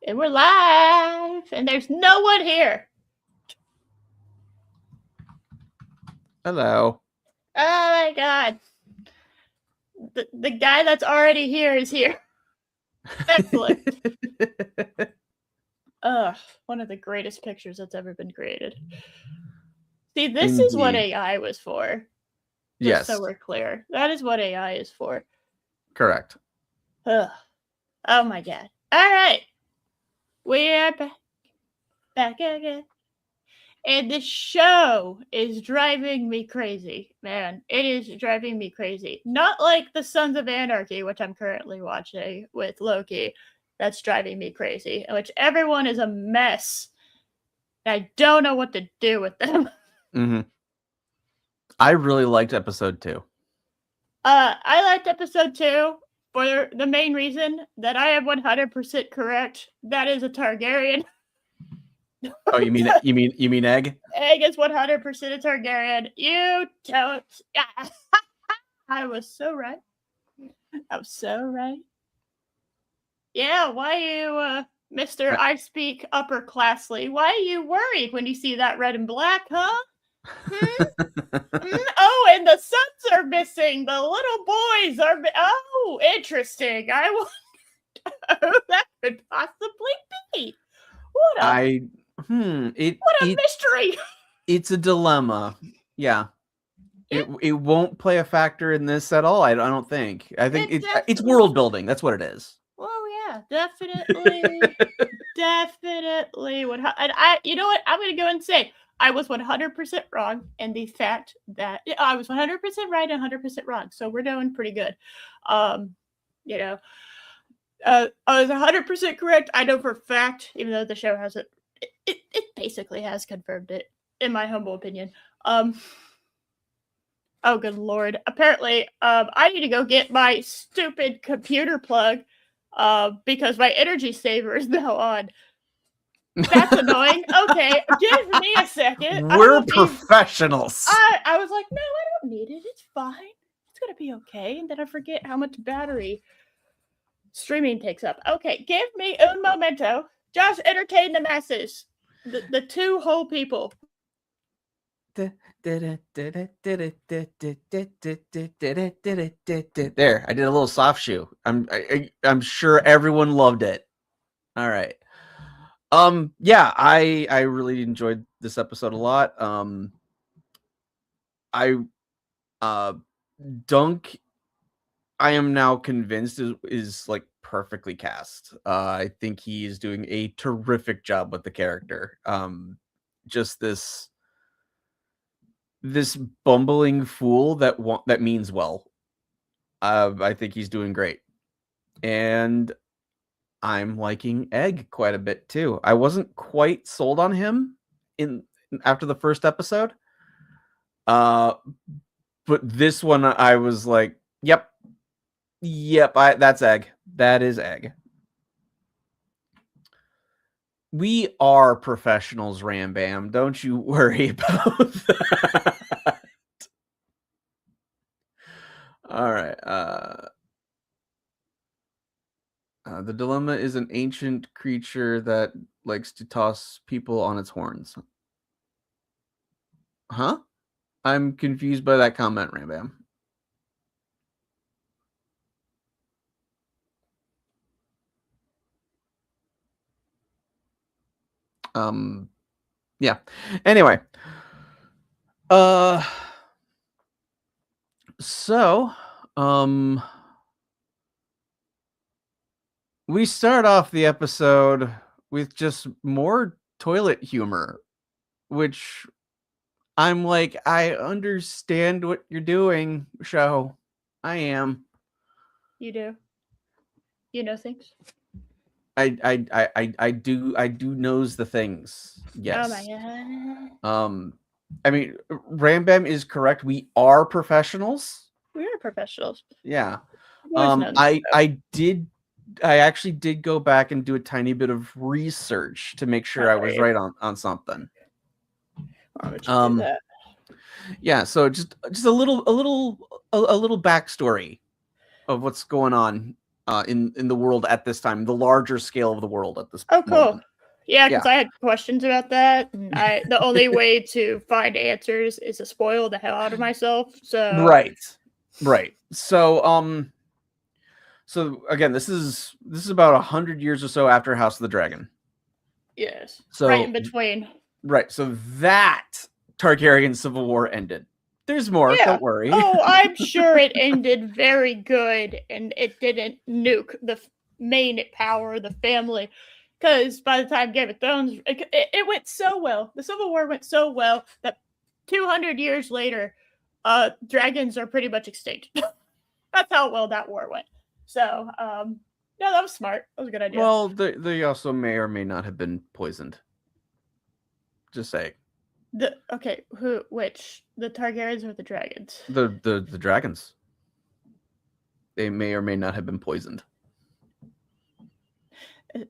And we're live, and there's no one here. Hello. Oh my god. The guy that's already here is here. Excellent. Ugh, one of the greatest pictures that's ever been created. See, this is what Indeed. AI was for. Just Yes. so we're clear. That is what AI is for. Correct. Ugh. Oh my god. Alright. We are back again. And this show is driving me crazy, man. It is driving me crazy. Not like the Sons of Anarchy, which I'm currently watching with Loki. That's driving me crazy. In which everyone is a mess. I don't know what to do with them. Mm-hmm. I really liked episode 2. I liked episode 2 for the main reason that I am 100% correct. That is a Targaryen. Oh, you mean Egg? Egg is 100% a Targaryen. You don't. I was so right. I was so right. Yeah, why you, Mr. I speak upper classly? Why are you worried when you see that red and black, huh? Oh, and the sons are missing. The little boys are. Oh, interesting. I wonder who that could possibly be. What a mystery. It's a dilemma. Yeah. It won't play a factor in this at all. I don't think. I think it's world building. That's what it is. Oh yeah, definitely, definitely. You know what? I'm gonna go and say I was 100% wrong, and the fact that I was 100% right and 100% wrong, so we're doing pretty good. You know, I was 100% correct. I know for a fact, even though the show hasn't, it basically has confirmed it, in my humble opinion. Oh, good lord. Apparently, I need to go get my stupid computer plug because my energy saver is now on. That's annoying. Okay, give me a second. We're professionals. I was like, no, I don't need it. It's fine. It's going to be okay. And then I forget how much battery streaming takes up. Okay, give me un momento. Just entertain the masses. The two whole people. There, I did a little soft shoe. I'm sure everyone loved it. All right. Yeah, I really enjoyed this episode a lot. Dunk, I am now convinced is like perfectly cast. I think he is doing a terrific job with the character. Just this bumbling fool that means well. I think he's doing great, and I'm liking Egg quite a bit too. I wasn't quite sold on him after the first episode, but this one I was like, yep, that's Egg. That is Egg. We are professionals, Ram Bam. Don't you worry about that. All right. The dilemma is an ancient creature that likes to toss people on its horns. Huh? I'm confused by that comment, Ram Bam. Yeah. Anyway. So, we start off the episode with just more toilet humor, which I'm like, I understand what you're doing, show. I am. You do. You know things. I do knows the things. Yes. Oh my god. I mean, Ram Bam is correct. We are professionals. We are professionals. Yeah. I actually did go back and do a tiny bit of research to make sure I was right on something. Why would you do that? Yeah, so just a little backstory of what's going on. in the world at this time, the larger scale of the world at this Oh, cool. moment. Yeah, because I had questions about that, and the only way to find answers is to spoil the hell out of myself. So Right. So so again, this is about 100 years or so after House of the Dragon. yes, So right in between. Right. So that Targaryen civil war ended. There's more. Yeah. Don't worry. Oh, I'm sure it ended very good, and it didn't nuke the main power, the family. Because by the time Game of Thrones, it went so well. The Civil War went so well that 200 years later, dragons are pretty much extinct. That's how well that war went. So, yeah, that was smart. That was a good idea. Well, they also may or may not have been poisoned. Just saying. Which the Targaryens or the dragons? The dragons. They may or may not have been poisoned.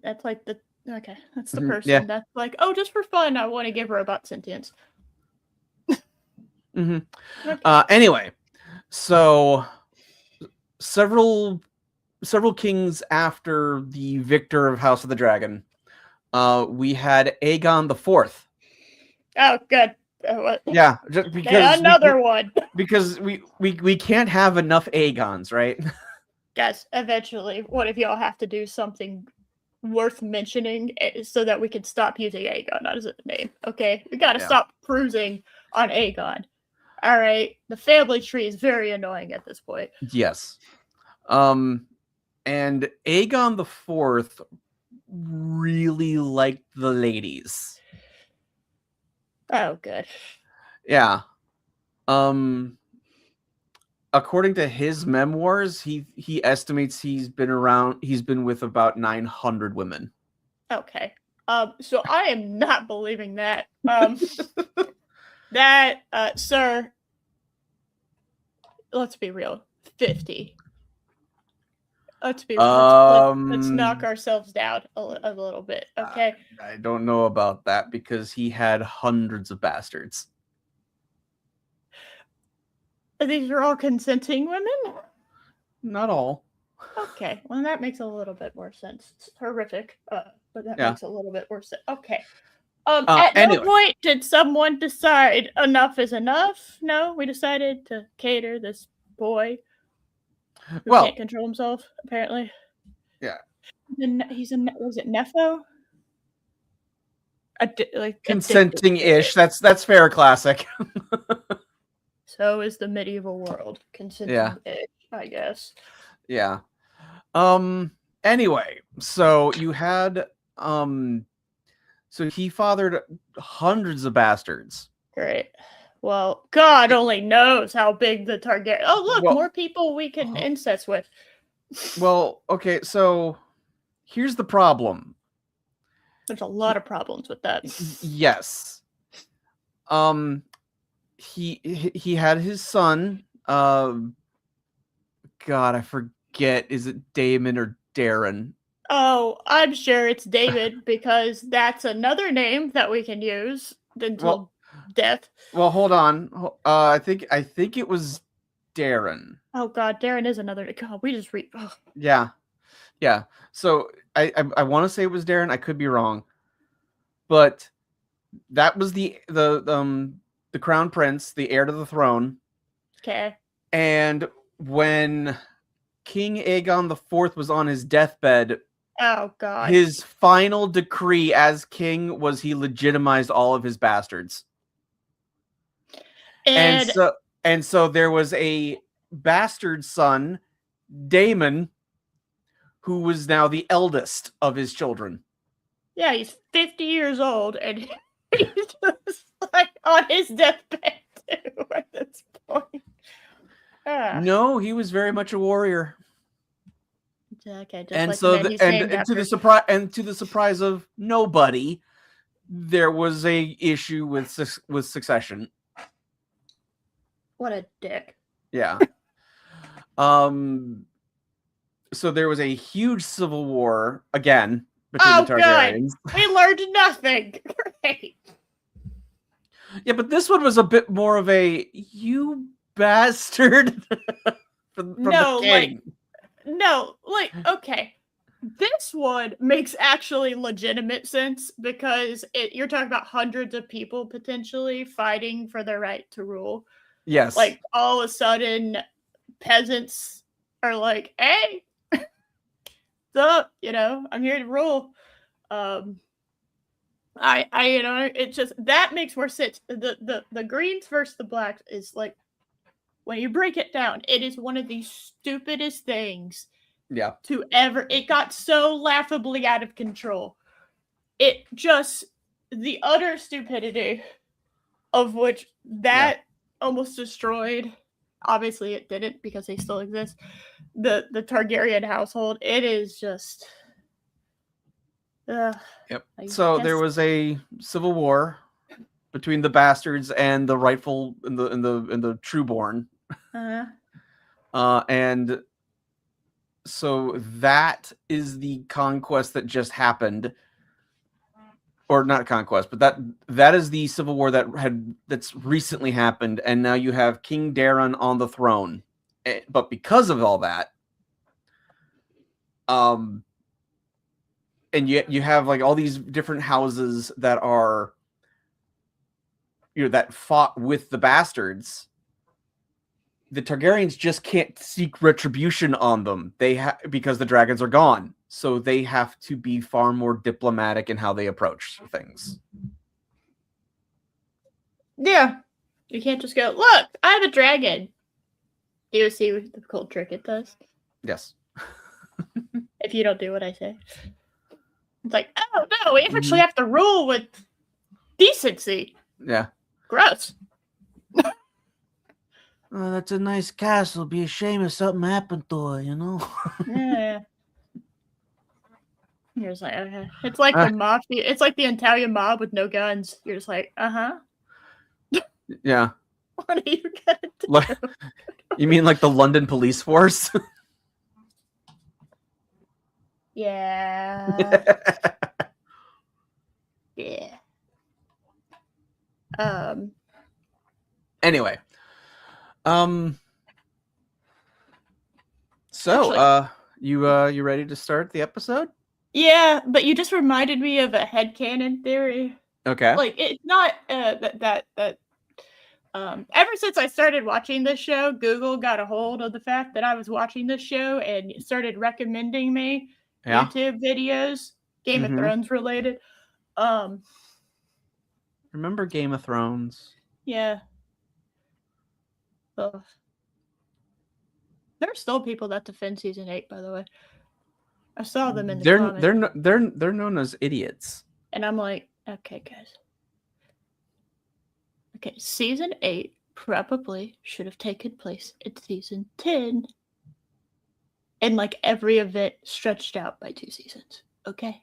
That's like that's the person that's like, oh, just for fun, I want to give robot sentience. Okay. Anyway, so several kings after the victor of House of the Dragon, we had Aegon the Fourth. Oh, good. Yeah, just because another one. Because we can't have enough Aegons, right? Guys, eventually, what if y'all have to do something worth mentioning so that we can stop using Aegon as a name? Okay, we gotta stop cruising on Aegon. All right, the family tree is very annoying at this point. Yes, and Aegon the Fourth really liked the ladies. Oh, good. Yeah. According to his memoirs, he estimates he's been with about 900 women. Okay. So I am not believing that. Sir, let's be real. 50. Let's be real. Let's knock ourselves down a little bit, okay? I don't know about that because he had hundreds of bastards. These are all consenting women? Not all. Okay, well, that makes a little bit more sense. It's horrific, but that makes a little bit more sense. Okay. At no point did someone decide enough is enough. No, we decided to cater this boy who can't control himself, apparently. Yeah. Was it Nepo? Consenting-ish. That's fair classic. So is the medieval world. Consenting-ish, I guess. Yeah. Anyway, so you had so he fathered hundreds of bastards. Great. Well, God only knows how big the Targaryen. Oh, look, more people we can incest with. Well, okay, so here's the problem. There's a lot of problems with that. Yes. He had his son. God, I forget. Is it Damon or Darren? Oh, I'm sure it's David because that's another name that we can use until death. Well, hold on. I think it was Darren. Oh God, Darren is another. God, we just read. Oh. Yeah. So I want to say it was Darren. I could be wrong, but that was the crown prince, the heir to the throne. Okay. And when King Aegon IV was on his deathbed, oh God, his final decree as king was he legitimized all of his bastards. And so there was a bastard son, Daemon, who was now the eldest of his children. Yeah, he's 50 years old, and he's just like on his deathbed too at this point. No, he was very much a warrior. Okay, just and like so to the surprise of nobody, there was a issue with succession. What a dick. Yeah. So there was a huge civil war again between the Targaryens. Good. We learned nothing. Great. Yeah, but this one was a bit more of a you bastard from the king. no, like, okay. This one makes actually legitimate sense because you're talking about hundreds of people potentially fighting for their right to rule. Yes. Like, all of a sudden, peasants are like, hey, what's up? I'm here to rule. It just, that makes more sense. The greens versus the blacks is like, when you break it down, it is one of the stupidest things Yeah. to ever. It got so laughably out of control. It just, the utter stupidity of which that almost destroyed. Obviously, it didn't because they still exist. The Targaryen household. It is just. Yep. So there was a civil war between the bastards and the rightful and the trueborn. And so that is the conquest that just happened, or not conquest, but that is the civil war that's recently happened, and now you have King Daeron on the throne. But because of all that, and you have like all these different houses that are, that fought with the bastards. The Targaryens just can't seek retribution on them. Because the dragons are gone. So they have to be far more diplomatic in how they approach things. Yeah. You can't just go, look, I have a dragon. Do you see the cool trick it does? Yes. If you don't do what I say. It's like, oh no, we actually have to rule with decency. Yeah. Gross. That's a nice castle. Be a shame if something happened to it, Yeah. You're just like, okay. It's like the mafia. It's like the Italian mob with no guns. You're just like, Yeah. What are you gonna do? You mean like the London police force? Yeah. Yeah. Anyway. So, you ready to start the episode? Yeah, but you just reminded me of a headcanon theory. Okay. Like, it's not that ever since I started watching this show, Google got a hold of the fact that I was watching this show and started recommending me YouTube videos, Game of Thrones related. Remember Game of Thrones? Yeah. Ugh. There are still people that defend season 8, by the way. I saw them in the comments. They're known as idiots. And I'm like, okay, guys. Okay, season 8 probably should have taken place in season 10. And like every event stretched out by 2 seasons. Okay?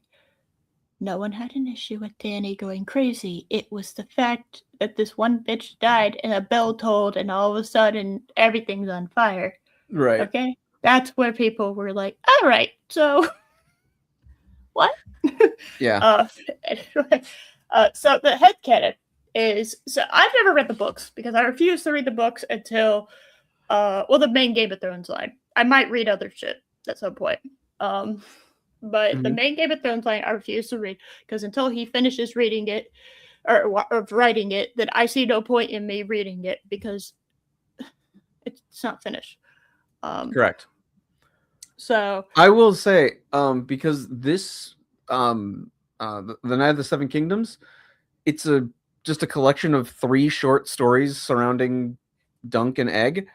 No one had an issue with Dany going crazy. It was the fact that this one bitch died and a bell tolled and all of a sudden everything's on fire. Right. Okay? That's where people were like, all right, so what? Yeah. Anyway, so the headcanon is, so I've never read the books because I refuse to read the books until the main Game of Thrones line. I might read other shit at some point. But the main Game of Thrones line I refuse to read because until he finishes reading it or writing it, then I see no point in me reading it because it's not finished. Correct. So I will say, because this, the Night of the Seven Kingdoms, it's just a collection of 3 short stories surrounding Dunk and Egg.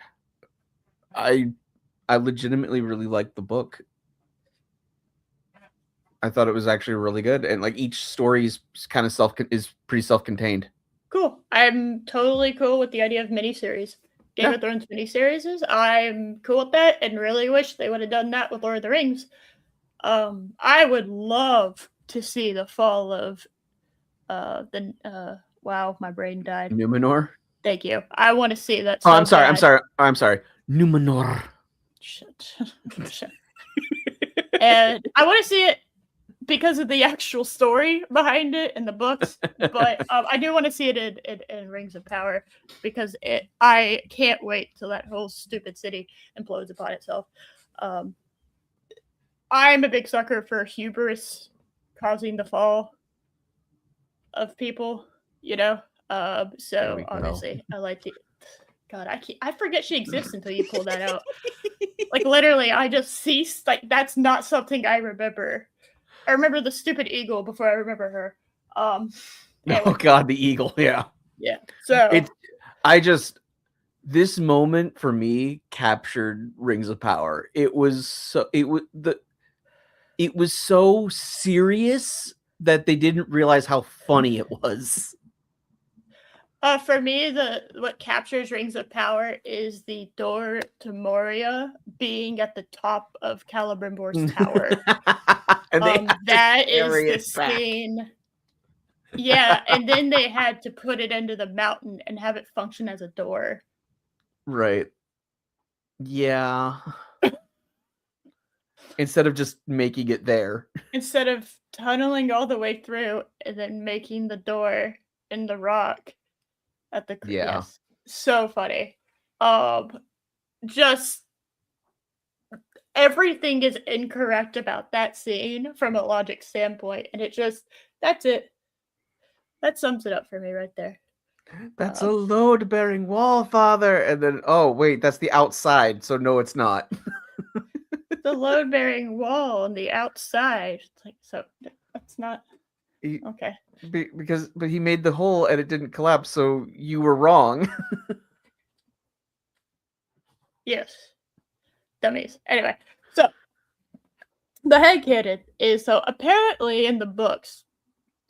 I legitimately really liked the book. I thought it was actually really good, and like each story is kind of pretty self-contained. Cool. I'm totally cool with the idea of miniseries. Game of Thrones miniseries. I'm cool with that, and really wish they would have done that with Lord of the Rings. I would love to see the fall of wow, my brain died. Numenor. Thank you. I want to see that. Oh, I'm sorry. Numenor. Shit. And I want to see it because of the actual story behind it in the books, but I do want to see it in Rings of Power because I can't wait till that whole stupid city implodes upon itself. I'm a big sucker for hubris causing the fall of people, you know? There So we go. obviously I like the God, I forget she exists until you pull that out. Like literally, I just ceased. Like that's not something I remember. I remember the stupid eagle before I remember her. Oh Anyway, God, the eagle. Yeah. yeah. So This moment for me captured Rings of Power. It was so serious that they didn't realize how funny it was. for me, the what captures Rings of Power is the door to Moria being at the top of Celebrimbor's tower. And they have to That is carry the it back. scene. Yeah, and then they had to put it into the mountain and have it function as a door. Right. Yeah. Instead of just making it there. Instead of tunneling all the way through and then making the door in the rock at the Yeah. yes. So funny. Just everything is incorrect about that scene from a logic standpoint, and it just that's it. That sums it up for me right there. That's a load-bearing wall, father. And then, oh wait, that's the outside. So no, it's not. The load-bearing wall on the outside. It's like so that's not okay. But he made the hole and it didn't collapse, so you were wrong. Yes. Dummies. Anyway, so the head canon is so apparently in the books,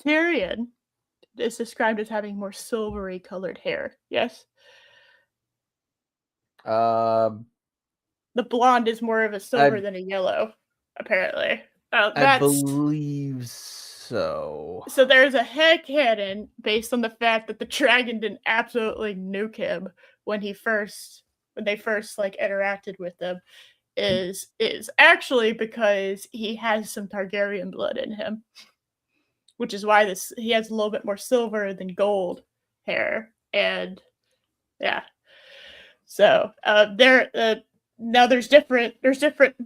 Tyrion is described as having more silvery colored hair. Yes. Um, The blonde is more of a silver I than a yellow, apparently. I That's believe so. so there's a headcanon based on the fact that the dragon didn't absolutely nuke him when they first like interacted with him is actually because he has some Targaryen blood in him, which is why he has a little bit more silver than gold hair, and yeah. So now there's different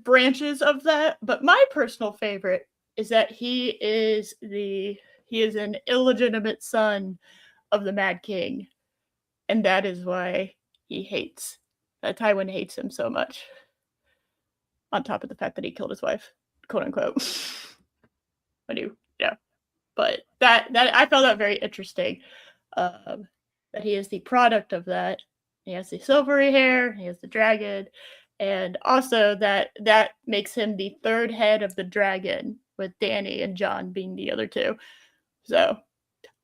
branches of that, but my personal favorite is that he is an illegitimate son of the Mad King, and that is why Tywin hates him so much. On top of the fact that he killed his wife, quote unquote. I do, yeah. But that I found that very interesting. That he is the product of that. He has the silvery hair. He has the dragon, and also that makes him the third head of the dragon, with Dany and Jon being the other two. So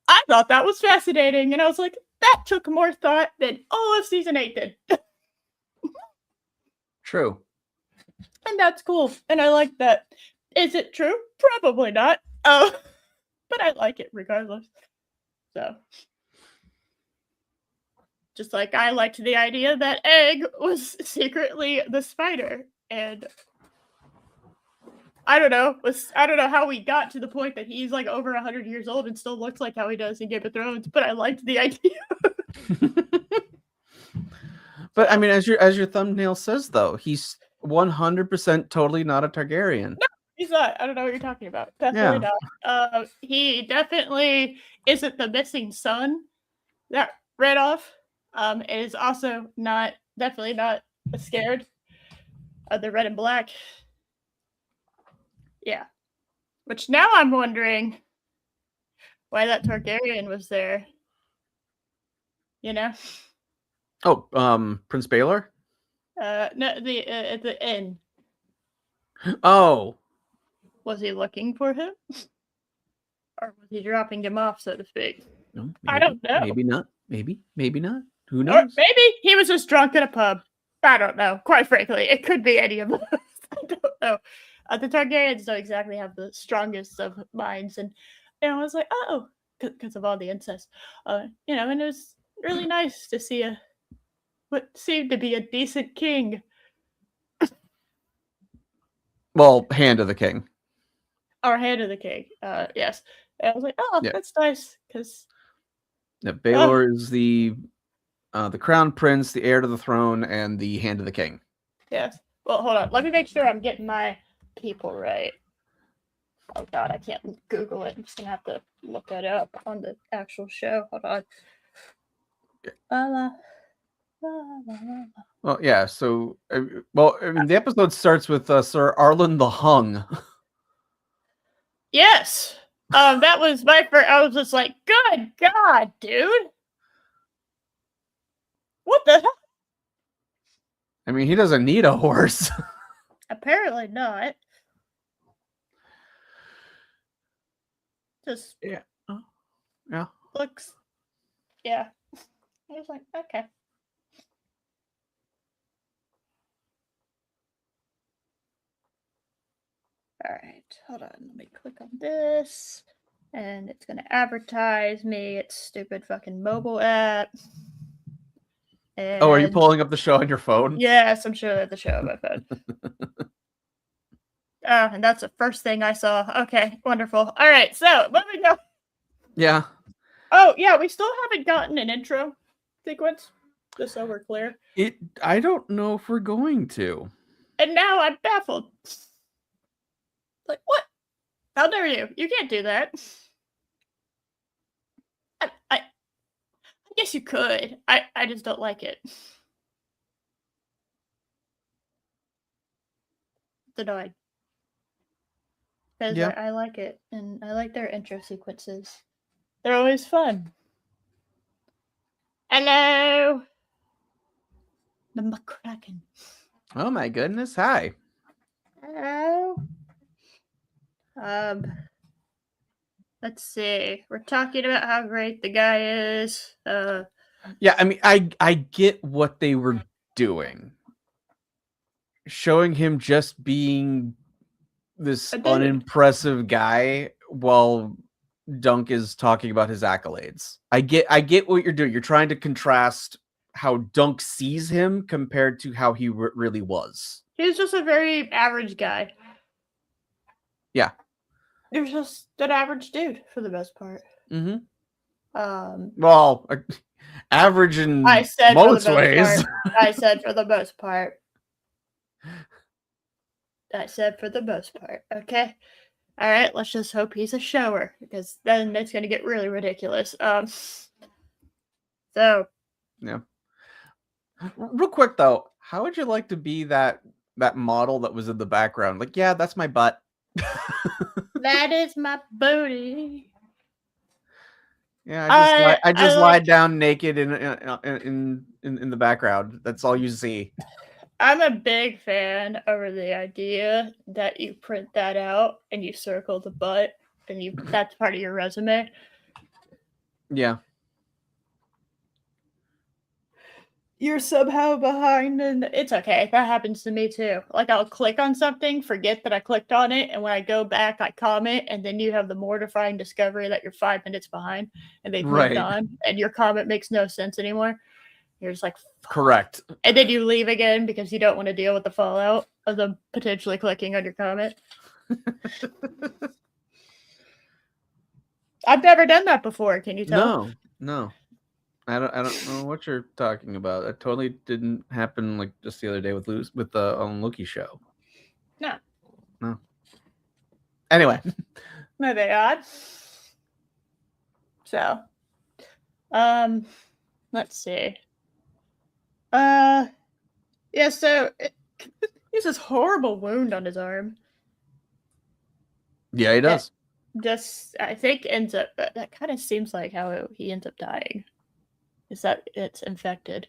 I thought that was fascinating, and I was like, that took more thought than all of season 8 did. True. And that's cool, and I like that. Is it true? Probably not. But I like it regardless. So, just like I liked the idea that Egg was secretly the spider, and I don't know how we got to the point that he's like over 100 years old and still looks like how he does in Game of Thrones, but I liked the idea. But I mean, as your thumbnail says, though, he's 100% totally not a Targaryen. No, he's not. I don't know what you're talking about. Definitely not. He definitely isn't the missing son that ran off. Is also definitely not scared of the red and black. Yeah. Which now I'm wondering why that Targaryen was there. You know? Oh, Prince Baelor? No, at the inn. Oh. Was he looking for him? Or was he dropping him off, so to speak? No, maybe, I don't know. Maybe not. Maybe not. Who knows? Or maybe he was just drunk at a pub. I don't know. Quite frankly, it could be any of those. I don't know. The Targaryens don't exactly have the strongest of minds, and I was like, oh, because of all the incest, and it was really nice to see what seemed to be a decent king. Well, Hand of the King. Or Hand of the King. Yes. And I was like, oh, yeah. That's nice, because Baelor is the crown prince, the heir to the throne, and the Hand of the King. Yes. Well, hold on. Let me make sure I'm getting my people right. Oh god, I can't Google it. I'm just gonna have to look it up on the actual show. Hold on. La, la, la, la, la. Well, yeah. So, the episode starts with Sir Arlen the Hung. Yes. That was my first. I was just like, good god, dude. What the hell? I mean, he doesn't need a horse. Apparently not. Just Yeah. Yeah. looks. Yeah. I was like, okay. All right, hold on. Let me click on this, and it's gonna advertise me. It's stupid fucking mobile app. And Oh, are you pulling up the show on your phone? yes, I'm sure that the show on my phone. And that's the first thing I saw. Okay, wonderful. All right, so moving on. Yeah. Oh yeah, we still haven't gotten an intro sequence, just so we're clear. I don't know if we're going to. And now I'm baffled. Like, what? How dare you? You can't do that. I guess you could. I just don't like it. It's annoying. Because Yeah. I like it, and I like their intro sequences. They're always fun. Hello! The McCracken. Oh my goodness! Hi. Hello? Let's see. We're talking about how great the guy is. Yeah, I mean, I get what they were doing. Showing him just being this unimpressive guy while Dunk is talking about his accolades. I get what you're doing. You're trying to contrast how Dunk sees him compared to how he really was. He's just a very average guy. Yeah. He was just an average dude for the most part. Mm-hmm. Well, average in most ways. I said for the most part. I said for the most part. Okay. All right. Let's just hope he's a shower, because then it's going to get really ridiculous. So. Yeah. Real quick though, how would you like to be that model that was in the background? Like, yeah, that's my butt. That is my booty. Yeah, I just lied down naked in the background. That's all you see. I'm a big fan over the idea that you print that out and you circle the butt and that's part of your resume. Yeah. You're somehow behind, and it's okay. That happens to me too. Like, I'll click on something, forget that I clicked on it, and when I go back, I comment, and then you have the mortifying discovery that you're 5 minutes behind, and they've moved on, and your comment makes no sense anymore. You're just like, fuck. Correct. And then you leave again because you don't want to deal with the fallout of them potentially clicking on your comment. I've never done that before. Can you tell? No. I don't know what you're talking about. It totally didn't happen like just the other day with the Loki show. No. Anyway. Maybe odd. So, let's see. Yeah. So he has this horrible wound on his arm. Yeah, he does. Just, I think, ends up. That kind of seems like how he ends up dying. Is that it's infected?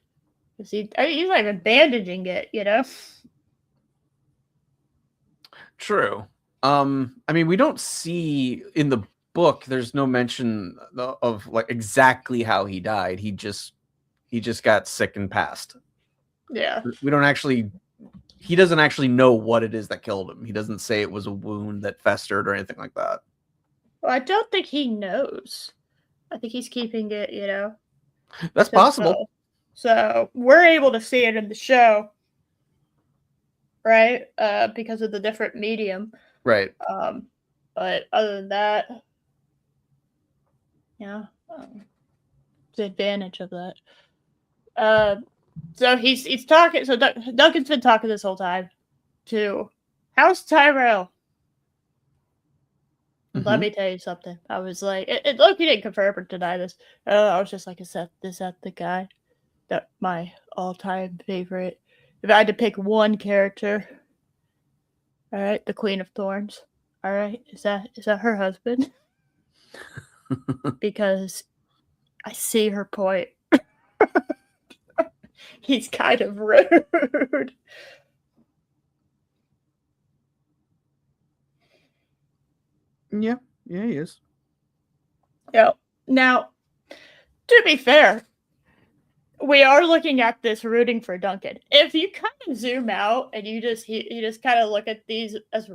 Because he's not even bandaging it, you know. True. I mean, we don't see in the book. There's no mention of like exactly how he died. He just got sick and passed. Yeah. We don't actually. He doesn't actually know what it is that killed him. He doesn't say it was a wound that festered or anything like that. Well, I don't think he knows. I think he's keeping it, you know. That's possible. So we're able to see it in the show, right? Because of the different medium. Right. But other than that, yeah, the advantage of that. So he's talking. So Duncan's been talking this whole time to How's Tyrell? Mm-hmm. Let me tell you something. I was like, Loki didn't confirm or deny this. I was just like, is that the guy that my all-time favorite? If I had to pick one character, all right, the Queen of Thorns. All right, is that her husband? Because I see her point. He's kind of rude. Yeah, he is. Yeah. Now, to be fair, we are looking at this rooting for Duncan. If you kind of zoom out and you just kind of look at these as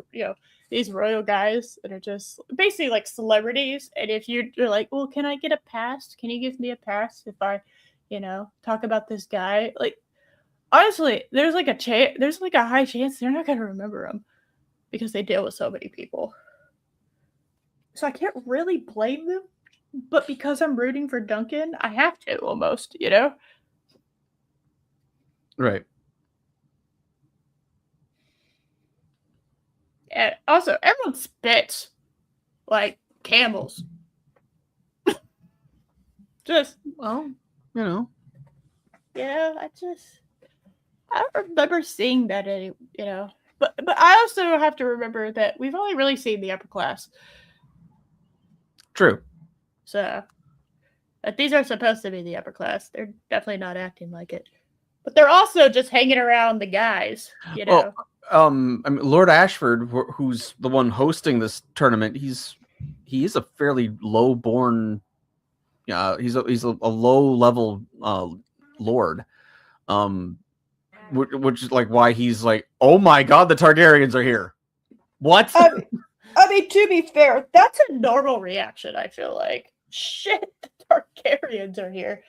these royal guys that are just basically like celebrities, and if you're like, well, can I get a pass? Can you give me a pass if I, talk about this guy? Like, honestly, there's like a high chance they're not gonna remember him because they deal with so many people. So I can't really blame them. But because I'm rooting for Duncan, I have to almost, Right. And also, everyone spits like camels. Just, Well, I don't remember seeing that But I also have to remember that we've only really seen the upper class. True. So, if these are supposed to be the upper class, they're definitely not acting like it. But they're also just hanging around the guys, Well, I mean, Lord Ashford, who's the one hosting this tournament, he is a fairly low-born. He's a low-level lord. Which is like why he's like, oh my god, the Targaryens are here. What? I mean, to be fair, that's a normal reaction. I feel like shit, the Targaryens are here,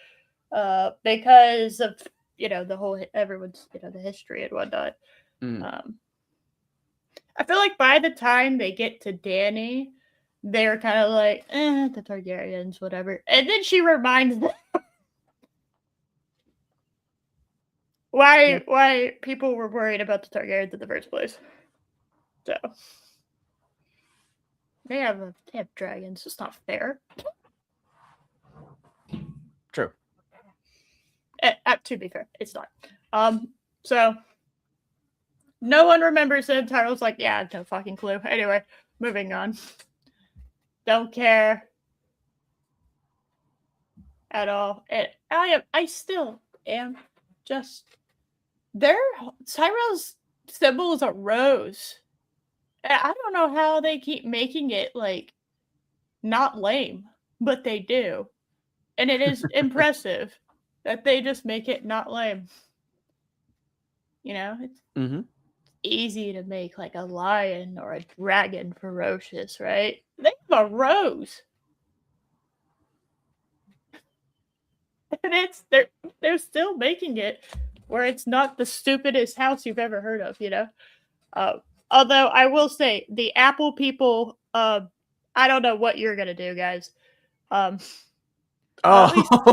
because of the whole everyone's the history and whatnot. I feel like by the time they get to Dany, they're kind of like, the Targaryens, whatever, and then she reminds them why people were worried about the Targaryens in the first place. So they have dragons. It's not fair. True. To be fair, it's not. So no one remembers him. Tyrell's like, yeah, no fucking clue. Anyway, moving on. Don't care at all. And I still am just Tyrell's symbol is a rose. I don't know how they keep making it like not lame, but they do. And it is impressive that they just make it not lame. It's easy to make like a lion or a dragon ferocious, right? They have a rose. And they're still making it where it's not the stupidest house you've ever heard of, although I will say the Apple people, I don't know what you're gonna do, guys. Oh,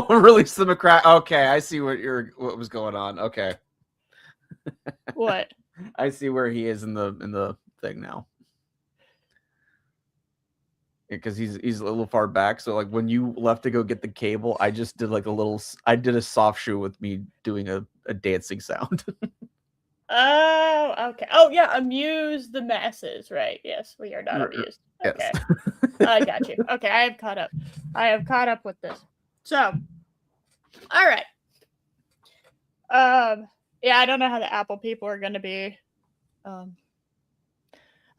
release the McCrack. Okay, I see what was going on. Okay. What? I see where he is in the thing now. Because he's a little far back, so like when you left to go get the cable, I just did like I did a soft shoe with me doing a dancing sound. Oh, okay. Oh yeah, amuse the masses, right? Yes, we are not amused. Okay. Yes. I got you. Okay, I have caught up. I have caught up with this. So, all right. Yeah, I don't know how the Apple people are going to be. How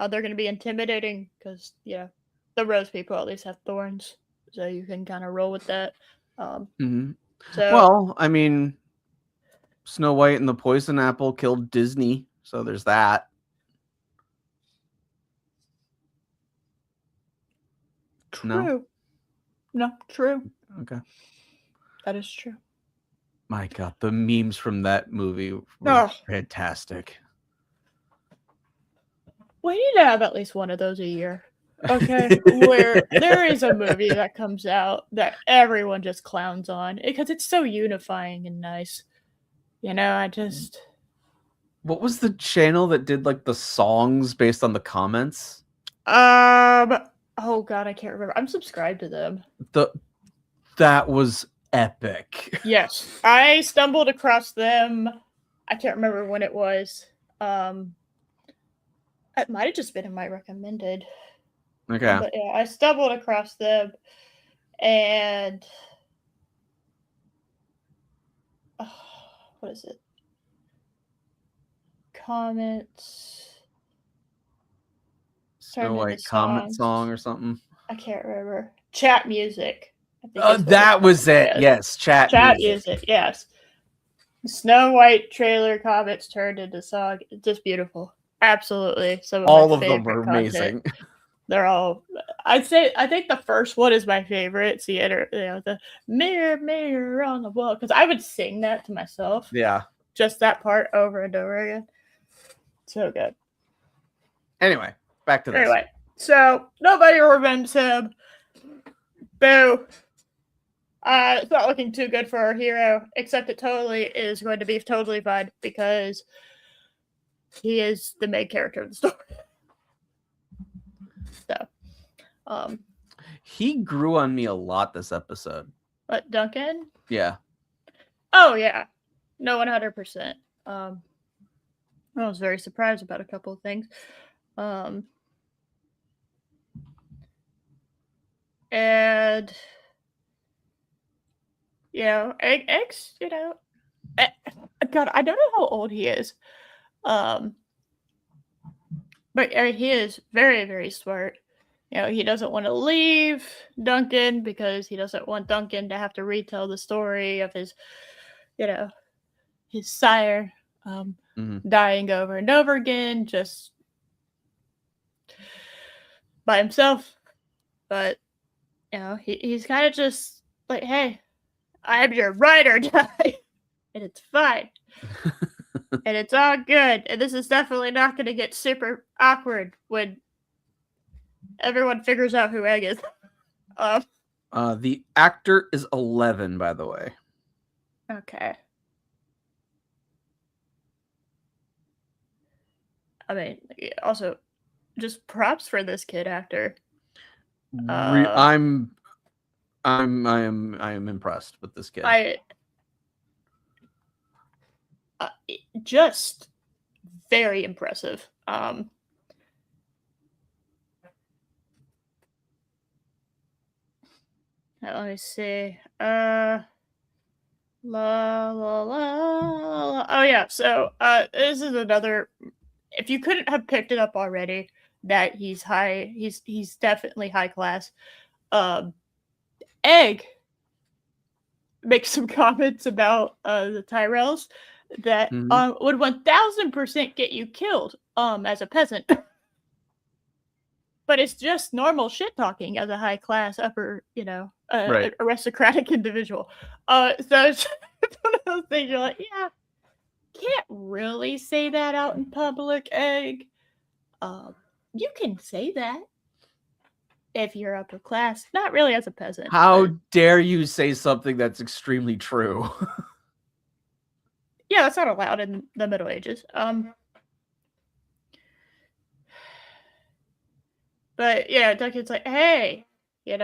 they're going to be intimidating because the rose people at least have thorns, so you can kind of roll with that. So, well, I mean, Snow White and the Poison Apple killed Disney, so there's that. True. No, true. Okay. That is true. My God, the memes from that movie were fantastic. We need to have at least one of those a year. Okay, where there is a movie that comes out that everyone just clowns on because it's so unifying and nice. I just What was the channel that did like the songs based on the comments? Oh god, I can't remember. I'm subscribed to them. That was epic. Yes, I stumbled across them. I can't remember when it was. It might have just been in my recommended. Okay. But yeah, I stumbled across them, and what is it? Comments. Snow White Comet song or something. I can't remember. Chat music. I think Oh, that was it. Yes, chat music. Yes. Snow White trailer comments turned into song. Just beautiful. Absolutely. Some of all my of them were favorite amazing. content. They're all. I think the first one is my favorite. It's the mirror, mirror on the wall, because I would sing that to myself. Yeah. Just that part over and over again. So good. Anyway, back to this. Anyway, so nobody remembers him. Boo. It's not looking too good for our hero, except it totally is going to be totally fine because he is the main character of the story. So, he grew on me a lot this episode. What, Duncan? Yeah. Oh yeah, no, 100%. I was very surprised about a couple of things. And X, God, I don't know how old he is. But he is very, very smart. He doesn't want to leave Duncan because he doesn't want Duncan to have to retell the story of his sire dying over and over again, just by himself. But he's kind of just like, hey, I'm your ride or die, and it's fine. And it's all good. And this is definitely not going to get super awkward when everyone figures out who Egg is. The actor is 11, by the way. Okay. I mean, also, just props for this kid actor. I am impressed with this kid. Just very impressive. Let me see. La la la la. Oh yeah. So this is another. If you couldn't have picked it up already, that he's high. He's definitely high class. Egg makes some comments about the Tyrells that would 1000% get you killed as a peasant. But it's just normal shit talking as a high class upper, right. aristocratic individual. So it's one of those things you're like, yeah, can't really say that out in public, Egg. You can say that if you're upper class, not really as a peasant. How dare you say something that's extremely true? Yeah, that's not allowed in the Middle Ages. But yeah, Duncan's like, hey, this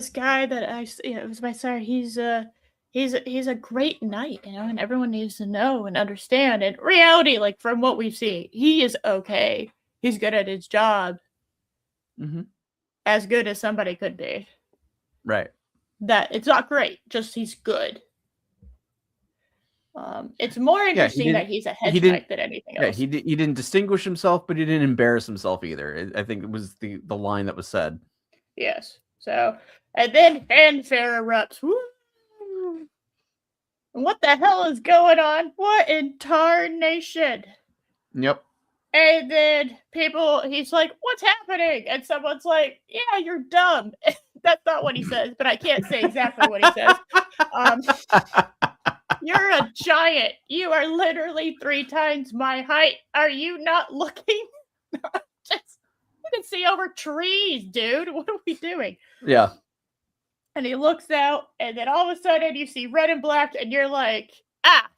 guy that it was my sire. He's a great knight, and everyone needs to know and understand. In reality, like from what we've seen, he is okay. He's good at his job, as good as somebody could be. Right. That it's not great, just he's good. It's more interesting that he's a hedge knight than anything else. Yeah, he didn't distinguish himself, but he didn't embarrass himself either. I think it was the line that was said. Yes. So, and then fanfare erupts. Woo! What the hell is going on? What in tarnation? Yep. And then he's like, what's happening? And someone's like, yeah, you're dumb. That's not what he says, but I can't say exactly what he says. You're a giant. You are literally 3 times my height. Are you not looking? You can see over trees, dude. What are we doing? Yeah. And he looks out, and then all of a sudden you see red and black, and you're like, ah,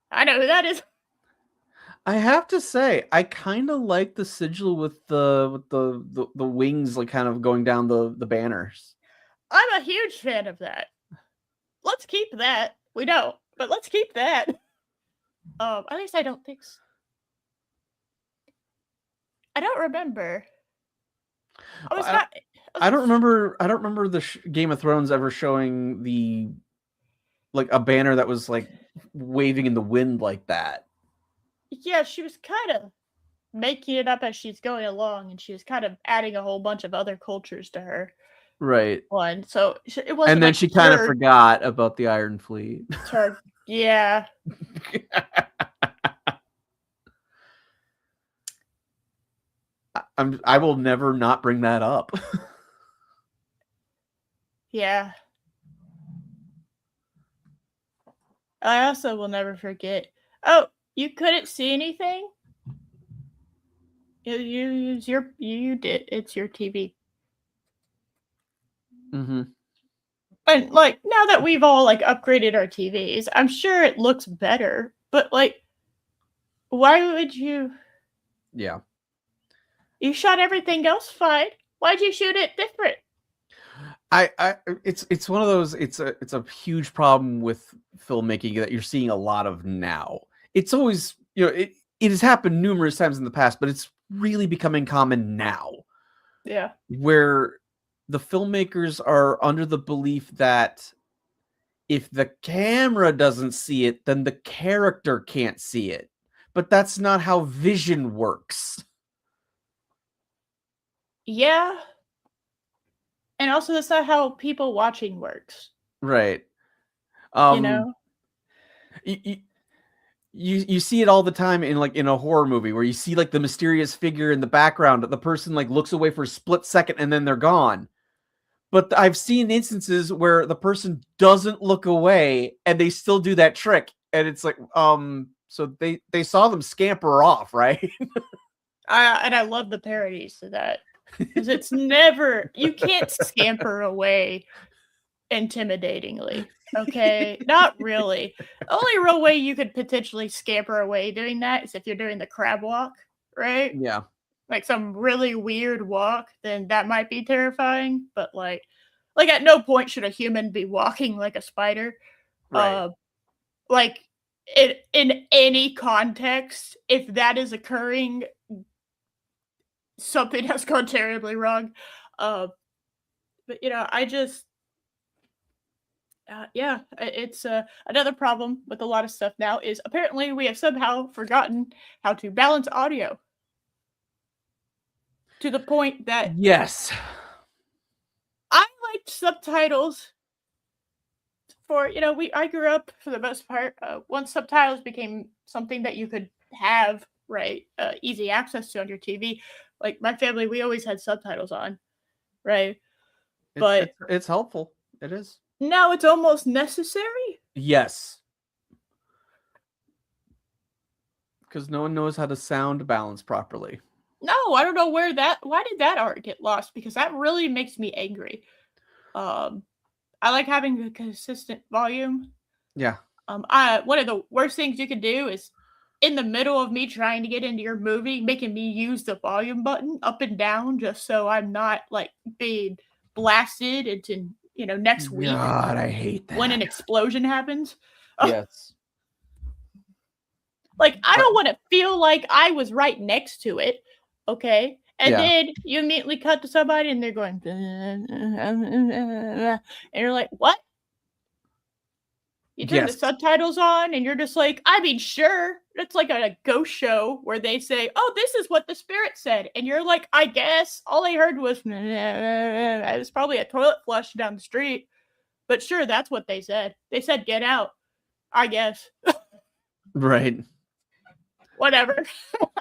I know who that is. I have to say, I kind of like the sigil with the wings, like kind of going down the banners. I'm a huge fan of that. Let's keep that. We don't, but let's keep that. At least I don't think so. I don't remember. I don't remember the Game of Thrones ever showing the like a banner that was like waving in the wind like that. Yeah, she was kind of making it up as she's going along, and she was kind of adding a whole bunch of other cultures to her Right. one. So it wasn't. And then like she kind of forgot about the Iron Fleet. Yeah. I will never not bring that up. Yeah. I also will never forget. Oh, you couldn't see anything? You did. It's your TV. Mm-hmm. And like now that we've all like upgraded our TVs, I'm sure it looks better. But like, why would you? Yeah. You shot everything else fine. Why'd you shoot it different? It's one of those. It's a huge problem with filmmaking that you're seeing a lot of now. It's always, it has happened numerous times in the past, but it's really becoming common now. Yeah. Where the filmmakers are under the belief that if the camera doesn't see it, then the character can't see it. But that's not how vision works. Yeah. And also, that's not how people watching works. Right. You know? You see it all the time in a horror movie where you see like the mysterious figure in the background, the person like looks away for a split second and then they're gone. But I've seen instances where the person doesn't look away and they still do that trick, and it's like, so they saw them scamper off, right? And I love the parodies to that, because it's never, you can't scamper away intimidatingly. Okay, not really. The only real way you could potentially scamper away doing that is if you're doing the crab walk, right? Yeah. Like some really weird walk, then that might be terrifying. But like at no point should a human be walking like a spider. Right. Like in any context, if that is occurring, something has gone terribly wrong. But I just yeah, it's another problem with a lot of stuff now is apparently we have somehow forgotten how to balance audio to the point that yes, I liked subtitles for I grew up for the most part once subtitles became something that you could have easy access to on your TV. Like my family, we always had subtitles on, right? But it's helpful. It is. Now it's almost necessary. Yes. Because no one knows how to sound balance properly. No, I don't know why did that art get lost? Because that really makes me angry. I like having a consistent volume. Yeah. One of the worst things you could do is in the middle of me trying to get into your movie, making me use the volume button up and down just so I'm not like being blasted into next week. God, I hate that. When an explosion happens. Yes. Like, I don't want to feel like I was right next to it, okay? And then you immediately cut to somebody and they're going, and you're like, what? You turn the subtitles on and you're just like, I mean, sure. It's like a ghost show where they say, oh, this is what the spirit said. And you're like, I guess. All I heard was, it was probably a toilet flush down the street. But sure, that's what they said. They said, get out. I guess. Right. Whatever.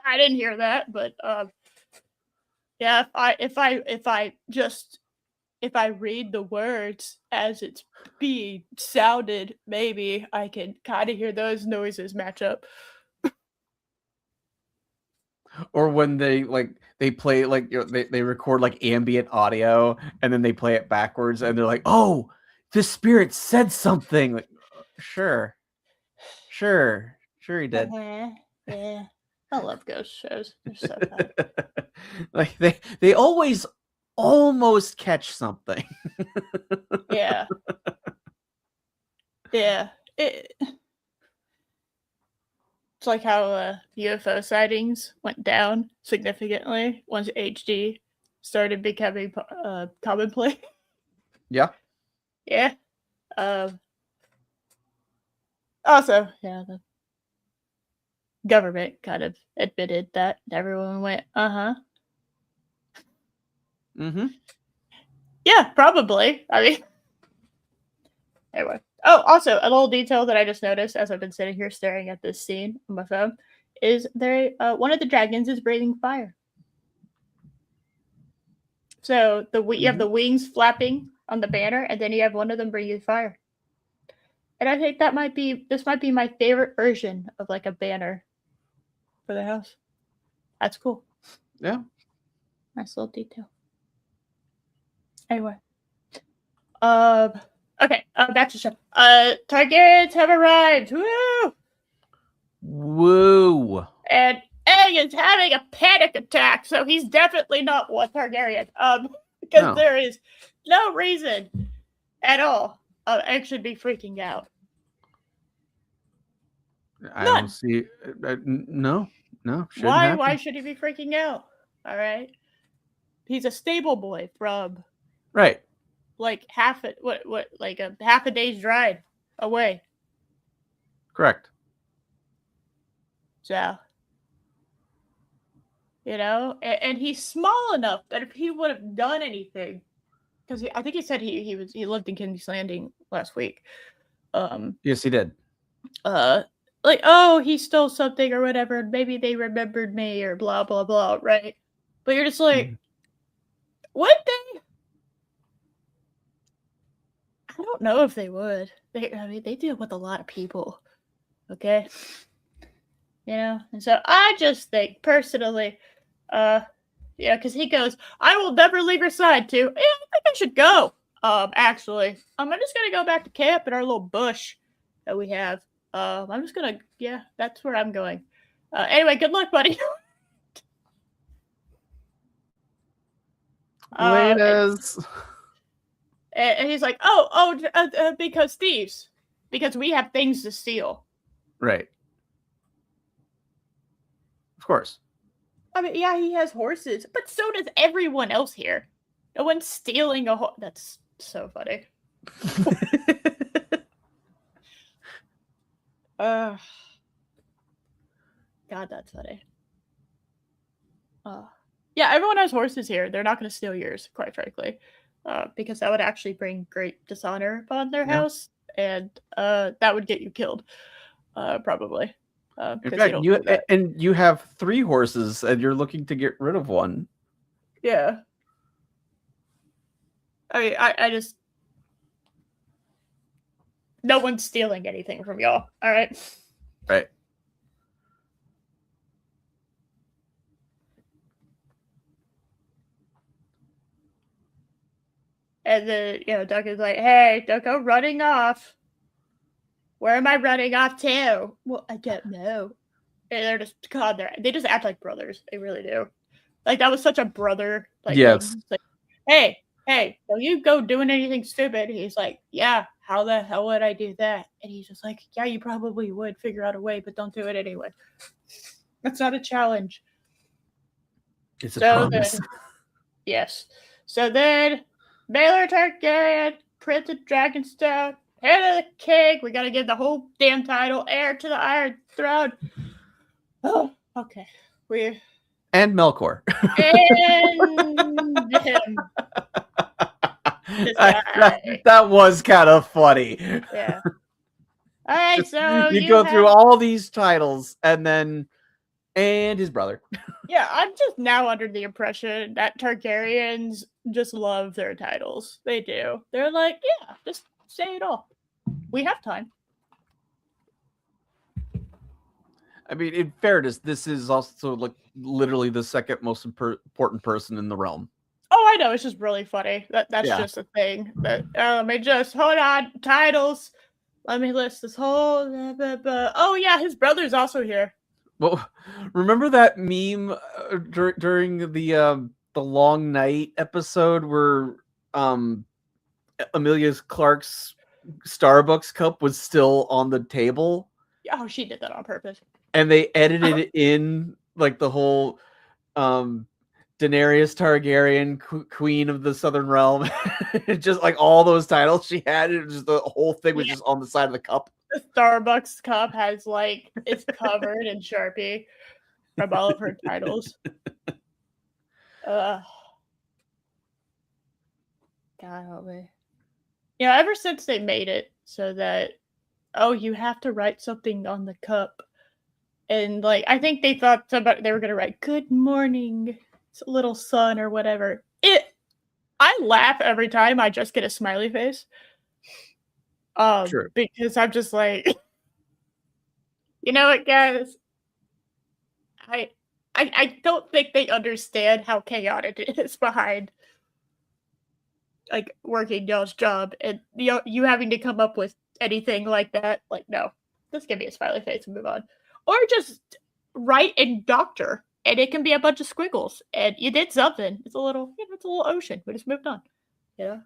I didn't hear that, but yeah, if I read the words as it's being sounded, maybe I can kind of hear those noises match up. Or when they play they record like ambient audio and then they play it backwards and they're like, oh, the spirit said something. Like, sure he did. Yeah. I love ghost shows. They're so fun. Like they always almost catch something. Yeah. Yeah. It's like how UFO sightings went down significantly once HD started becoming commonplace. Yeah. Yeah. Also, yeah, the government kind of admitted that. Everyone went, Mm-hmm. yeah, probably. I mean, anyway. Oh, also, a little detail that I just noticed as I've been sitting here staring at this scene on my phone is there one of the dragons is breathing fire. So you have the wings flapping on the banner, and then you have one of them breathing fire. And I think this might be my favorite version of like a banner for the house. That's cool. Yeah. Nice little detail. Anyway. Okay, back to the show. Targaryens have arrived. Woo! Woo! And Egg is having a panic attack, so he's definitely not one Targaryen. Because there is no reason at all Egg should be freaking out. I don't see. No. Why should he be freaking out? All right, he's a stable boy from right, like half a day's drive away. Correct. So, and he's small enough that if he would have done anything, because I think he said he lived in King's Landing last week. Yes, he did. Like, oh, he stole something or whatever, and maybe they remembered me or blah blah blah, right? But you're just like, would they? I don't know if they would. They deal with a lot of people, okay? And so I just think personally, because he goes, I will never leave your side too. Yeah, I think I should go. Actually, I'm just gonna go back to camp in our little bush that we have. I'm just gonna, that's where I'm going. Anyway, good luck, buddy. Latest. And he's like, because thieves, because we have things to steal. Right. Of course. I mean, yeah, he has horses, but so does everyone else here. No one's stealing a horse. That's so funny. God, that's funny. Yeah, everyone has horses here. They're not going to steal yours, quite frankly, because that would actually bring great dishonor upon their house, and that would get you killed, probably. In fact, you have 3 horses, and you're looking to get rid of one. Yeah. I mean, I just, no one's stealing anything from y'all. All right. Right. And then, Duck is like, hey, don't go running off. Where am I running off to? Well, I don't know. And they're just, God, they just act like brothers. They really do. Like, that was such a brother. Like, yes. Like, hey, don't you go doing anything stupid. He's like, yeah, how the hell would I do that? And he's just like, yeah, you probably would figure out a way, but don't do it anyway. That's not a challenge. It's a promise. Yes. So then, Baylor Targaryen, Prince of Dragonstone, head of the king. We gotta give the whole damn title, heir to the Iron Throne. Oh, okay. And Melkor. And him. That was kind of funny. Yeah. All right, so you go through all these titles and his brother. Yeah, I'm just now under the impression that Targaryens just love their titles. They do. They're like, yeah, just say it all. We have time. I mean, in fairness, this is also like literally the second most important person in the realm. Oh, I know. It's just really funny. That's Yeah. just a thing. That let me just hold on. Titles. Let me list this whole. Oh yeah, his brother's also here. Well, remember that meme during the long night episode where Amelia Clark's Starbucks cup was still on the table? Oh, she did that on purpose. And they edited in like the whole Daenerys Targaryen, Queen of the Southern Realm, just like all those titles she had. It was just the whole thing was just on the side of the cup. The Starbucks cup has like it's covered in Sharpie from all of her titles. God help me. Yeah, ever since they made it so that you have to write something on the cup, and like I think they thought they were gonna write "Good morning, little son" or whatever. I laugh every time I just get a smiley face. Sure. Because I'm just like, you know what, guys? I don't think they understand how chaotic it is behind like working y'all's job, and you having to come up with anything like that. Like, no, just give me a smiley face and move on, or just write in doctor, and it can be a bunch of squiggles, and you did something. It's a little, it's a little ocean. We just moved on. Yeah.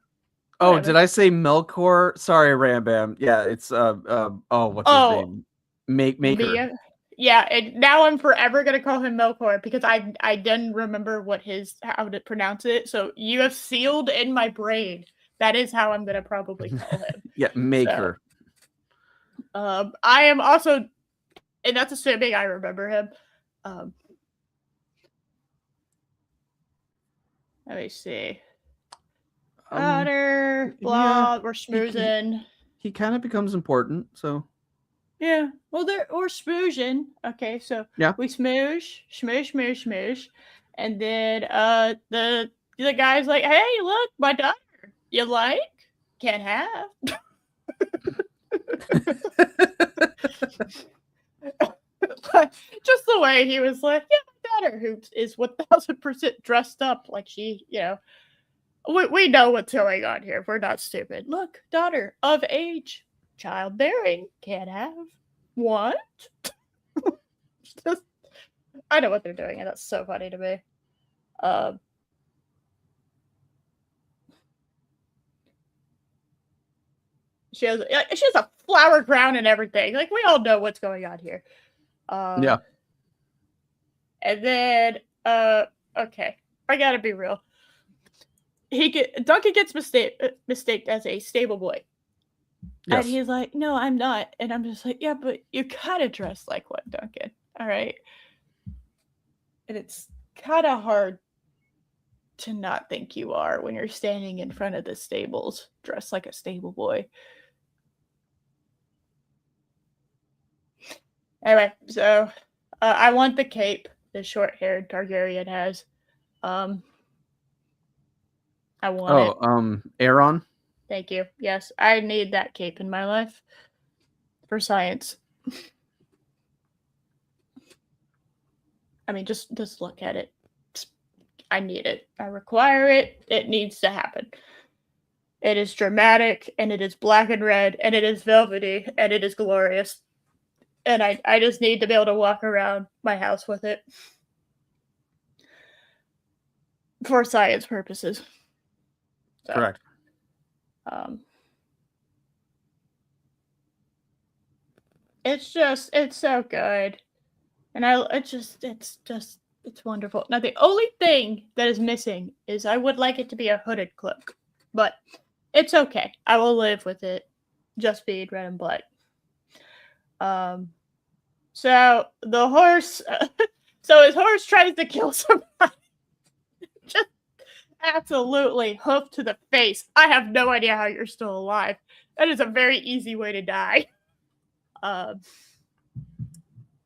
Oh, did I say Melkor? Sorry, Rambam. Yeah, it's what's his name? Maker. Yeah, and now I'm forever gonna call him Melkor because I didn't remember how to pronounce it. So you have sealed in my brain. That is how I'm gonna probably call him. Yeah, Maker. So, I am also, and that's assuming I remember him. Let me see. Otter, blah, we're schmoozing. He kind of becomes important, so. Yeah, well, we're smooshing. Okay, so yeah, we smoosh, and then the guy's like, "Hey, look, my daughter. You like? Can't have." Just the way he was like, "Yeah, my daughter, who is 1000% dressed up like she, we know what's going on here. We're not stupid. Look, daughter of age, childbearing, can't have. What?" Just, I know what they're doing, and that's so funny to me. She has a flower crown and everything. Like, we all know what's going on here. Yeah. And then, okay, I gotta be real. Duncan gets mistaked as a stable boy. Yes. And he's like, "No, I'm not." And I'm just like, "Yeah, but you kind of dress like one, Duncan. All right." And it's kind of hard to not think you are when you're standing in front of the stables dressed like a stable boy. Anyway, so I want the cape the short-haired Targaryen has. I want it. Aeron? Thank you. Yes, I need that cape in my life for science. I mean, just look at it. I need it. I require it. It needs to happen. It is dramatic, and it is black and red, and it is velvety, and it is glorious. And I just need to be able to walk around my house with it. For science purposes. So, correct. It's so good. And it's wonderful. Now, the only thing that is missing is I would like it to be a hooded cloak, but it's okay. I will live with it just being red and black. So the horse, so his horse tries to kill somebody. Just absolutely hoof to the face. I have no idea how you're still alive. That is a very easy way to die.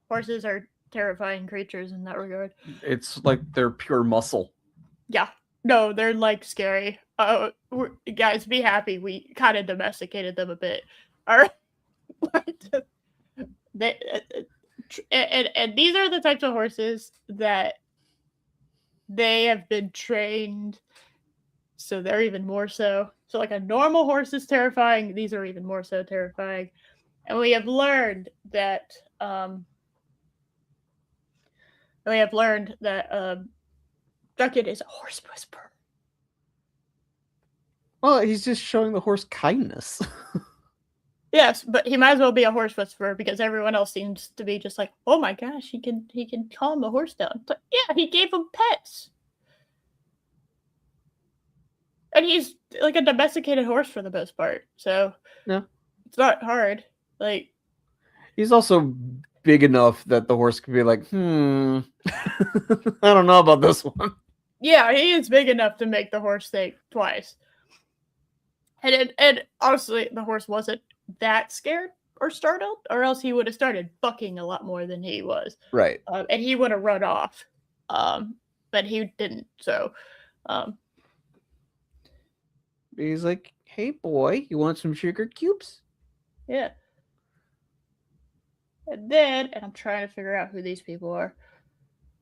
Horses are terrifying creatures in that regard. It's like they're pure muscle. Yeah. No, they're like scary. Guys, be happy. We kind of domesticated them a bit. All right. and these are the types of horses that they have been trained, so they're even more so. So like a normal horse is terrifying, these are even more so terrifying. And we have learned that Duckett is a horse whisperer. Well, he's just showing the horse kindness. Yes, but he might as well be a horse whisperer because everyone else seems to be just like, oh my gosh, he can calm the horse down. But yeah, he gave him pets. And he's like a domesticated horse for the most part. So yeah, it's not hard. Like, he's also big enough that the horse could be like, I don't know about this one. Yeah, he is big enough to make the horse think twice. And honestly, the horse wasn't that scared or startled, or else he would have started bucking a lot more than he was. Right. And he would have run off. But he didn't. So, he's like, hey boy, you want some sugar cubes? yeah. And I'm trying to figure out who these people are.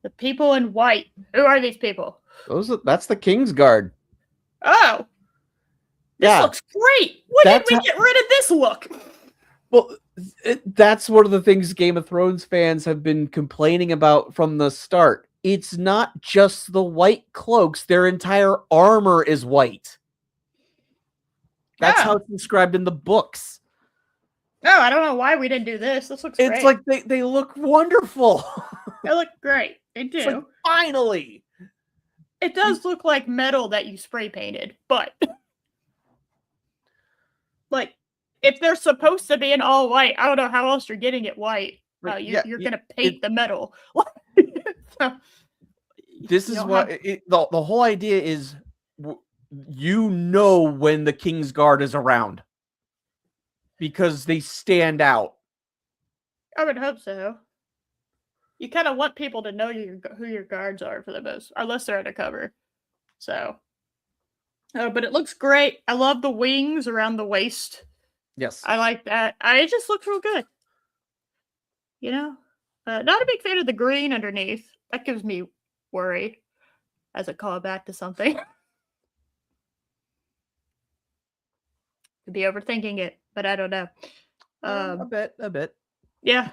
The people in white. Who are these people? That's the King's Guard. Oh. This looks great. When did we get rid of this look? Well, that's one of the things Game of Thrones fans have been complaining about from the start. It's not just the white cloaks. Their entire armor is white. That's how it's described in the books. No, I don't know why we didn't do this. This looks great. It's like they look wonderful. They look great. They do. Like, finally. It does look like metal that you spray painted, but like if they're supposed to be in all white, I don't know how else you're getting it white. You're gonna paint the metal. So, this is what the whole idea is. You know when the King's Guard is around because they stand out. I would hope so. You kind of want people to know who your guards are for the most, unless they're undercover. So, but it looks great. I love the wings around the waist. Yes, I like that. It just looks real good. You know, not a big fan of the green underneath. That gives me worry as a callback to something. Could be overthinking it, but I don't know. A bit. Yeah,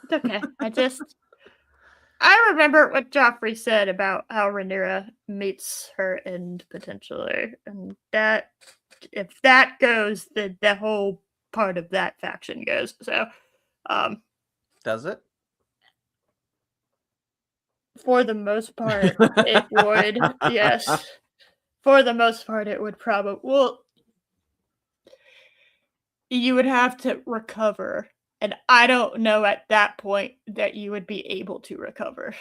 it's okay. I remember what Joffrey said about how Rhaenyra meets her end potentially, and that if that goes, then the whole part of that faction goes. So, does it? For the most part, it would. Yes, for the most part, it would probably. Well, you would have to recover. And I don't know at that point that you would be able to recover.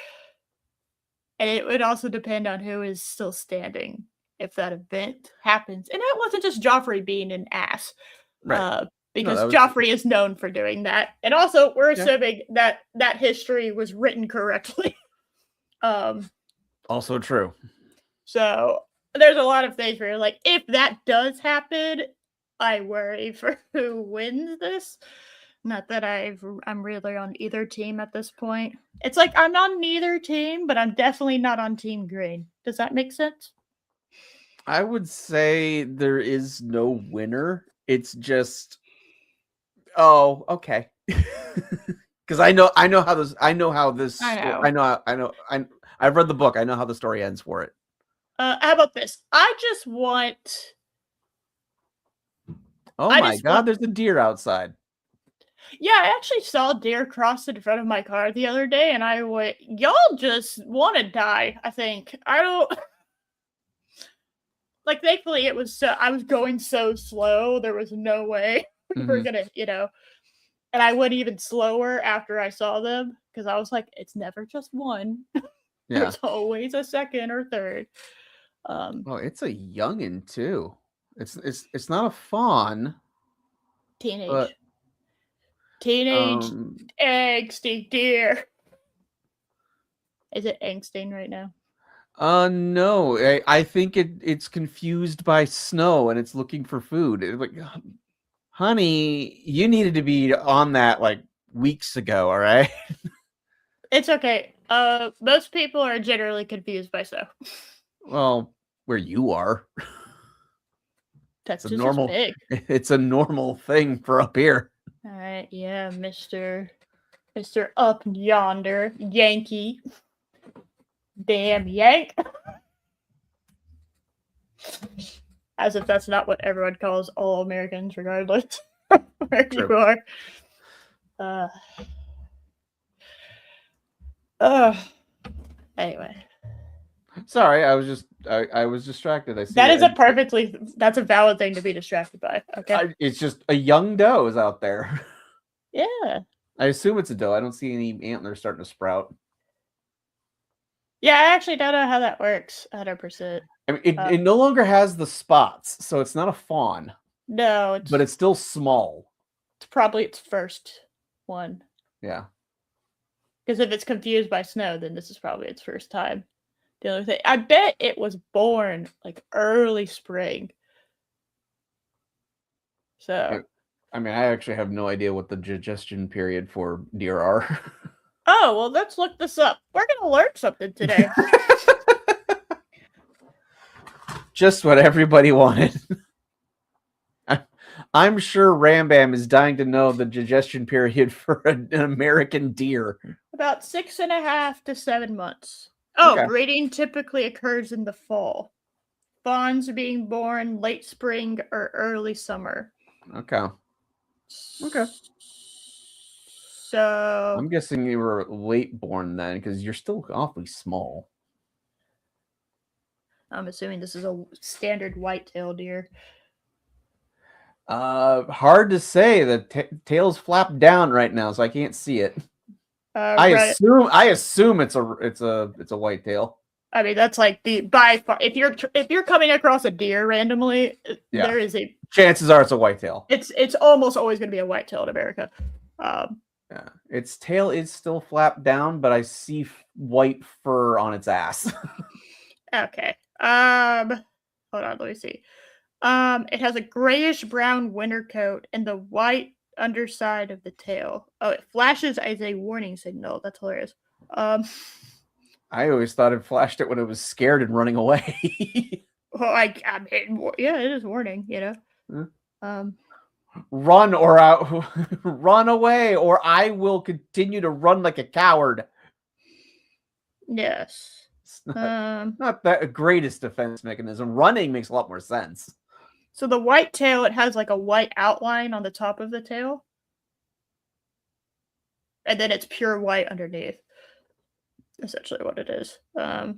And it would also depend on who is still standing if that event happens. And it wasn't just Joffrey being an ass. Right. Because Joffrey is known for doing that. And also, we're assuming that that history was written correctly. Also true. So there's a lot of things where you're like, if that does happen, I worry for who wins this. Not that I'm really on either team at this point. It's like I'm on neither team, but I'm definitely not on Team Green. Does that make sense? I would say there is no winner. It's just, oh, okay. Because I know how this. I've read the book. I know how the story ends for it. How about this? I just want. Oh my God! There's a deer outside. Yeah, I actually saw a deer cross in front of my car the other day, and I went, y'all just want to die, I think. I don't... Like, thankfully, it was I was going so slow, there was no way we were gonna, And I went even slower after I saw them, because I was like, it's never just one. There's always a second or third. Oh, it's a youngin', too. It's not a fawn. Teenage. But... Teenage angsty deer. Is it angsting right now? No. I think it's confused by snow and it's looking for food. It's like, honey, you needed to be on that like weeks ago. All right. It's okay. Most people are generally confused by snow. Well, where you are, Texas it's a normal. is big. It's a normal thing for up here. All right, yeah, Mister Up Yonder Yankee, damn Yank. As if that's not what everyone calls all Americans, regardless of where True. you are. Anyway. Sorry, I was distracted. I see That is that's a valid thing to be distracted by. Okay. it's just a young doe is out there. Yeah. I assume it's a doe. I don't see any antlers starting to sprout. Yeah, I actually don't know how that works 100%. I mean, it no longer has the spots, so it's not a fawn. No, but it's still small. It's probably its first one. Yeah. Because if it's confused by snow, then this is probably its first time. The other thing, I bet it was born like early spring. So. I mean, I actually have no idea what the digestion period for deer are. Oh, well, let's look this up. We're going to learn something today. Just what everybody wanted. I'm sure Rambam is dying to know the digestion period for an American deer. About 6.5 to 7 months. Oh, Okay. breeding typically occurs in the fall. Fawns are being born late spring or early summer. Okay. So I'm guessing you were late born then, because you're still awfully small. I'm assuming this is a standard white-tailed deer. Hard to say. The tail's flapped down right now, so I can't see it. I assume it's a whitetail. I mean, that's like the by far. If you're coming across a deer randomly, there is a chances are it's a whitetail. It's almost always going to be a whitetail in America. Yeah, its tail is still flapped down, but I see white fur on its ass. Okay. Hold on, let me see. It has a grayish brown winter coat and the white underside of the tail. Oh, it flashes as a warning signal. That's hilarious. I always thought it flashed it when it was scared and running away. Well, I mean, yeah, it is warning, you know. Run away, or I will continue to run like a coward. Yes. It's not the greatest defense mechanism. Running makes a lot more sense. So the white tail, it has like a white outline on the top of the tail. And then it's pure white underneath. Essentially what it is. I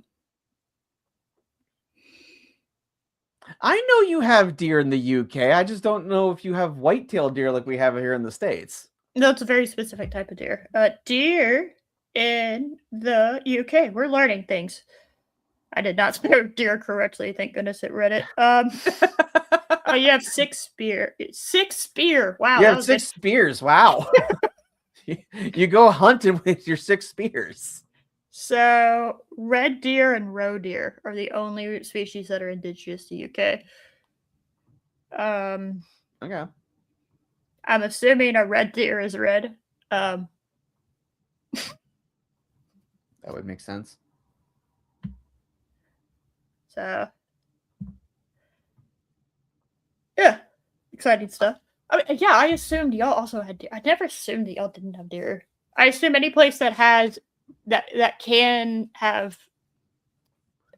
know you have deer in the UK. I just don't know if you have white-tailed deer like we have here in the States. No, it's a very specific type of deer. Deer in the UK. We're learning things. I did not spell deer correctly. Thank goodness it read it. Oh, you have 6 spear. 6 spear. Wow. You have 6 spears. Wow. You go hunting with your 6 spears. So, red deer and roe deer are the only species that are indigenous to UK. Okay. I'm assuming a red deer is red. That would make sense. So, yeah, exciting stuff. I mean, yeah, I assumed y'all also had deer. I never assumed that y'all didn't have deer. I assume any place that has that can have.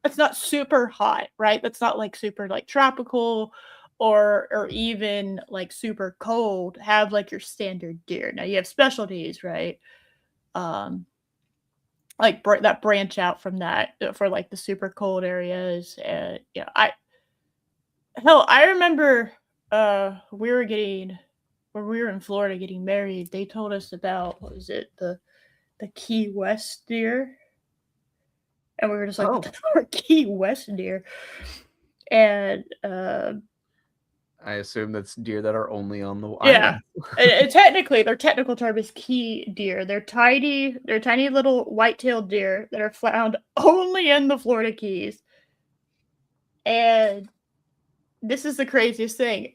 It's not super hot, right? That's not like super like tropical, or even like super cold. Have like your standard deer. Now you have specialties, right? Like that branch out from that for like the super cold areas. And yeah, I remember we were when we were in Florida getting married, they told us about, what was it, the Key West deer. And we were just like, oh, Key West deer. And I assume that's deer that are only on the island. Yeah. Technically, their technical term is key deer. They're tiny little white-tailed deer that are found only in the Florida Keys. And this is the craziest thing.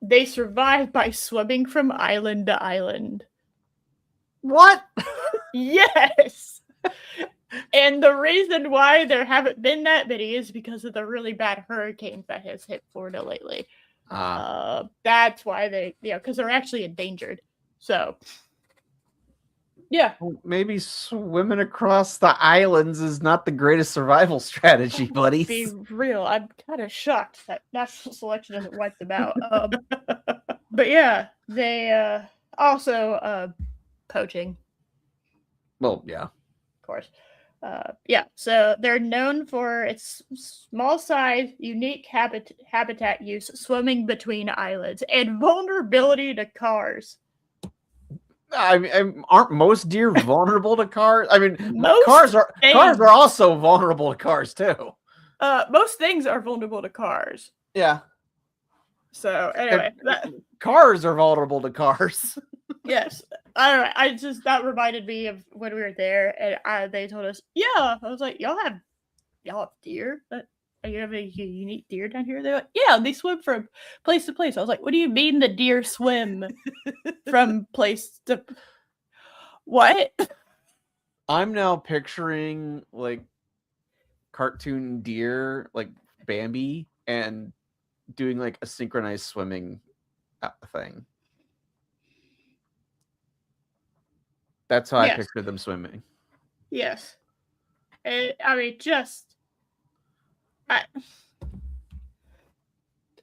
They survive by swimming from island to island. What? Yes. And the reason why there haven't been that many is because of the really bad hurricanes that has hit Florida lately. That's why they, because they're actually endangered. So, yeah. Well, maybe swimming across the islands is not the greatest survival strategy, Be buddies. real. I'm kind of shocked that national selection doesn't wipe them out. But yeah, they also poaching, Well, yeah. of course. Yeah, so they're known for its small size, unique habitat use, swimming between islands, and vulnerability to cars. Aren't most deer vulnerable to cars? I mean, Most cars are things, also vulnerable to cars too. most things are vulnerable to cars. Yeah. So anyway, cars are vulnerable to cars. Yes. I just, that reminded me of when we were there, and they told us, yeah. I was like, y'all have deer? You have a unique deer down here? They're like, yeah, they swim from place to place. I was like, what do you mean the deer swim from place to what? I'm now picturing like cartoon deer, like Bambi, and doing like a synchronized swimming thing. That's how I picture them swimming. Yes. I mean,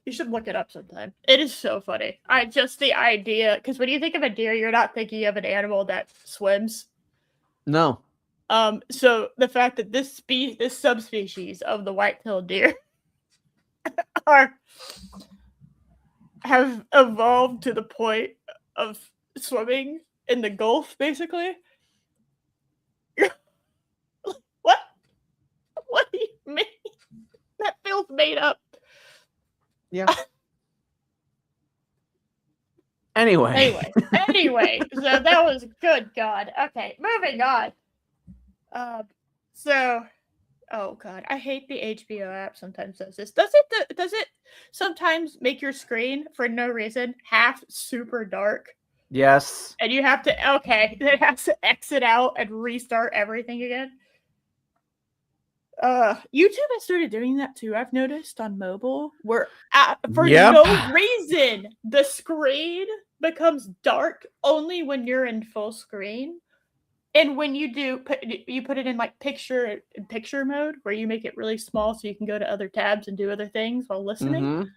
you should look it up sometime. It is so funny. The idea, because when you think of a deer, you're not thinking of an animal that swims. No. So the fact that this subspecies of the white-tailed deer have evolved to the point of swimming in the Gulf, basically. What? What do you mean? That feels made up. Yeah. Anyway, so that was good. God. Okay, moving on. Oh god, I hate the HBO app. Sometimes does this. Does it sometimes make your screen for no reason half super dark? Yes. And you have to it has to exit out and restart everything again. YouTube has started doing that too. I've noticed on mobile, where for no reason the screen becomes dark only when you're in full screen, and when you put it in like picture mode, where you make it really small so you can go to other tabs and do other things while listening. Mm-hmm.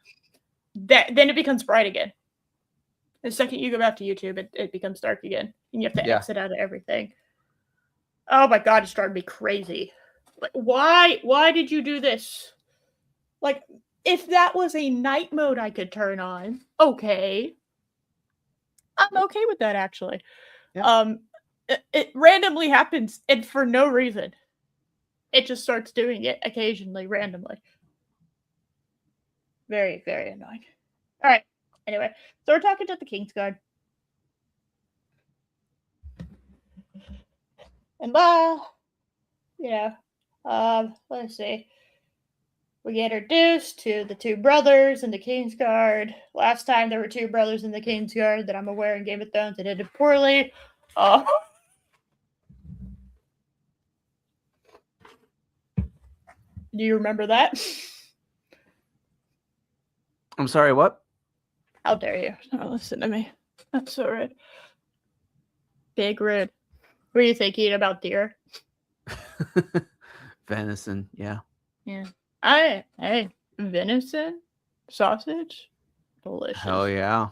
Then it becomes bright again. The second you go back to YouTube, it becomes dark again, and you have to exit out of everything. Oh my god, it's driving me crazy. Like, why did you do this? Like, if that was a night mode I could turn on, okay. I'm okay with that, actually. Yeah. It randomly happens, and for no reason. It just starts doing it occasionally, randomly. Very, very annoying. All right. Anyway, so we're talking to the King's Guard. And let's see. We get introduced to the two brothers in the King's Guard. Last time there were two brothers in the King's Guard that I'm aware in Game of Thrones that ended poorly. Do you remember that? I'm sorry, what? How dare you? Oh, listen to me. That's so rude. Big rude. What are you thinking about deer? Venison, yeah. Yeah. Hey, venison, sausage, delicious. Hell yeah.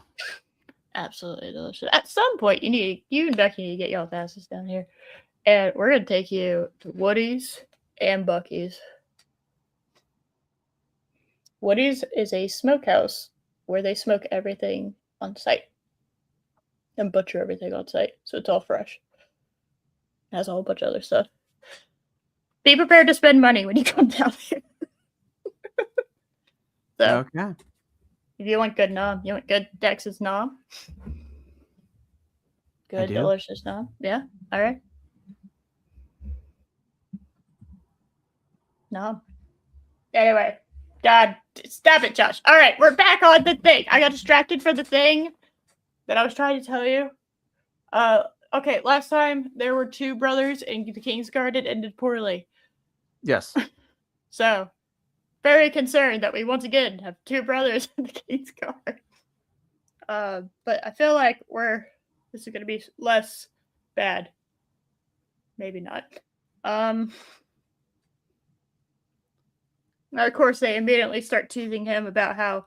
Absolutely delicious. At some point, you and Becky need to get y'all asses down here. And we're going to take you to Woody's and Bucky's. Woody's is a smokehouse where they smoke everything on site and butcher everything on site. So it's all fresh. It has a whole bunch of other stuff. Be prepared to spend money when you come down here. So, okay. If you want good nom, you want good Texas nom. Good, delicious nom. Yeah? All right. Nom. Anyway. God, stop it, Josh. All right, we're back on the thing. I got distracted for the thing that I was trying to tell you. Okay, last time there were 2 brothers in the Kingsguard. It ended poorly. Yes. So, very concerned that we once again have 2 brothers in the Kingsguard. But I feel like this is going to be less bad. Maybe not. Now, of course, they immediately start teasing him about how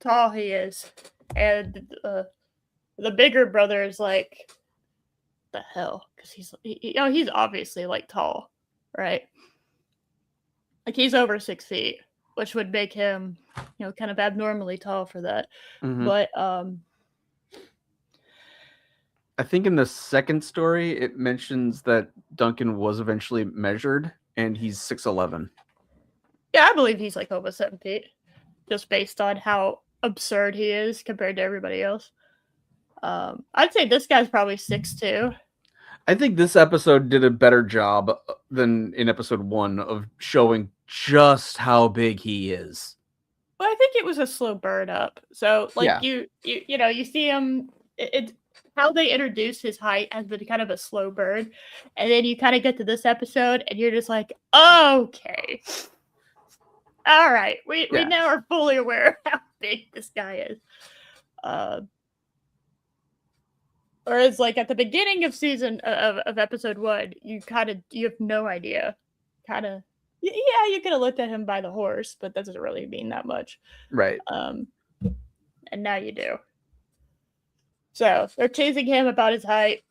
tall he is, and the bigger brother is like, "The hell?" Because he's obviously like tall, right? Like he's over 6 feet, which would make him, kind of abnormally tall for that. Mhm. But I think in the second story, it mentions that Duncan was eventually measured, and he's 6'11". yeah, I believe he's like over 7 feet, just based on how absurd he is compared to everybody else. I'd say this guy's probably 6'2". I think this episode did a better job than in episode 1 of showing just how big he is. Well, I think it was a slow burn up. So, like Yeah. you see him. It's how they introduce his height has been kind of a slow burn, and then you kind of get to this episode, and you're just like, okay, all right, we now are fully aware of how big this guy is. Whereas, like at the beginning of season of episode 1, you have no idea, yeah, you could have looked at him by the horse, but that doesn't really mean that much, Right. and now you do. So they're teasing him about his height,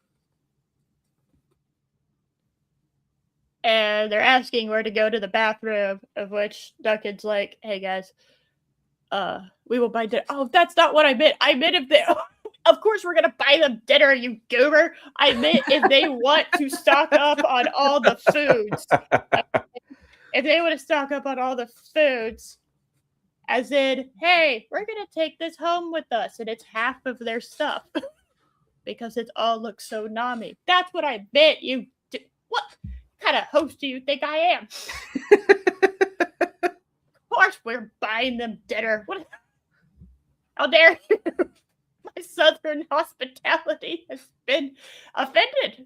and they're asking where to go to the bathroom. Of which Duncan's like, "Hey guys, we will buy dinner." Oh, that's not what I meant. I meant if they. Of course, we're gonna buy them dinner, you goober. I meant if they want to stock up on all the foods. If they want to stock up on all the foods, as in, hey, we're gonna take this home with us, and it's half of their stuff because it all looks so nammy. That's what I meant. What kind of host do you think I am? Of course, we're buying them dinner. What? How dare you? My southern hospitality has been offended.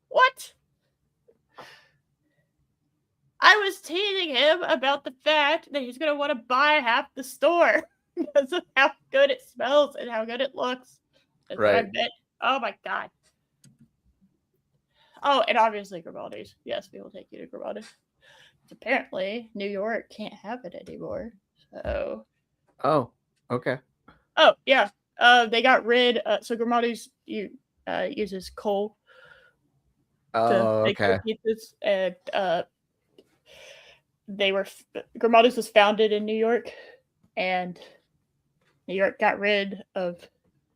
What? I was teasing him about the fact that he's going to want to buy half the store because of how good it smells and how good it looks. That's what I meant. Oh my god. Oh, and obviously Grimaldi's. Yes, we will take you to Grimaldi's. Apparently, New York can't have it anymore. So. Oh, okay. Oh yeah. They got rid. So Grimaldi's uses coal to make their pizzas, and Grimaldi's was founded in New York, and New York got rid of.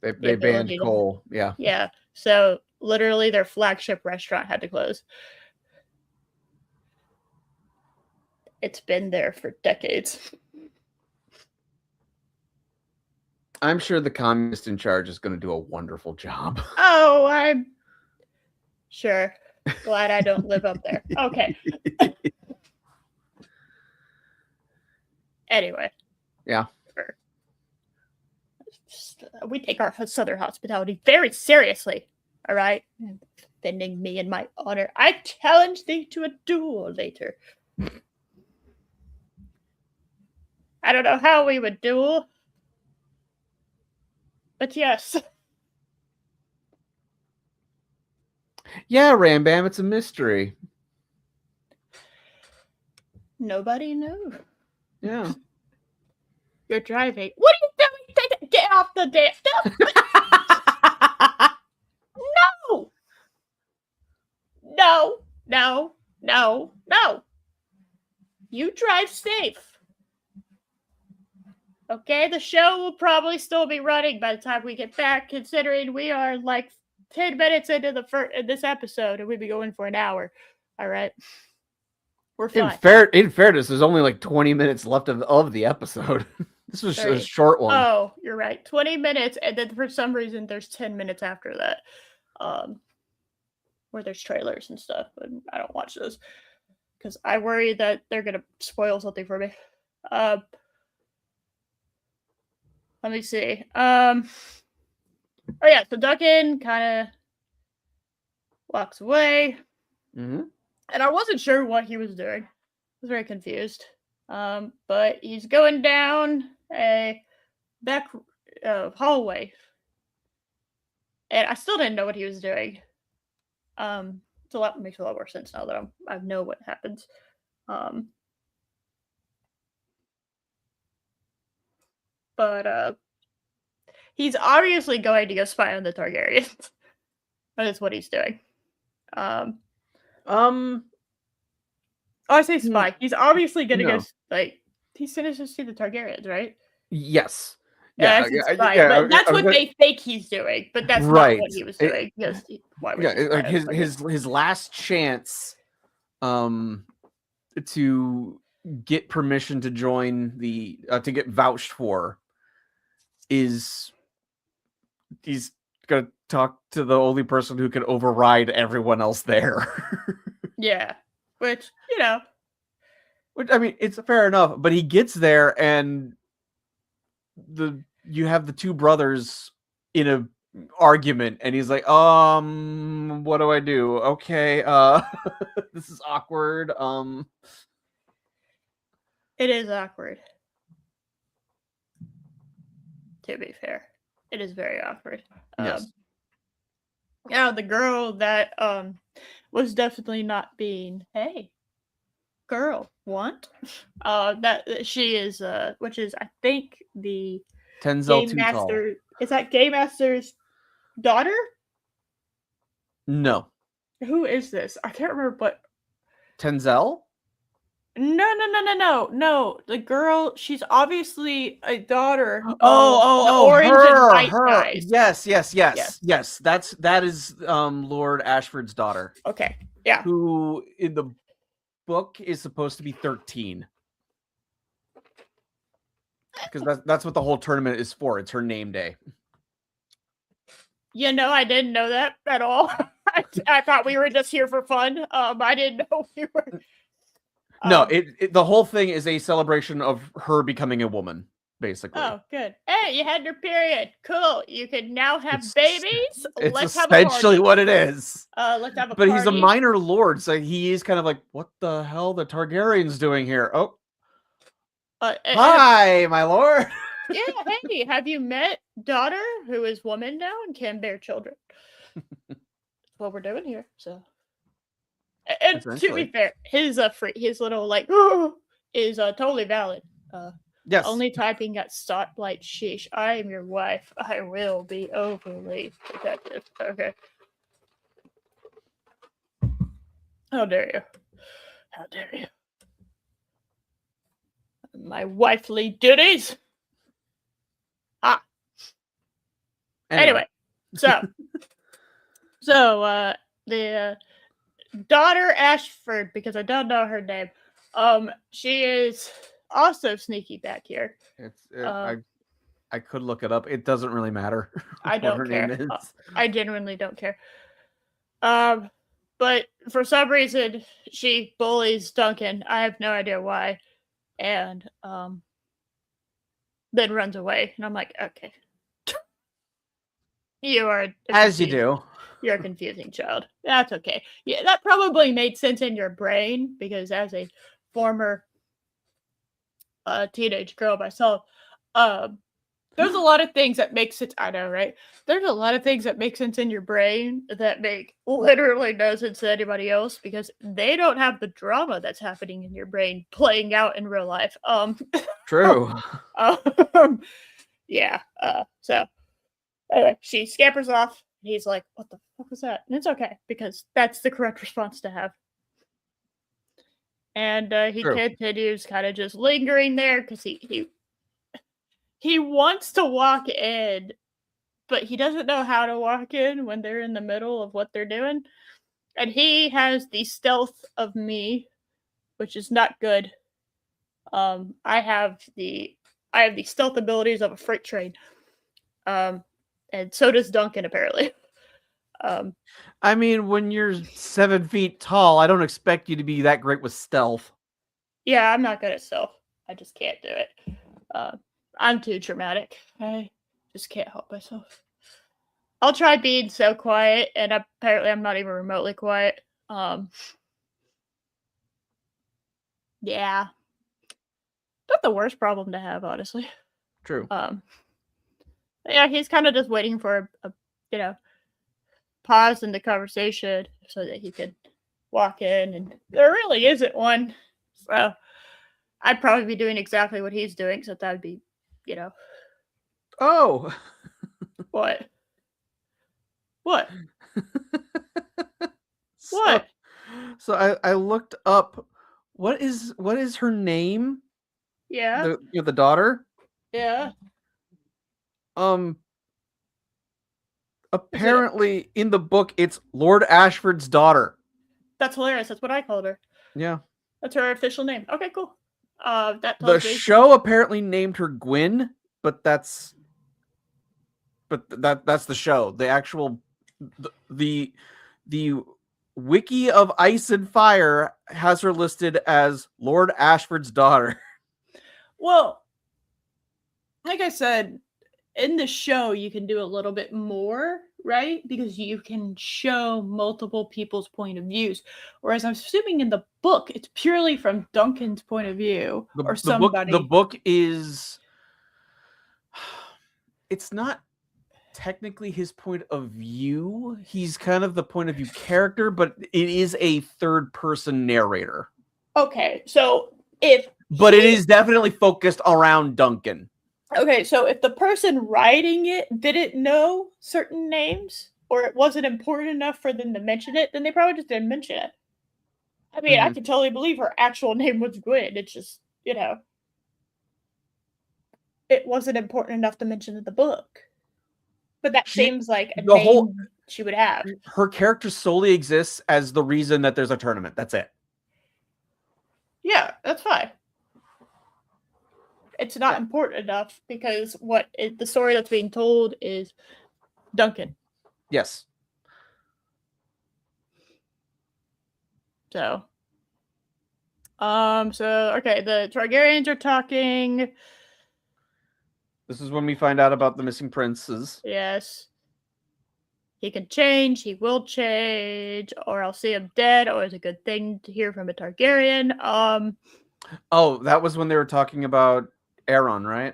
They banned coal. Yeah. Yeah. So literally, their flagship restaurant had to close. It's been there for decades. I'm sure the communist in charge is going to do a wonderful job. Oh, I'm sure. Glad I don't live up there. Okay. Anyway. Yeah. We take our southern hospitality very seriously. All right? Defending me and my honor. I challenge thee to a duel later. I don't know how we would duel. But yes. Yeah, Rambam, it's a mystery. Nobody knows. Yeah. You're driving. What are you doing? Get off the damn. No! No! No! No! No! You drive safe. Okay, the show will probably still be running by the time we get back, considering we are like 10 minutes into this episode, and we'd be going for an hour. All right, we're fine. In fairness, there's only like 20 minutes left of the episode. This was a short one. Oh, you're right, 20 minutes, and then for some reason there's 10 minutes after that, where there's trailers and stuff. And I don't watch those because I worry that they're gonna spoil something for me. Let me see. Oh yeah, so Duncan kind of walks away, Mm-hmm. and I wasn't sure what he was doing. I was very confused. But he's going down a back hallway, and I still didn't know what he was doing. It's a lot makes a lot more sense now that I know what happens. Um, but he's obviously going to go spy on the Targaryens. That is what he's doing. Um, I say spy. He's obviously going to go no. he's going to see the Targaryens, right? Yes. Yeah, Yeah. I said Yeah. spy, Yeah. but that's I was what gonna, they think he's doing. But that's not right. what he was doing. Because why would Yeah. he spy Like on the Targaryens? his last chance, to get permission to join the to get vouched for is he's gonna talk to the only person who can override everyone else there. Yeah, which Which I mean, it's fair enough, but he gets there and you have the two brothers in a argument and he's like, what do I do? Okay, this is awkward. it is awkward. To be fair, it is very awkward. Yes. Yeah, the girl that was definitely not being hey girl what that she is which is I think the Tenzel game too tall. master is that game master's daughter. No. Who is this? I can't remember. But Tenzel? no, the girl, she's obviously a daughter Oh, of the oh, oh, orange and white her. guys. Yes. That is Lord Ashford's daughter. Okay, yeah. Who in the book is supposed to be 13. Because that's what the whole tournament is for. It's her name day. I didn't know that at all. I thought we were just here for fun. I didn't know we were. No, the whole thing is a celebration of her becoming a woman, basically. Oh, good. Hey, you had your period. Cool. You can now have babies. It's Let's have a party. essentially what it is. Let's have a But party. he's a minor lord, so he is kind of like, what the hell the Targaryens doing here? Oh, hi, my lord. Yeah, hey, have you met daughter who is woman now and can bear children? That's what we're doing here. So, and to be fair, his little is totally valid. Yes. Only typing got stopped like sheesh. I am your wife. I will be overly protective. Okay. How dare you? How dare you? My wifely duties. Anyway, so the daughter Ashford, because I don't know her name, she is also sneaky back here. I could look it up. It doesn't really matter. I don't care. I genuinely don't care. But for some reason she bullies Duncan. I have no idea why, and then runs away. And I'm like, okay. You are as you do. You're a confusing child. That's okay. Yeah, that probably made sense in your brain because as a former teenage girl myself, there's a lot of things that make sense. I know, right? There's a lot of things that make sense in your brain that make literally no sense to anybody else because they don't have the drama that's happening in your brain playing out in real life. True. Yeah. So anyway, she scampers off. And he's like, "What the fuck was that?" And it's okay because that's the correct response to have. And he continues kind of just lingering there because he wants to walk in, but he doesn't know how to walk in when they're in the middle of what they're doing. And he has the stealth of me, which is not good. I have the stealth abilities of a freight train. And so does Duncan, apparently. I mean, when you're 7 feet tall, I don't expect you to be that great with stealth. Yeah, I'm not good at stealth. I just can't do it. I'm too traumatic. I just can't help myself. I'll try being so quiet, and apparently I'm not even remotely quiet. Yeah, not the worst problem to have, honestly. True. Yeah, he's kind of just waiting for a pause in the conversation so that he could walk in, and there really isn't one. So I'd probably be doing exactly what he's doing, except that would be, Oh. what? What? So, What? so I looked up what is her name? Yeah. The daughter? Yeah. Apparently in the book it's Lord Ashford's daughter. That's hilarious. That's what I called her. Yeah. That's her official name. Okay, cool. That The tells me. show apparently named her Gwyn, but that's the show. The actual the wiki of Ice and Fire has her listed as Lord Ashford's daughter. Well, like I said, in the show you can do a little bit more, right? Because you can show multiple people's point of views. Whereas I'm assuming in the book it's purely from Duncan's point of view or somebody. The book is it's not technically his point of view. He's kind of the point of view character, but it is a third person narrator. Okay, so it is definitely focused around Duncan. Okay, so if the person writing it didn't know certain names or it wasn't important enough for them to mention it, then they probably just didn't mention it. I mean, I can totally believe her actual name was Gwyn. It's just, it wasn't important enough to mention in the book. But that seems like a name she would have. Her character solely exists as the reason that there's a tournament. That's it. Yeah, that's fine. It's not important enough because the story that's being told is Duncan. Yes. So, okay, the Targaryens are talking. This is when we find out about the missing princes. Yes. He can change, he will change, or I'll see him dead, or it's a good thing to hear from a Targaryen. Oh, that was when they were talking about Aeron, right?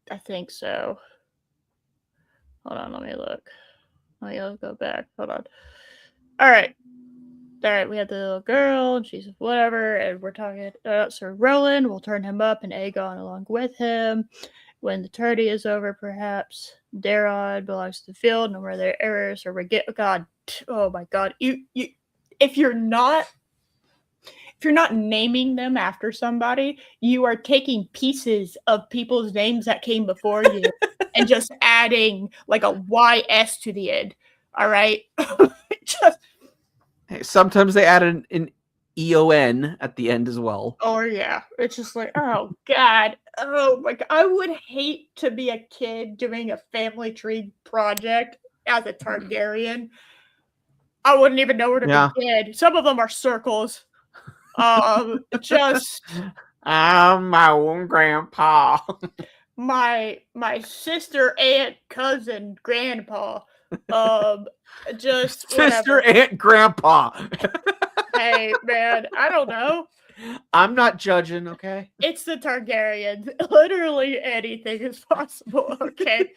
I think so. Hold on, let me look. Let's go back. Hold on. All right, we have the little girl, and she's whatever, and we're talking Sir Roland. We'll turn him up, and Aegon along with him. When the tourney is over, perhaps Daron belongs to the field. No more their errors or forget. Oh my God! If you're not naming them after somebody, you are taking pieces of people's names that came before you and just adding like a YS to the end. All right. Sometimes they add an EON at the end as well. Oh yeah, it's just like, oh God, oh my God. I would hate to be a kid doing a family tree project as a Targaryen. I wouldn't even know where to begin. Some of them are circles. Just I'm my own grandpa. my sister, aunt, cousin, grandpa. Just sister, whatever. aunt, grandpa. Hey man, I don't know. I'm not judging, okay? It's the Targaryens. Literally anything is possible, okay?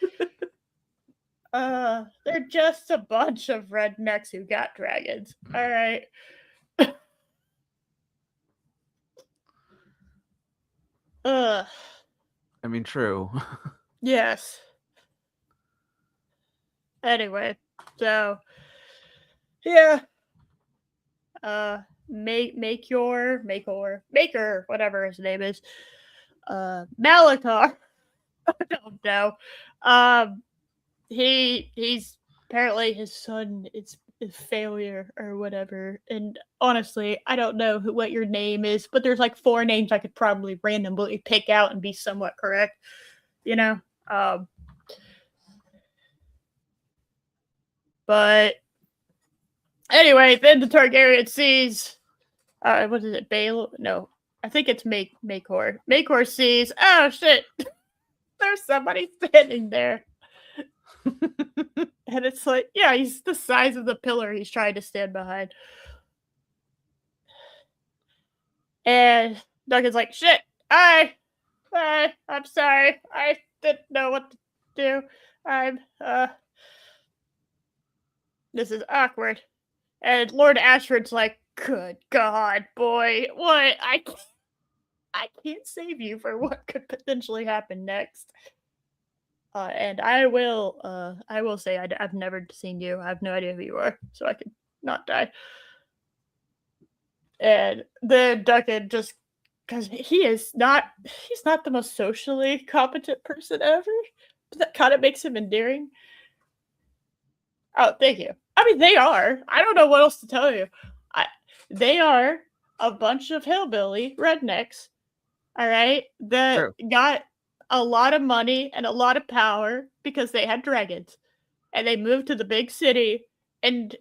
They're just a bunch of rednecks who got dragons. All right. I mean, true. Yes. Anyway, so yeah. Maker, whatever his name is. Malachar. I don't know. He's apparently his son is a failure or whatever. And honestly, I don't know what your name is, but there's like 4 names I could probably randomly pick out and be somewhat correct. But anyway, then the Targaryen sees what is it, Bael? No, I think it's Maekor. Maekor sees, oh shit, there's somebody standing there. And it's like, yeah, he's the size of the pillar he's trying to stand behind. And Duncan's like, shit, I'm sorry. I didn't know what to do. This is awkward. And Lord Ashford's like, good God, boy, what? I can't save you for what could potentially happen next. And I will say I've never seen you. I have no idea who you are, so I could not die. And then Duncan just, because he's not the most socially competent person ever, but that kind of makes him endearing. Oh, thank you. I mean, they are. I don't know what else to tell you. They are a bunch of hillbilly rednecks, all right, that True. got a lot of money and a lot of power because they had dragons. And they moved to the big city, and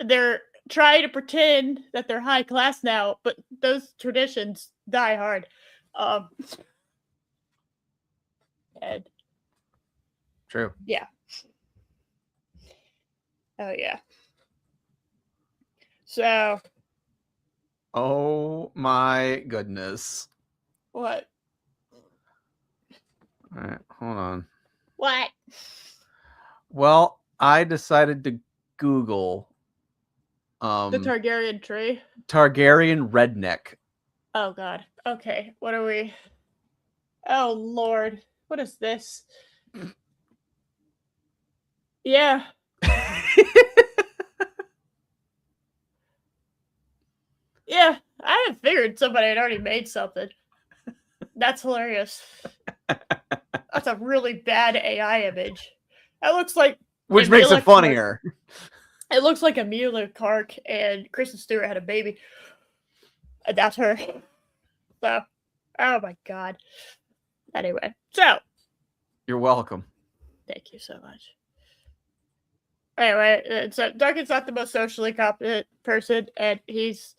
they're trying to pretend that they're high class now, but those traditions die hard. And True. yeah. Oh yeah. So. Oh my goodness. What? All right, hold on. What? Well, I decided to Google The Targaryen tree. Targaryen redneck. Oh God. Okay. What are we? Oh Lord. What is this? Yeah. Yeah. I had figured somebody had already made something. That's hilarious. That's a really bad AI image. That looks like, which makes it funnier. It looks like Emilia Clarke and Kristen Stewart had a baby. And that's her. So, oh my God. Anyway, so. You're welcome. Thank you so much. Anyway, so Duncan's not the most socially competent person, and he's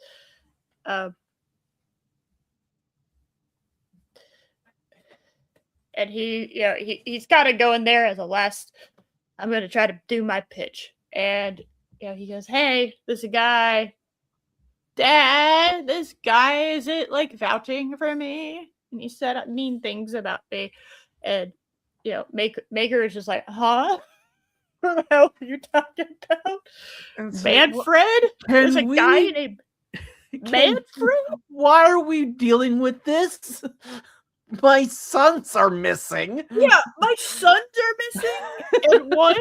he's kind of going there as a last, I'm going to try to do my pitch. And he goes, hey, this guy, Dad, this guy isn't like vouching for me, and he said mean things about me. And Maker is just like, huh? What the hell are you talking about? Manfred? There's a guy named Manfred? Why are we dealing with this? My sons are missing. Yeah, my sons are missing? And what?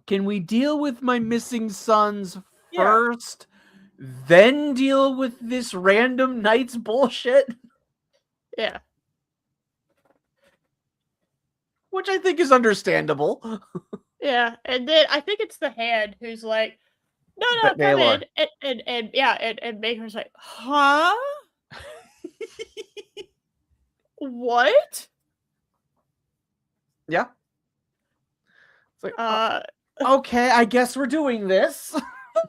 Can we deal with my missing sons first, then deal with this random knight's bullshit? Yeah. Which I think is understandable. Yeah, and then I think it's the Hand who's like, no, come in. And Baker's like, huh? What? Yeah. It's like, okay, I guess we're doing this.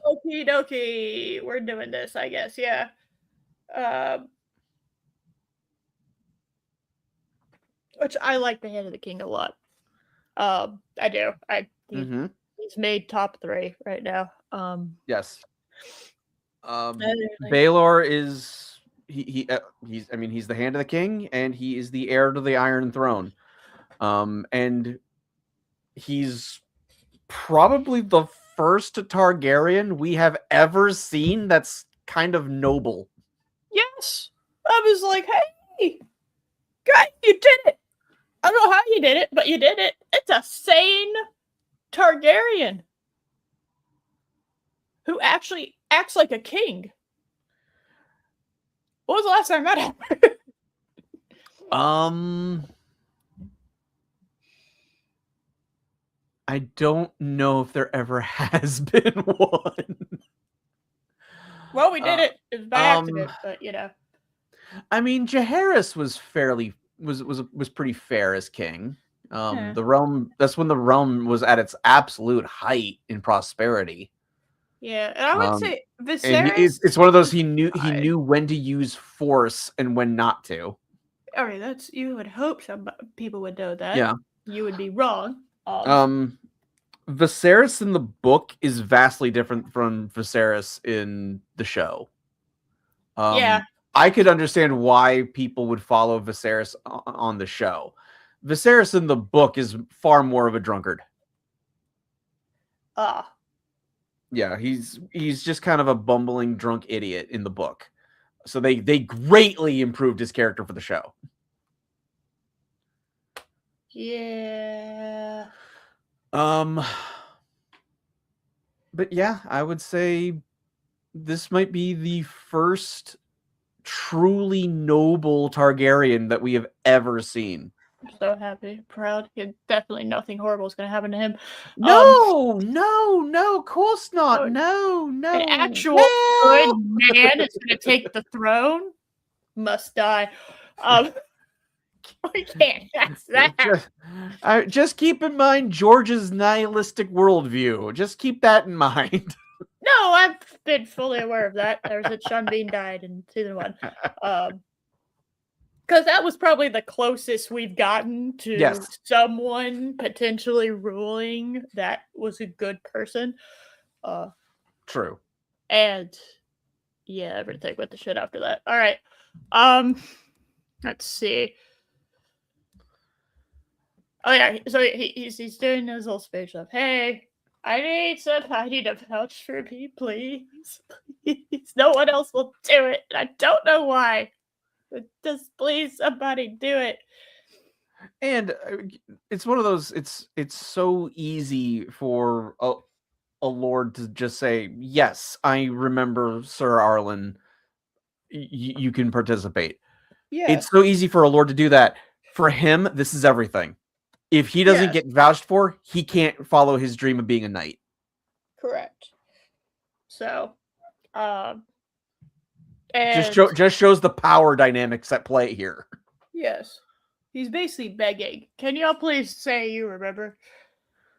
Okie dokie, we're doing this, I guess, yeah. Which I like the Hand of the King a lot. I do. He's made top 3 right now. Yes. Baelor is he's the Hand of the King, and he is the heir to the Iron Throne. And he's probably the first Targaryen we have ever seen that's kind of noble. Yes. I was like, hey, guy, you did it. I don't know how you did it, but you did it. It's a sane Targaryen who actually acts like a king. What was the last time that happened? I don't know if there ever has been one. Well, we did it. It was by accident, but I mean, Jaehaerys was pretty fair as king. The realm, that's when the realm was at its absolute height in prosperity. Yeah, and I would say Viserys. It's one of those he knew when to use force and when not to. Okay, that's you would hope some people would know that. Yeah. You would be wrong. Viserys in the book is vastly different from Viserys in the show. Yeah. I could understand why people would follow Viserys on the show. Viserys in the book is far more of a drunkard. Yeah, he's just kind of a bumbling drunk idiot in the book. So they greatly improved his character for the show. Yeah. But yeah, I would say this might be the first truly noble Targaryen that we have ever seen. I'm so happy, proud. Definitely nothing horrible is going to happen to him. No, of course not. No. An actual good man is going to take the throne. Must die. We can't ask that. Just keep in mind George's nihilistic worldview. Just keep that in mind. No, I've been fully aware of that ever since Sean Bean died in season 1. Because that was probably the closest we've gotten to someone potentially ruling that was a good person. True. And yeah, everything with the shit after that. All right. Let's see. Oh yeah, so he's doing his little speech of, hey, I need somebody to vouch for me, please. Please. No one else will do it. I don't know why. But just please somebody do it. And it's one of those, it's so easy for a lord to just say, yes, I remember Sir Arlen. You can participate. Yeah. It's so easy for a lord to do that. For him, this is everything. If he doesn't get vouched for, he can't follow his dream of being a knight. Correct. So, just shows the power dynamics at play here. Yes. He's basically begging. Can y'all please say you remember?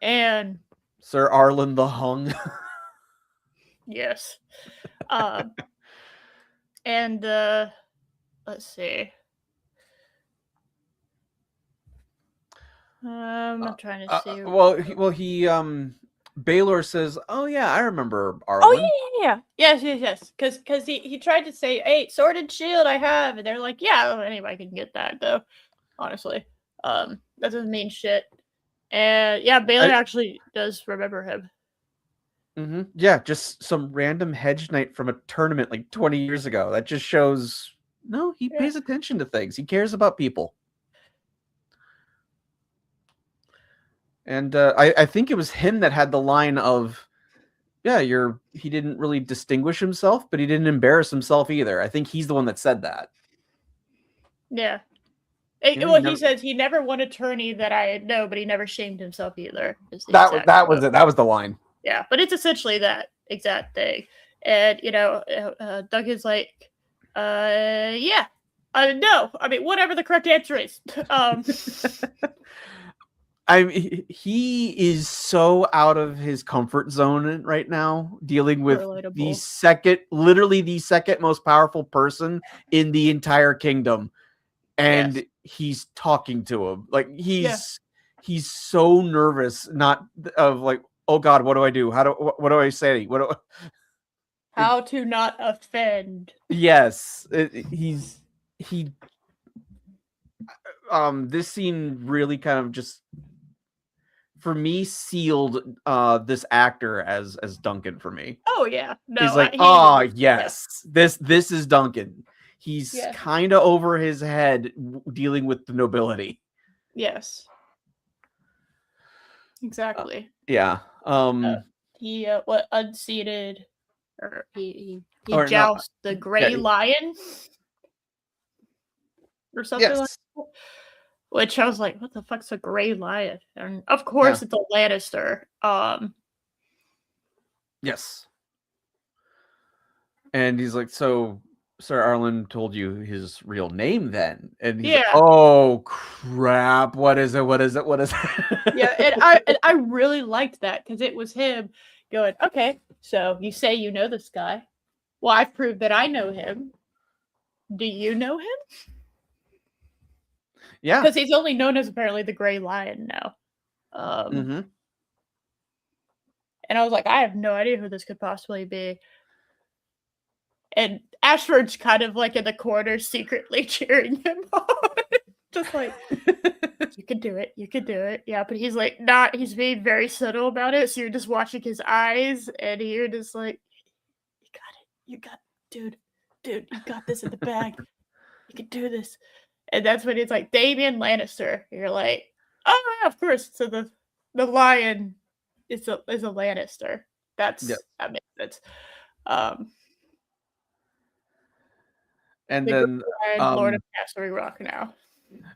And Sir Arlen the Hung. Yes. And let's see. I'm trying to see. Well, he Baylor says, "Oh yeah, I remember Arlen." Oh yeah. Yes. Because he tried to say, "Hey, sword and shield, I have," and they're like, "Yeah, anybody can get that, though." Honestly, that doesn't mean shit. And yeah, Baylor actually does remember him. Mm-hmm. Yeah, just some random hedge knight from a tournament like 20 years ago. That just shows he pays attention to things. He cares about people. And I think it was him that had the line of, he didn't really distinguish himself, but he didn't embarrass himself either. I think he's the one that said that. Yeah. He says he never won a tourney that I know, but he never shamed himself either. That was it. That was the line. Yeah, but it's essentially that exact thing. And, Duncan's like, yeah. No. I mean, whatever the correct answer is. He is so out of his comfort zone right now, dealing with literally the second most powerful person in the entire kingdom. And he's talking to him. Like he's so nervous, not of like, oh God, what do I do? What do I say? How to not offend. Yes. This scene really kind of just, for me, sealed this actor as Duncan for me. Oh yeah. No, he's like, this is Duncan. He's kind of over his head dealing with the nobility. Yes. Exactly. Yeah. He unseated, or he jousted the Gray Lion or something like that. Which I was like, what the fuck's a Gray Lion? And of course it's a Lannister. Yes. And he's like, so Sir Arlen told you his real name then? And he's like, oh crap, what is it? Yeah, and I really liked that, because it was him going, okay, so you say you know this guy. Well, I've proved that I know him. Do you know him? Yeah. Because he's only known as apparently the Gray Lion now. Mm-hmm. And I was like, I have no idea who this could possibly be. And Ashford's kind of like in the corner secretly cheering him on. Just like, you can do it, you can do it. Yeah, but he's like he's being very subtle about it. So you're just watching his eyes and you're just like, you got it, dude, you got this in the bag. You can do this. And that's when it's like Damian Lannister. You're like, oh yeah, of course. So the lion is a Lannister. That makes sense. And The then Lord of Casterly Rock now.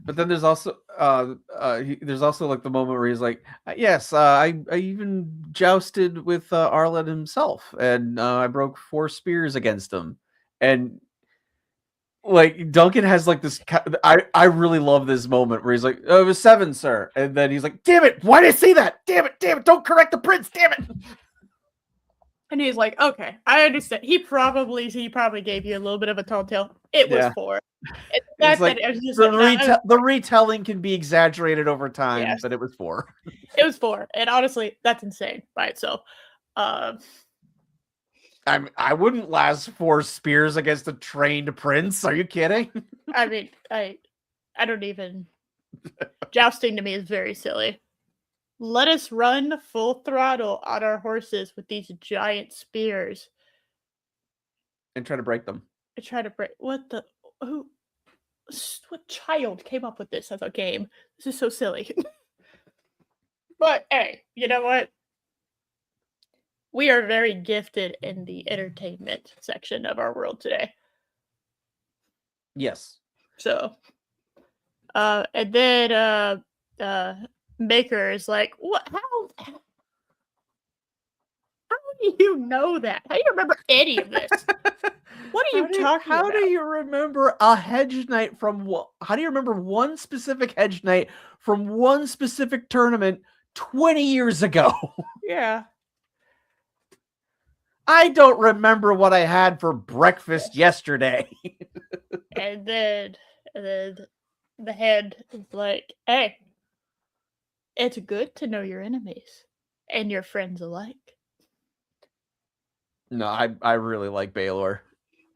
But then there's also there's also like the moment where he's like, yes, I even jousted with Arlen himself, and I broke 4 spears against him, and like Duncan has like this. I really love this moment where he's like, oh, it was 7, sir, and then he's like, damn it, why did I say that? Damn it, don't correct the prince, damn it. And he's like, okay, I understand. He probably gave you a little bit of a tall tale. It was 4. It's like, the retelling can be exaggerated over time, but it was 4. It was 4, and honestly, that's insane by itself. I wouldn't last 4 spears against a trained prince. Are you kidding? I mean, I don't even. Jousting to me is very silly. Let us run full throttle on our horses with these giant spears. And try to break them. What child came up with this as a game? This is so silly. But hey, you know what? We are very gifted in the entertainment section of our world today. Yes. So, and then Maker is like, what? How do you know that? How do you remember any of this? What are you talking about? How do you remember a hedge knight from what? How do you remember one specific hedge knight from one specific tournament 20 years ago? Yeah. I don't remember what I had for breakfast yesterday. And then the head is like, hey, it's good to know your enemies and your friends alike. No, I really like Baelor.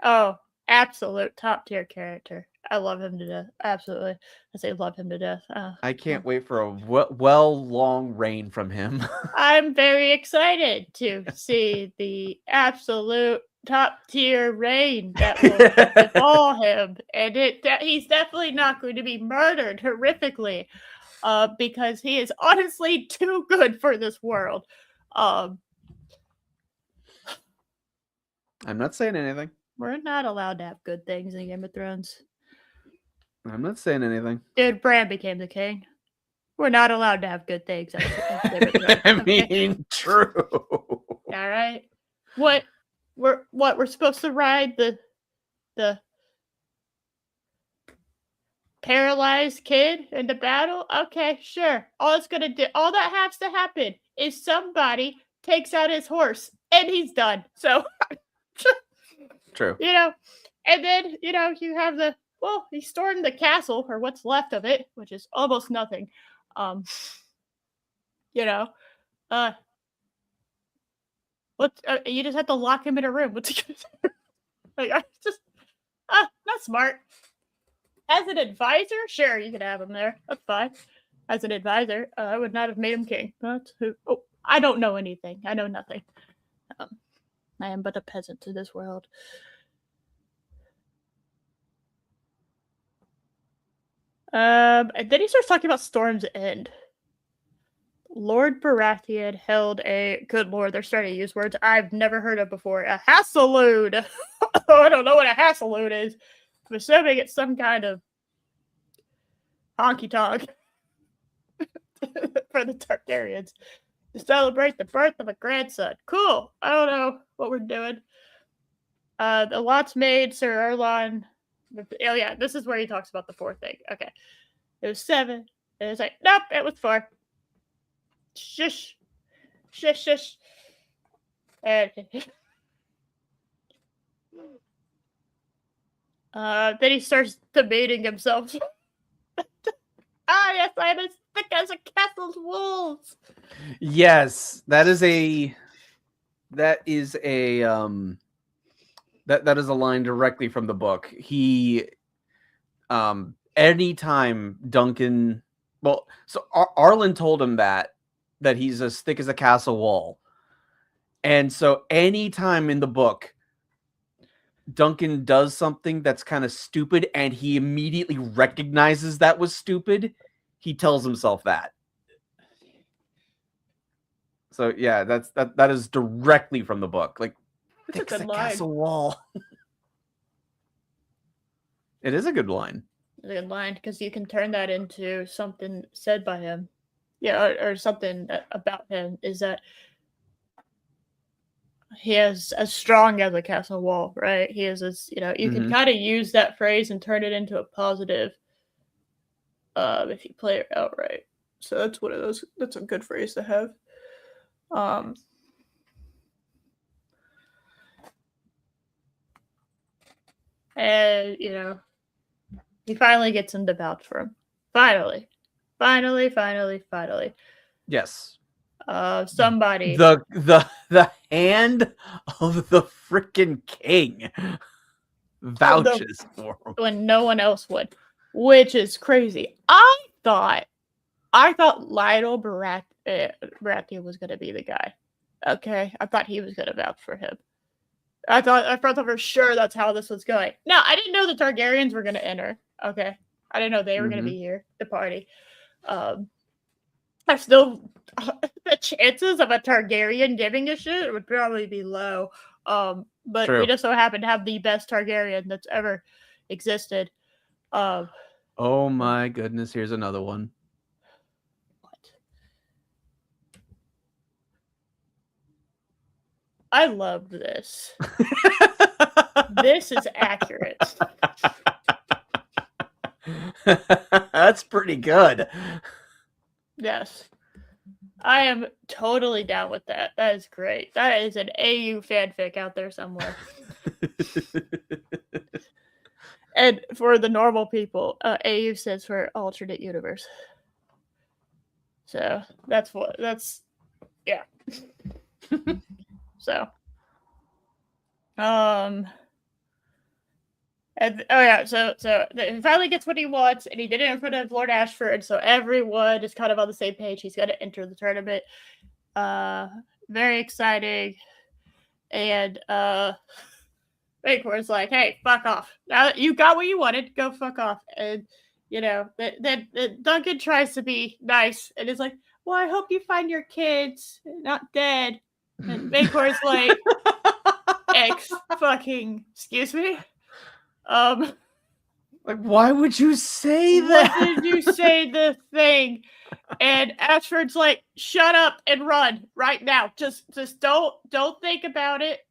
Oh, absolute top tier character. I love him to death. Absolutely. I say love him to death. I can't wait for a long reign from him. I'm very excited to see the absolute top tier reign that will befall him. And he's definitely not going to be murdered horrifically because he is honestly too good for this world. I'm not saying anything. We're not allowed to have good things in Game of Thrones. I'm not saying anything. Dude, Bran became the king. We're not allowed to have good things. I mean, true. All right. We're supposed to ride the paralyzed kid into battle? Okay, sure. All that has to happen is somebody takes out his horse and he's done. So true. And then, you have he stormed the castle, or what's left of it, which is almost nothing. You just have to lock him in a room. What's he gonna do? Like, not smart. As an advisor, sure, you could have him there. That's fine. As an advisor, I would not have made him king. I don't know anything. I know nothing. I am but a peasant to this world. And then he starts talking about Storm's End. Lord Baratheon held a good lord. They're starting to use words I've never heard of before. A hasselhood. I don't know what a hasselhood is. I'm assuming it's some kind of honky tonk for the Targaryens to celebrate the birth of a grandson. Cool. I don't know what we're doing. The lots made Sir Erlon. Oh yeah, this is where he talks about the 4 thing. Okay, it was 7. And it's like, nope, it was 4. Shush. And then he starts debating himself. yes, I'm as thick as a castle's walls. Yes, that is a that is a line directly from the book. He anytime Duncan, well, so Arlen told him that he's as thick as a castle wall. And so anytime in the book Duncan does something that's kind of stupid and he immediately recognizes that was stupid, he tells himself that. So yeah, that is directly from the book. Like, It's thick a as good a line. castle wall. It is a good line. It's a good line because you can turn that into something said by him. Yeah, or something about him is that he is as strong as a castle wall, right? He is as, you can kind of use that phrase and turn it into a positive if you play it outright. So that's one of those, that's a good phrase to have. And, he finally gets him to vouch for him. Finally. Yes. Somebody. The hand of the freaking king vouches for him. When no one else would, which is crazy. I thought Lionel Baratheon was going to be the guy. Okay, I thought he was going to vouch for him. I thought for sure that's how this was going. No, I didn't know the Targaryens were going to enter. Okay, I didn't know they were going to be here, the party. I still, the chances of a Targaryen giving a shit would probably be low. But True. we just so happen to have the best Targaryen that's ever existed. Oh my goodness, here's another one. What? I love this. This is accurate. That's pretty good. Yes. I am totally down with that. That is great. That is an AU fanfic out there somewhere. And for the normal people, AU stands for alternate universe. So yeah. So, and so he finally gets what he wants, and he did it in front of Lord Ashford, so everyone is kind of on the same page. He's going to enter the tournament. Very exciting. And Vacor's like, hey, fuck off. Now that you got what you wanted, go fuck off. And, then Duncan tries to be nice, and is like, well, I hope you find your kids not dead. And Vacor's like, excuse me? Like, why would you say that? Why did you say the thing? And Ashford's like, shut up and run right now. Just don't think about it.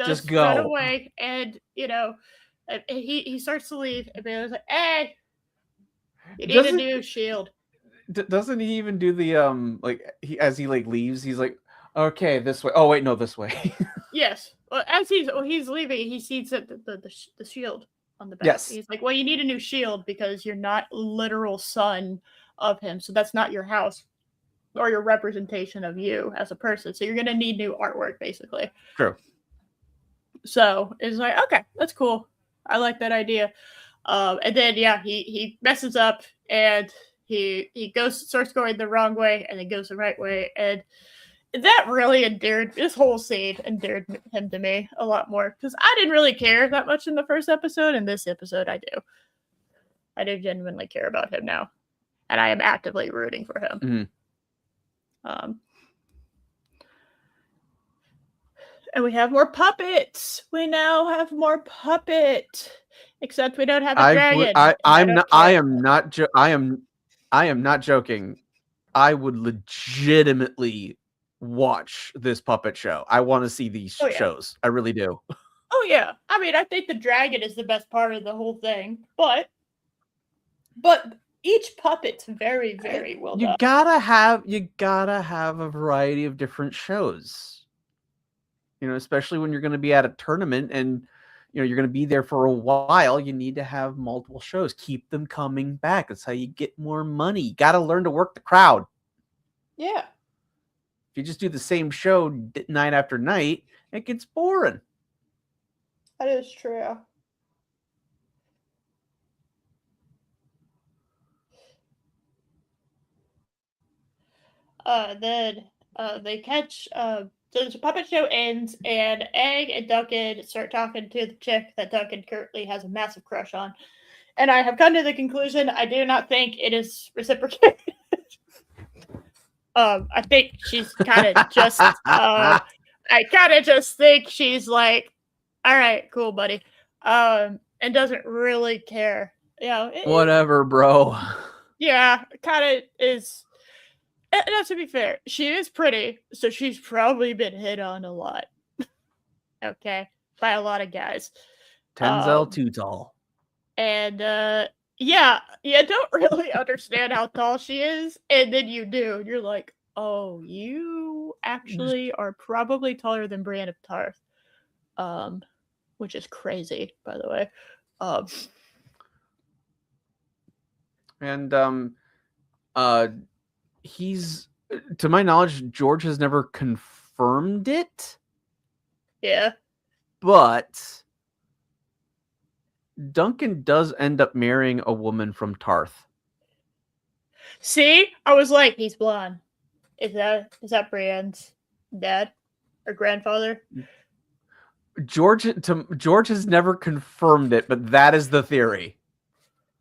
Just go. Run away. And he starts to leave, and Baylor's like, hey, you need a new shield. Doesn't he even do the as he leaves, he's like, okay, this way. Oh wait, no, this way. Yes. Well, as he's leaving, he sees the shield on the back. Yes. He's like, well, you need a new shield because you're not literal son of him, so that's not your house or your representation of you as a person. So you're gonna need new artwork, basically. True. So it's like, okay, that's cool. I like that idea. And then he messes up, and he starts going the wrong way, and then goes the right way, and that really endeared, this whole scene endeared him to me a lot more, because I didn't really care that much in the first episode, and this episode I do. I do genuinely care about him now, and I am actively rooting for him. Mm-hmm. And we have more puppets. We now have more puppet, except we don't have a dragon. I am not joking. I would legitimately watch this puppet show. I want to see these shows. I really do. Oh yeah. I mean, I think the dragon is the best part of the whole thing, but each puppet's very, very well done. You gotta have a variety of different shows. Especially when you're going to be at a tournament, and you're going to be there for a while. You need to have multiple shows. Keep them coming back. That's how you get more money. You got to learn to work the crowd. Yeah. If you just do the same show night after night, it gets boring. That is true. Then they catch. So the puppet show ends, and Egg and Duncan start talking to the chick that Duncan currently has a massive crush on. And I have come to the conclusion I do not think it is reciprocated. I think she's kind of just. I kind of just think she's like, all right, cool, buddy, and doesn't really care. Whatever, bro. Yeah, kind of is. And to be fair, she is pretty, so she's probably been hit on a lot. Okay, by a lot of guys. Tenzel too tall. And yeah, you don't really understand how tall she is, and then you do. You're like, oh, you actually are probably taller than Brienne of Tarth, which is crazy, by the way. And he's, to my knowledge, George has never confirmed it. Yeah. But Duncan does end up marrying a woman from Tarth. See, I was like, he's blonde. Is that Brienne's dad or grandfather? George has never confirmed it, but that is the theory.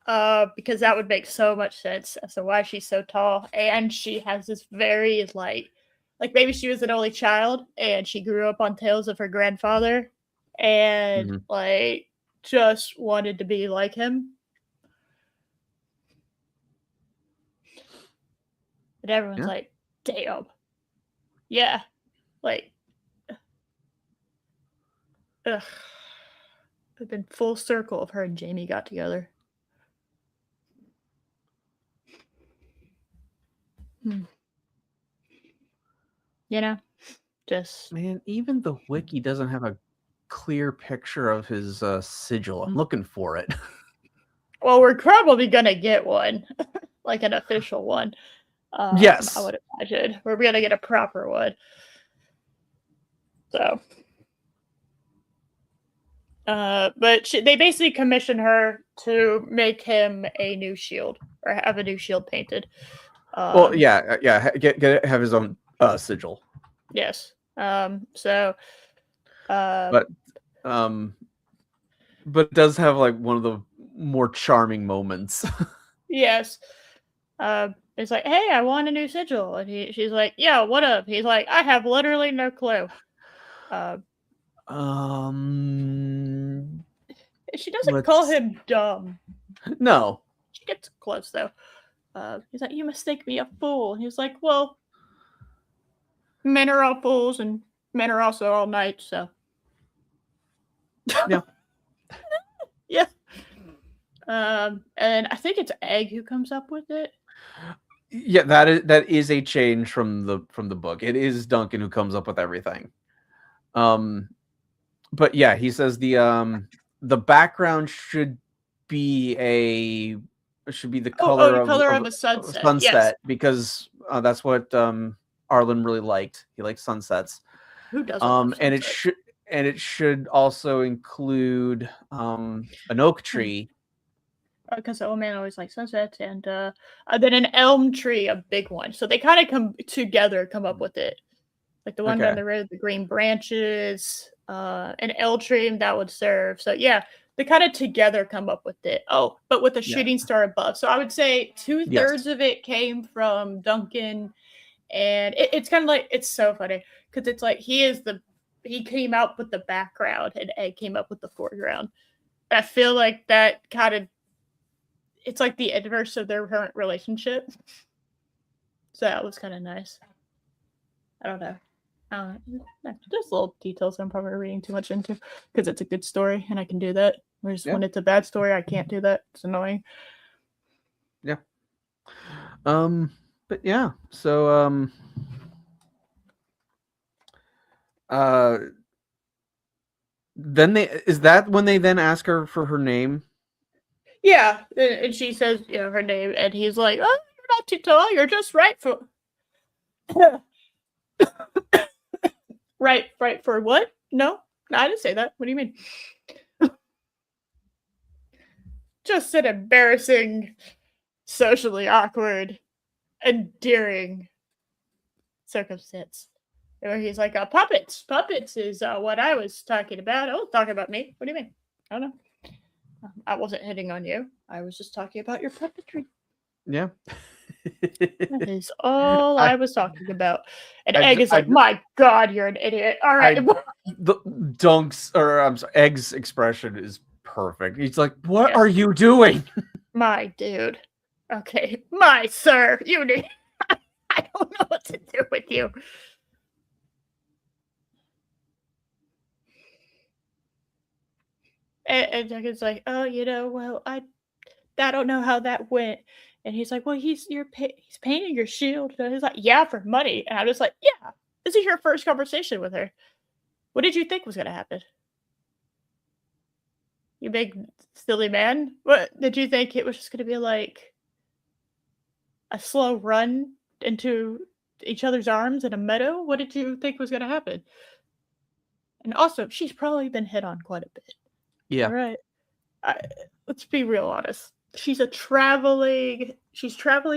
Because that would make so much sense as to why she's so tall, and she has this very like maybe she was an only child and she grew up on tales of her grandfather, and like just wanted to be like him. And everyone's like, damn. Yeah. Like, ugh. It's been full circle of her and Jamie got together. You know? Just. Man, even the wiki doesn't have a clear picture of his sigil. I'm looking for it. Well, we're probably going to get one. Like an official one. Yes. I would imagine. We're going to get a proper one. So. But they basically commission her to make him a new shield, or have a new shield painted. Well, yeah. Have his own sigil. Yes. So. But it does have like one of the more charming moments. Yes. It's like, hey, I want a new sigil, and she's like, yeah, what up? He's like, I have literally no clue. She doesn't call him dumb. No. She gets close though. He's like, you mistake me a fool. And he's like, well, men are all fools, and men are also all knights, so. Yeah. Yeah. And I think it's Egg who comes up with it. Yeah, that is a change from the book. It is Duncan who comes up with everything. But yeah, he says the background should be the color of a sunset. Yes. Because that's what Arlen really liked. He likes sunsets. Who doesn't? And it should also include an oak tree. Because the old man always likes sunsets, and then an elm tree, a big one. So they kind of come up with it. Like the one down the road, the green branches, an elm tree that would serve. So yeah, they kind of together come up with it. Oh, but with a shooting star above. So I would say 2/3 of it came from Duncan, and it's kind of like, it's so funny because it's like he came out with the background and Egg came up with the foreground. I feel like that kind of, it's like the inverse of their current relationship. So that was kind of nice. I don't know. There's little details I'm probably reading too much into because it's a good story and I can do that. Whereas when it's a bad story, I can't do that. It's annoying. Yeah. But yeah, so Then is that when they then ask her for her name? Yeah, and she says, her name, and he's like, "Oh, you're not too tall. You're just right for right for what? No, I didn't say that. What do you mean? Just an embarrassing, socially awkward, endearing circumstance." Where he's like, "Puppets. Puppets is what I was talking about. Oh, talking about me. What do you mean? I don't know. I wasn't hitting on you. I was just talking about your puppetry. Yeah. That is all I was talking about." And I Egg is like, "My God, you're an idiot. All right." The Dunk's, or I'm sorry, Egg's expression is perfect. He's like, "What Yes. are you doing?" My dude. Okay. My sir. You need. I don't know what to do with you. And Duncan's like, "Oh, well, I don't know how that went." And he's like, "Well, he's painting your shield." And he's like, "Yeah, for money." And I'm just like, "Yeah, this is your first conversation with her. What did you think was gonna happen? You big silly man. What did you think it was just gonna be like a slow run into each other's arms in a meadow? What did you think was gonna happen?" And also, she's probably been hit on quite a bit. Yeah. All right. I, let's be real honest. She's traveling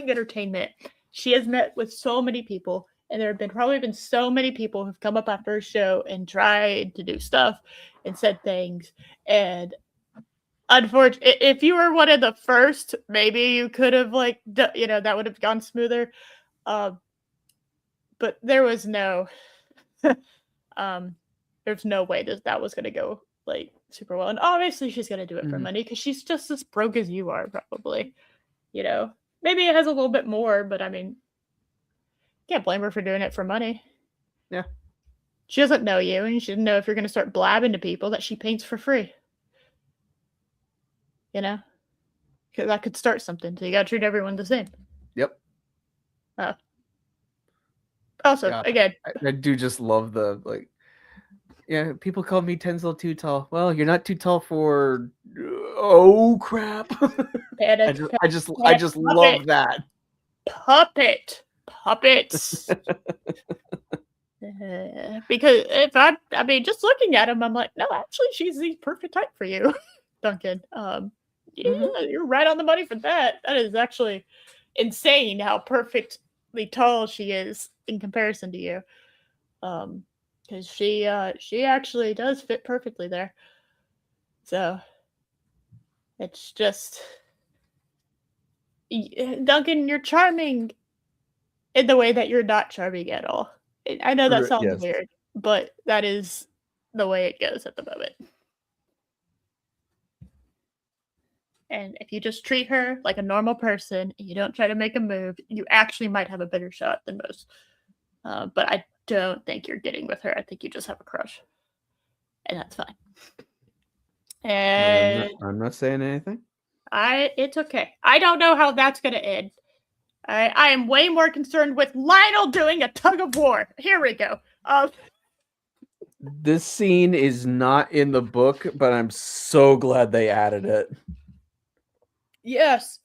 entertainment. She has met with so many people, and there have probably been so many people who've come up after her show and tried to do stuff and said things. And unfortunately, if you were one of the first, maybe you could have that would have gone smoother. But there was no, there's no way that was going to go like super well. And obviously, she's going to do it for money because she's just as broke as you are, probably. Maybe it has a little bit more, but I mean, can't blame her for doing it for money. Yeah. She doesn't know you, and she doesn't know if you're going to start blabbing to people that she paints for free. Because that could start something. So you got to treat everyone the same. Yep. Also, Yeah, again, I do just love the yeah, people call me Tenzel too tall. Well, you're not too tall for. Oh crap! I just love that. Puppets. Because if I mean, just looking at him, I'm like, no, actually, she's the perfect type for you, Duncan. You're right on the money for that. That is actually insane how perfectly tall she is in comparison to you. Because she actually does fit perfectly there. So it's just Duncan, you're charming in the way that you're not charming at all. I know that sounds Yes. weird, but that is the way it goes at the moment. And if you just treat her like a normal person and you don't try to make a move, you actually might have a better shot than most. But I don't think you're getting with her. I think you just have a crush. And that's fine. And I'm not saying anything. it's okay. I don't know how that's going to end. I am way more concerned with Lionel doing a tug of war. Here we go. This scene is not in the book, but I'm so glad they added it. Yes.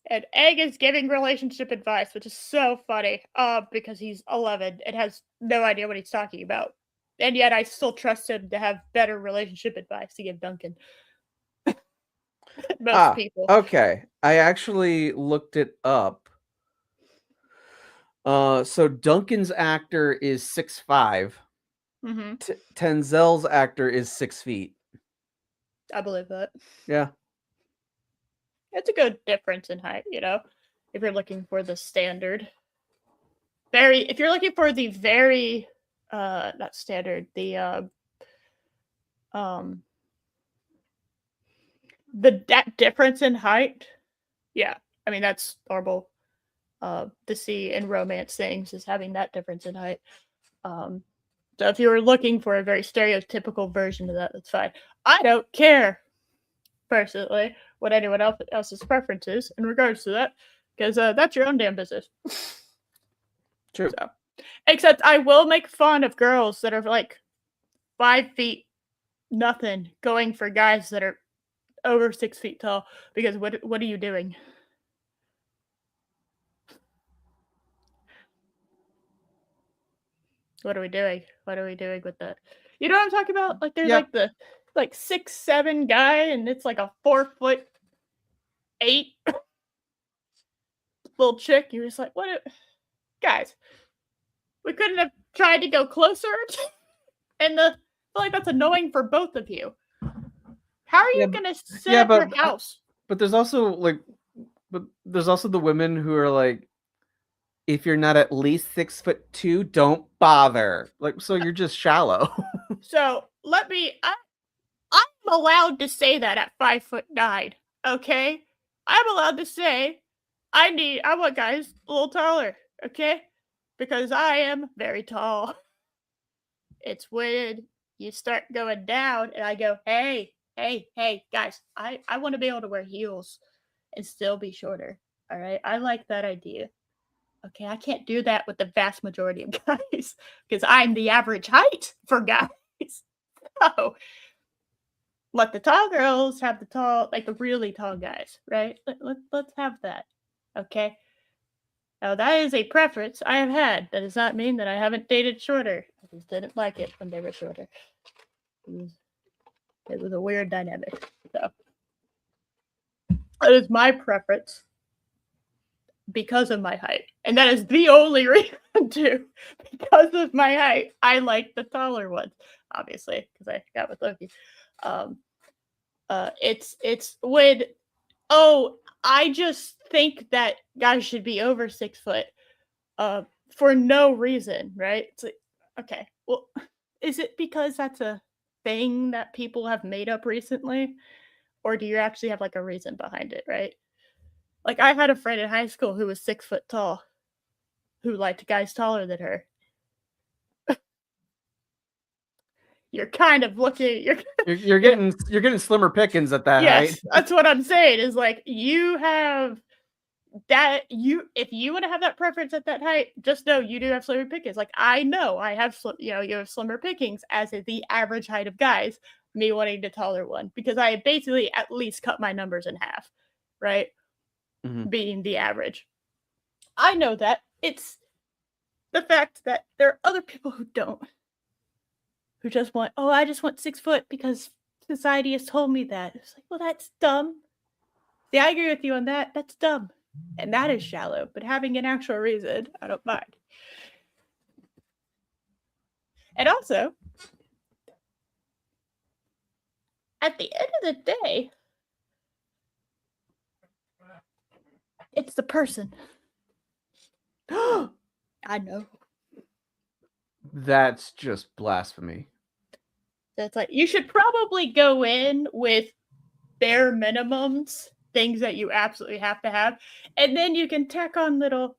And Egg is giving relationship advice, which is so funny. Because he's 11 and has no idea what he's talking about. And yet I still trust him to have better relationship advice to give Duncan. Most people. Okay. I actually looked it up. So Duncan's actor is 6'5". Mm-hmm. Tenzel's actor is 6 feet. I believe that. Yeah. It's a good difference in height, if you're looking for the standard. If you're looking for the very not standard, that difference in height, yeah. I mean, that's normal to see in romance things, is having that difference in height. So if you were looking for a very stereotypical version of that, that's fine. I don't care, personally, what anyone else's preference is in regards to that, because that's your own damn business. True. So Except I will make fun of girls that are like 5 feet nothing going for guys that are over 6 feet tall because what are you doing? What are we doing? What are we doing with that? You know what I'm talking about? Like there's Yeah. like the 6'7" guy and it's like a 4'8" little chick. You're just like, what guys, we couldn't have tried to go closer? And I feel like that's annoying for both of you. How are you gonna set up your house? But there's also the women who are like, if you're not at least 6'2", don't bother. Like, so you're just shallow. So I'm allowed to say that at 5'9", okay? I'm allowed to say I want guys a little taller, okay? Because I am very tall. It's when you start going down and I go, hey, guys, I want to be able to wear heels and still be shorter. All right. I like that idea. Okay. I can't do that with the vast majority of guys because I'm the average height for guys. So let the tall girls have the really tall guys, right? Let's have that. Okay. Now, that is a preference I have had. That does not mean that I haven't dated shorter. I just didn't like it when they were shorter. It was a weird dynamic. So, that is my preference because of my height. And that is the only reason, too. Because of my height, I like the taller ones, obviously, because I got with Loki. It's when, I just think that guys should be over 6 foot. For no reason, right? It's like, okay, well, is it because that's a thing that people have made up recently? Or do you actually have like a reason behind it, right? Like I had a friend in high school who was 6 foot tall, who liked guys taller than her. You're kind of looking You're getting slimmer pickings at that height. Yes, that's what I'm saying, is like you have that if you want to have that preference at that height, just know you do have slimmer pickings. Like I know I have you have slimmer pickings as the average height of guys, me wanting the taller one, because I basically at least cut my numbers in half, right? Mhm. Being the average. I know that. It's the fact that there are other people who don't. Who just want, I just want 6 foot because society has told me that. It's like, well, that's dumb. See, I agree with you on that. That's dumb. And that is shallow. But having an actual reason, I don't mind. And also, at the end of the day, it's the person. I know. That's just blasphemy. That's like, you should probably go in with bare minimums, things that you absolutely have to have, and then you can tack on little,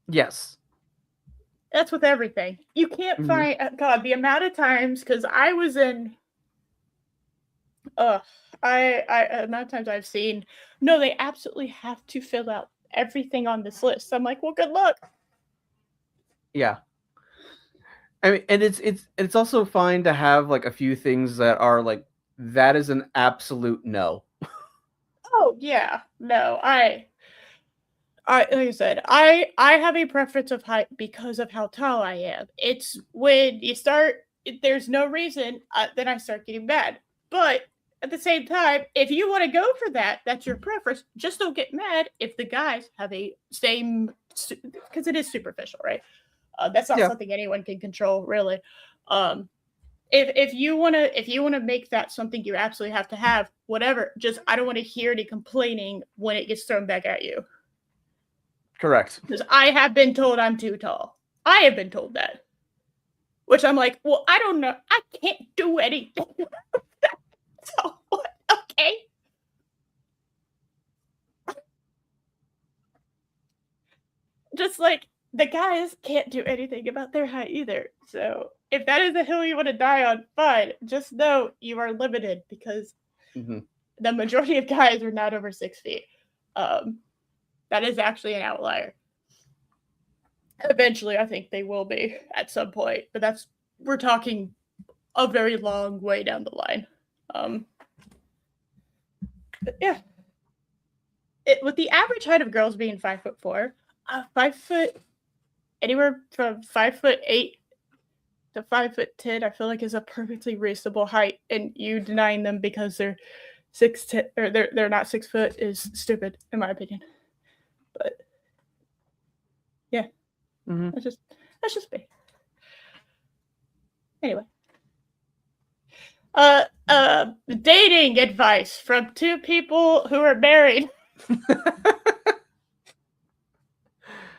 Yes. That's with everything. You can't find, God, the amount of times, because I was in, amount of times I've seen, no, they absolutely have to fill out everything on this list. I'm like, well, good luck. Yeah. I mean, and it's also fine to have like a few things that are like, that is an absolute no. Oh yeah, no, like I said, I have a preference of height because of how tall I am. It's when you start, there's no reason, then I start getting mad. But at the same time, if you want to go for that, that's your preference. Just don't get mad if the guys have a same, because it is superficial, right? That's not something anyone can control, really. If you wanna make that something you absolutely have to have, whatever. Just I don't want to hear any complaining when it gets thrown back at you. Correct. Because I have been told I'm too tall. I have been told that. Which I'm like, well, I don't know. I can't do anything. So, okay. Just like the guys can't do anything about their height either. So if that is the hill you want to die on, fine. Just know you are limited because the majority of guys are not over 6 feet. That is actually an outlier. Eventually, I think they will be at some point, but we're talking a very long way down the line. But yeah, with the average height of girls being 5'4", 5 foot, anywhere from 5'8" to 5'10", I feel like is a perfectly reasonable height, and you denying them because they're 6'10" or they're not 6 foot is stupid in my opinion. But yeah, Mm-hmm. that's just me. Anyway, dating advice from two people who are married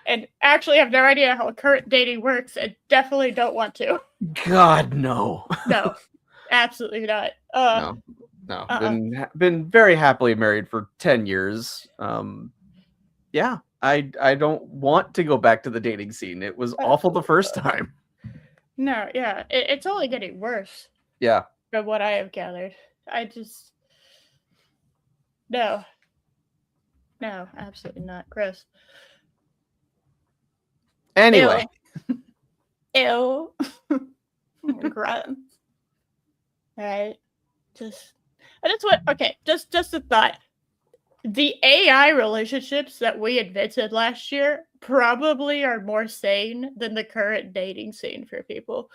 and actually have no idea how current dating works and definitely don't want to. God, no. No, absolutely not. No. Been very happily married for 10 years. Yeah, I don't want to go back to the dating scene. It was awful the first time. No, yeah, it's only getting worse. Yeah. From what I have gathered, no, absolutely not, Chris. Anyway, ew. Grunt. Right, just a thought. The AI relationships that we invented last year probably are more sane than the current dating scene for people.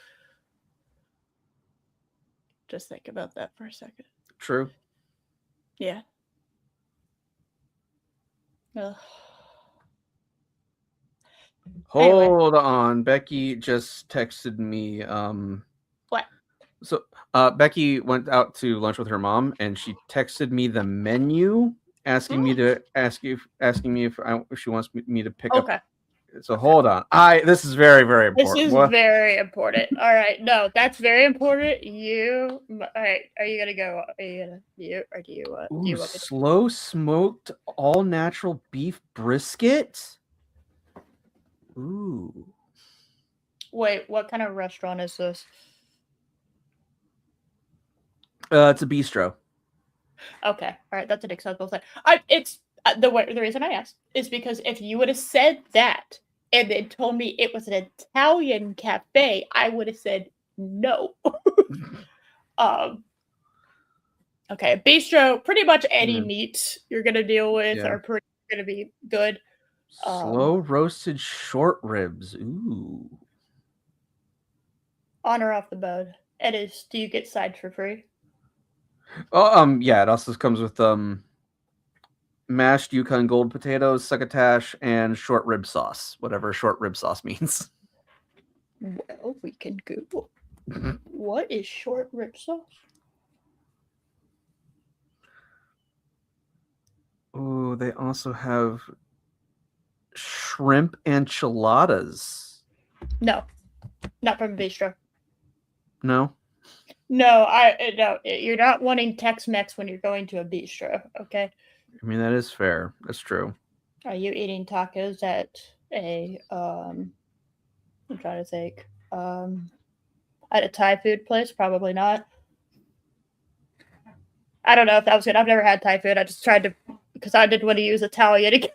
Just think about that for a second. True. Yeah. Ugh. Hold on. Becky just texted me. What? So Becky went out to lunch with her mom, and she texted me the menu, asking me if she wants me to pick up. So hold on. This is very, very important. This is very important. All right, no, that's very important. All right, are you gonna go? Are you gonna mute or do you want me to? Slow smoked all natural beef brisket. Ooh. Wait, what kind of restaurant is this? It's a bistro. Okay, all right, that's an acceptable thing. It's the reason I asked is because if you would have said that and then told me it was an Italian cafe, I would have said no. Okay, bistro. Pretty much any meats you're gonna deal with are pretty gonna be good. Slow roasted short ribs. Ooh. On or off the bone. It is. Do you get sides for free? Oh, yeah. It also comes with mashed Yukon Gold potatoes, succotash, and short rib sauce. Whatever short rib sauce means. Well, we can Google. What is short rib sauce? Oh, they also have shrimp enchiladas. No, not from bistro. No. No, no. You're not wanting Tex-Mex when you're going to a bistro. Okay. I mean, that is fair. That's true. Are you eating tacos at a I'm trying to think. At a Thai food place? Probably not. I don't know if that was good. I've never had Thai food. I just tried to because I didn't want to use Italian again.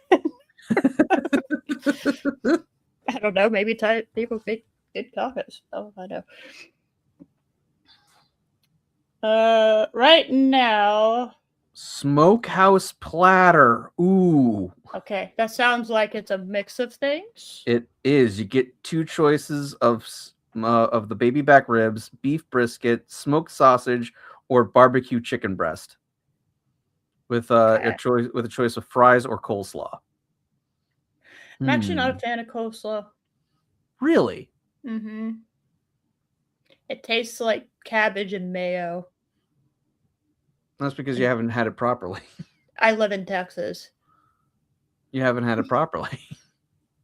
I don't know. Maybe Thai people make good tacos. Oh, I know. Right now, smokehouse platter. Ooh. Okay, that sounds like it's a mix of things. It is. You get two choices of the baby back ribs, beef brisket, smoked sausage, or barbecue chicken breast. With a choice of fries or coleslaw. I'm actually not a fan of coleslaw. Really? Mm-hmm. It tastes like cabbage and mayo. That's because you haven't had it properly. I live in Texas. You haven't had it properly.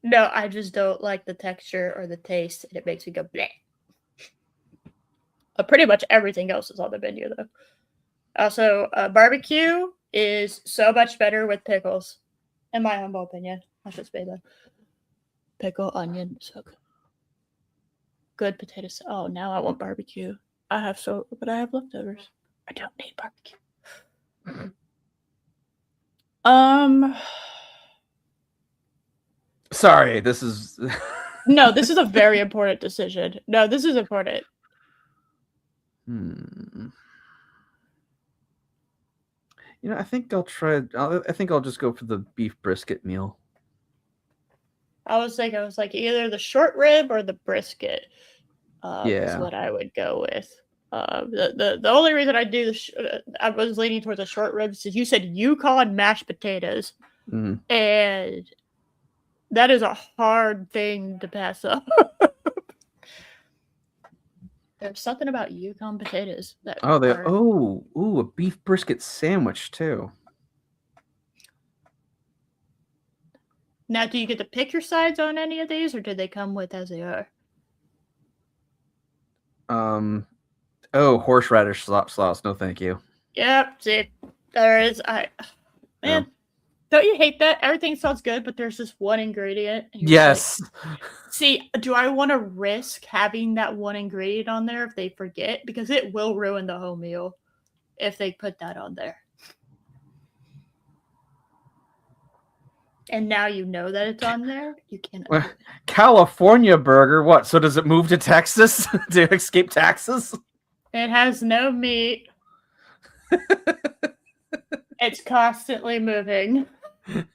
No, I just don't like the texture or the taste, and it makes me go bleh. Pretty much everything else is on the menu, though. Also, barbecue is so much better with pickles, in my humble opinion. That's just me, though. Pickle, onion, so good potatoes. Oh, now I want barbecue. But I have leftovers. I don't need barbecue. Sorry, this is No, this is a very important decision. No, this is important. I think I'll try. I think I'll just go for the beef brisket meal. I was like either the short rib or the brisket. Is Yeah. what I would go with. The only reason I do I was leaning towards the short ribs is you said Yukon mashed potatoes, and that is a hard thing to pass up. There's something about Yukon potatoes that a beef brisket sandwich too. Now, do you get to pick your sides on any of these, or do they come with as they are? Horseradish sauce. No, thank you. Yep. See, there is. Man, don't you hate that? Everything sounds good, but there's this one ingredient. Yes. Like, see, do I want to risk having that one ingredient on there if they forget? Because it will ruin the whole meal if they put that on there. And now you know that it's on there. You can't. California burger. What? So does it move to Texas to escape taxes? It has no meat. It's constantly moving. It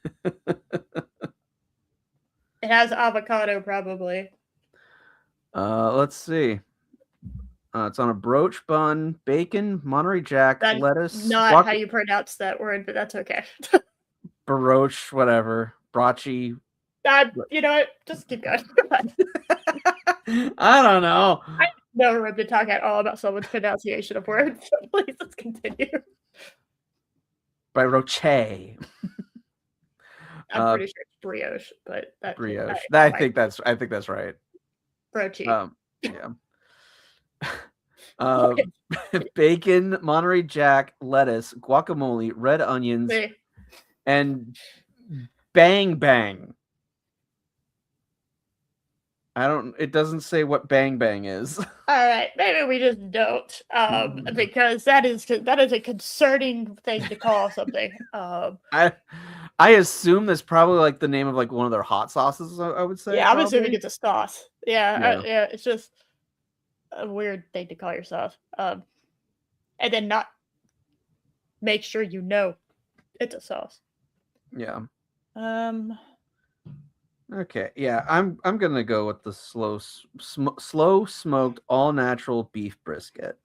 has avocado, probably. Let's see. It's on a brooch bun, bacon, Monterey Jack, lettuce. Not how you pronounce that word, but that's okay. Baroche, whatever. Brocci. You know what? Just keep going. I don't know. I know room to talk at all about someone's pronunciation of words, so please let's continue. Baroche. I'm pretty sure it's brioche, but brioche. I think that's right. Brochi. Yeah. Bacon, Monterey Jack, lettuce, guacamole, red onions, and bang bang. It doesn't say what bang bang is. All right, maybe we just don't, because that is a concerning thing to call something. I assume that's probably like the name of like one of their hot sauces. I would say. Yeah, I'm assuming it's a sauce. Yeah. It's just a weird thing to call your sauce, and then not make sure you know it's a sauce. Yeah. Okay. Yeah, I'm gonna go with the slow smoked all natural beef brisket.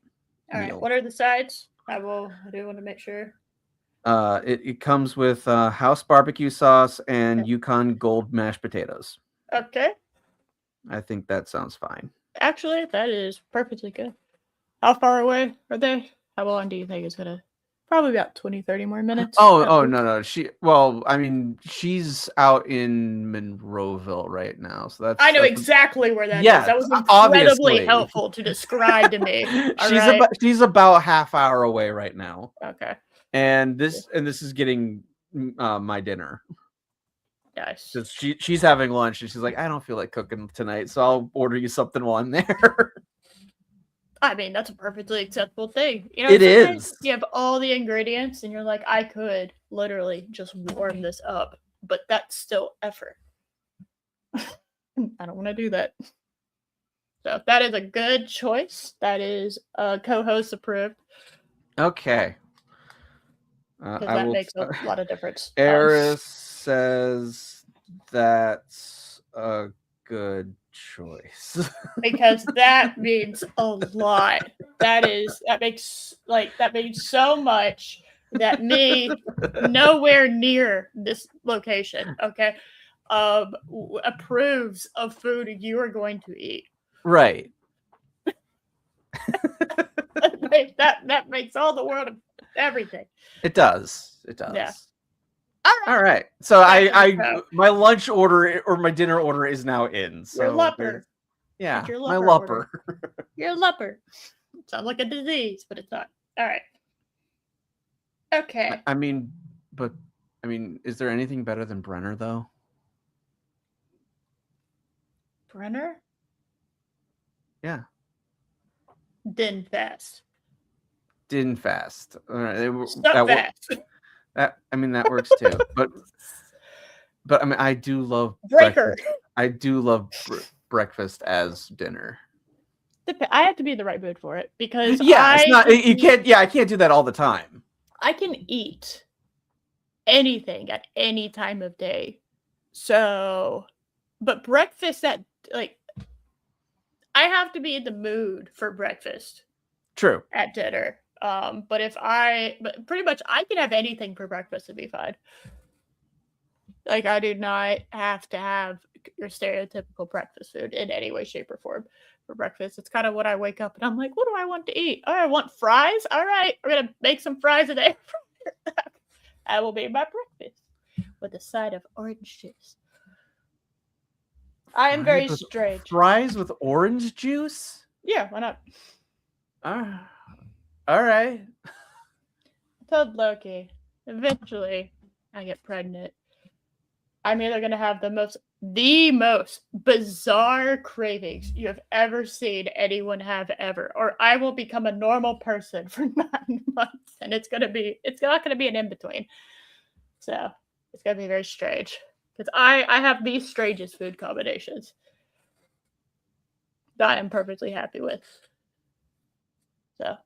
All right. What are the sides? I do want to make sure. It comes with house barbecue sauce and Yukon Gold mashed potatoes. Okay. I think that sounds fine. Actually, that is perfectly good. How far away are they? How long do you think it's gonna? Probably about 20-30 more minutes. No. She's out in Monroeville right now, so that's. I know exactly where that is. That was incredibly obviously helpful to describe to me. She's about half hour away right now. Okay. And this is getting my dinner. Nice. She's having lunch and she's like, I don't feel like cooking tonight, so I'll order you something while I'm there. I mean, that's a perfectly acceptable thing. It is. You have all the ingredients and you're like, I could literally just warm this up, but that's still effort. I don't want to do that. So that is a good choice. That is co-host approved. Okay. That makes a lot of difference. Eris says that's a good choice. Because that means a lot. That makes so much that me nowhere near this location, okay, approves of food you are going to eat. Right. that makes all the world of everything. It does. Yeah. All right. So my lunch order or my dinner order is now in. So your lupper. Yeah, my lupper. Your lupper. Sounds like a disease, but it's not. All right. Okay. I mean, is there anything better than Brenner though? Brenner? Yeah. Din fast. All right. Fast. That works too. But I mean, I do love Breaker. I do love breakfast as dinner. I have to be in the right mood for it because Yeah, it's not you can't. Yeah, I can't do that all the time. I can eat anything at any time of day. So, but breakfast at like I have to be in the mood for breakfast True. at dinner. But pretty much I can have anything for breakfast and be fine. Like I do not have to have your stereotypical breakfast food in any way, shape, or form for breakfast. It's kind of when I wake up and I'm like, what do I want to eat? Oh, I want fries. All right, we're gonna make some fries today. That will be my breakfast with a side of orange juice. I am very strange. Fries with orange juice? Yeah, why not? All right. I told Loki, eventually I get pregnant. I'm either going to have the most bizarre cravings you have ever seen anyone have ever, or I will become a normal person for 9 months, and it's not going to be an in between. So it's going to be very strange because I have these strangest food combinations that I am perfectly happy with. So.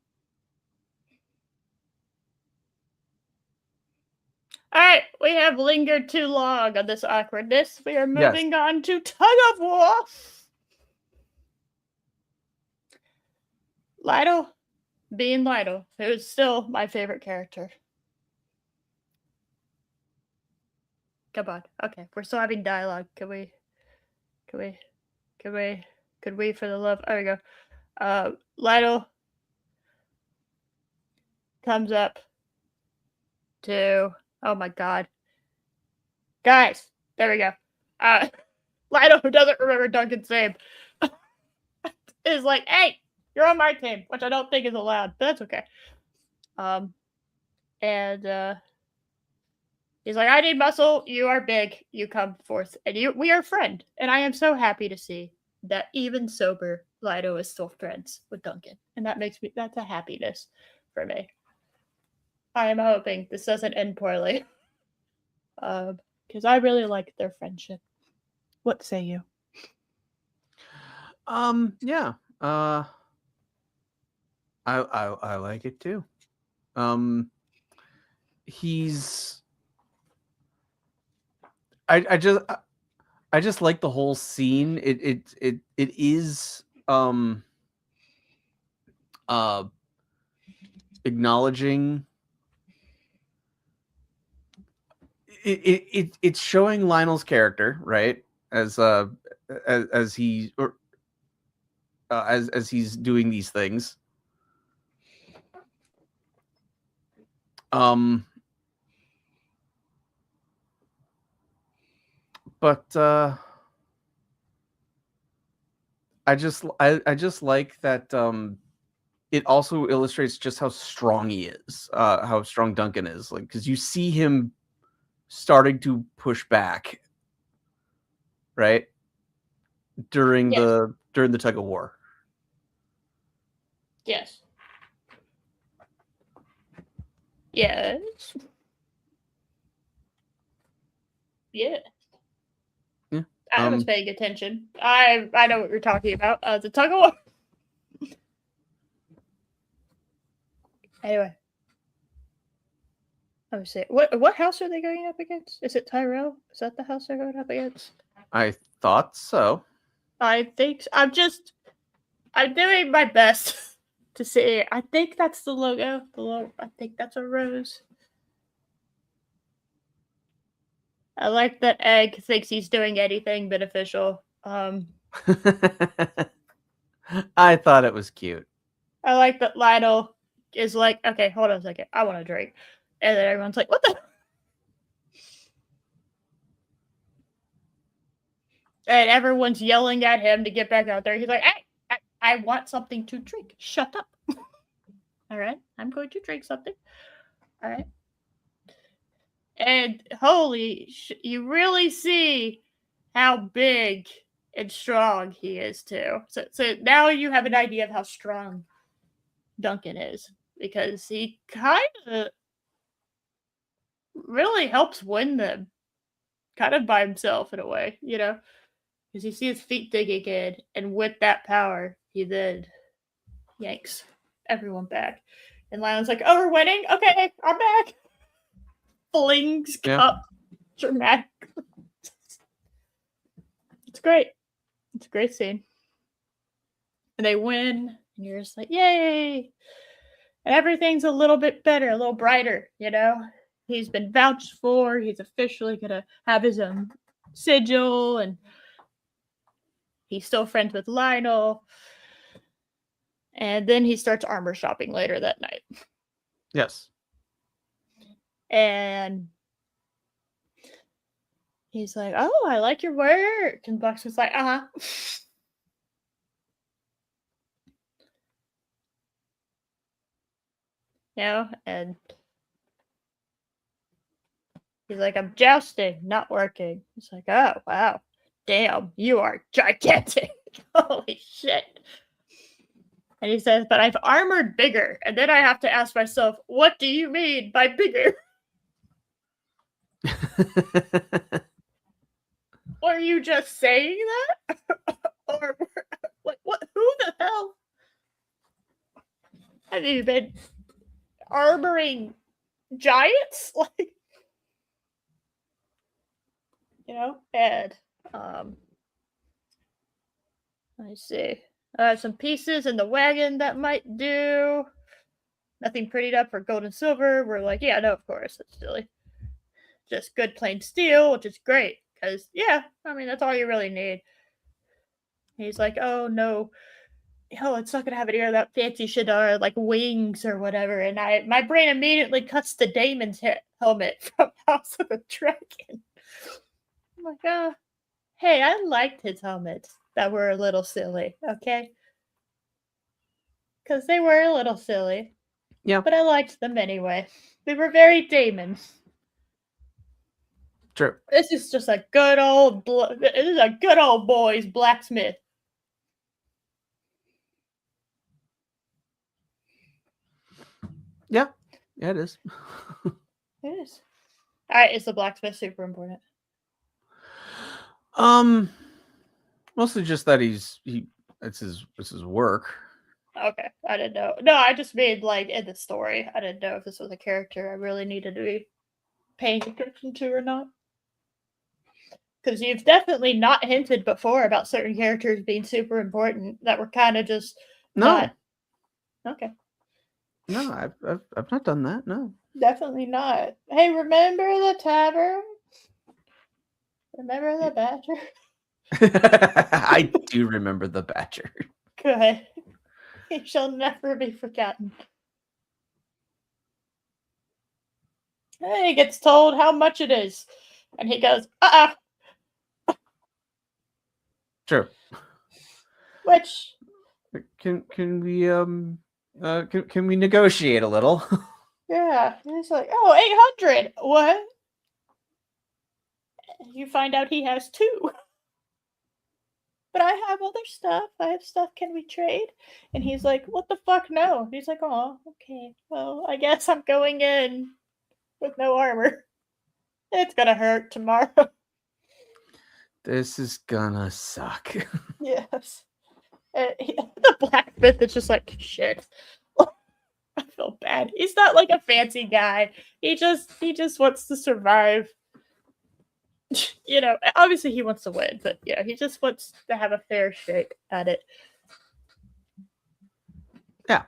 All right, we have lingered too long on this awkwardness. We are moving on to tug of war. Lytle, being Lytle, who is still my favorite character. Come on, okay, we're still having dialogue. Could we, for the love? There we go. Lytle comes up to. Oh my god, guys, there we go. Lytle, who doesn't remember Duncan's name, is like, hey, you're on my team, which I don't think is allowed, but that's okay. And he's like, I need muscle, you are big, you come forth, and we are friend. And I am so happy to see that even sober, Lido is still friends with Duncan. And that's a happiness for me. I am hoping this doesn't end poorly. Because I really like their friendship. What say you? Yeah. I like it too. He's I just like the whole scene. It is acknowledging it's showing Lionel's character, right? As he or as he's doing these things. But I just like that it also illustrates just how strong he is, how strong Duncan is, like because you see him starting to push back, right? During the tug of war. Yes. Yes. Yeah. Yeah. I was paying attention. I know what you're talking about. The tug of war. Anyway. Let me see. What house are they going up against? Is it Tyrell? Is that the house they're going up against? I thought so. I think I'm doing my best to see. I think that's the logo. I think that's a rose. I like that Egg thinks he's doing anything beneficial. I thought it was cute. I like that Lionel is like, okay, hold on a second, I want a drink, and then everyone's like, what the? And everyone's yelling at him to get back out there. He's like, hey, I want something to drink. Shut up. All right, I'm going to drink something. All right. And you really see how big and strong he is too. So now you have an idea of how strong Duncan is, because he kind of really helps win them kind of by himself in a way, you know? because you see his feet dig again, and with that power, he then yanks everyone back. And Lionel's like, "Oh, we're winning. Okay, I'm back." Flings cup dramatic. It's great. It's a great scene. And they win, and you're just like, "Yay!" And everything's a little bit better, a little brighter. He's been vouched for. He's officially gonna have his own sigil, and he's still friends with Lionel. And then he starts armor shopping later that night. Yes. And he's like, "Oh, I like your work." And Bucks was like, "Uh-huh." And he's like, "I'm jousting, not working." He's like, "Oh, wow. Damn, you are gigantic." Holy shit. And he says, "But I've armored bigger." And then I have to ask myself, what do you mean by bigger? Are you just saying that? Or what? Who the hell have you been armoring giants? And let me see. Some pieces in the wagon that might do. Nothing prettied up for gold and silver. We're like, yeah, no, of course, that's silly. Just good plain steel, which is great. Because, that's all you really need. He's like, "Oh, no. It's not going to have any of that fancy shit or like wings or whatever." And my brain immediately cuts to Damon's helmet from House of the Dragon. I'm like, hey, I liked his helmets that were a little silly, okay? Because they were a little silly. Yeah. But I liked them anyway. They were very Damon. True. This is just a good old boy's blacksmith. Yeah, it is. It is. Alright, is the blacksmith super important? Mostly just that it's his work. Okay, I didn't know. No, I just mean like in the story. I didn't know if this was a character I really needed to be paying attention to or not. Because you've definitely not hinted before about certain characters being super important that were kind of just not. Okay. No, I've not done that. No, definitely not. Hey, remember the tavern? Remember the badger? I do remember the badger. Good. He shall never be forgotten. He gets told how much it is, and he goes, True. Which can we can we negotiate a little? Yeah, he's like, "Oh, 800. What?" You find out he has 2. "But I have other stuff. I have stuff. Can we trade?" And he's like, "What the fuck? No." He's like, "Oh, okay. Well, I guess I'm going in with no armor. It's gonna hurt tomorrow." This is gonna suck. Yes. The blacksmith is just like, shit. I feel bad. He's not like a fancy guy. He just wants to survive. Obviously he wants to win, but yeah, he just wants to have a fair shake at it. Yeah.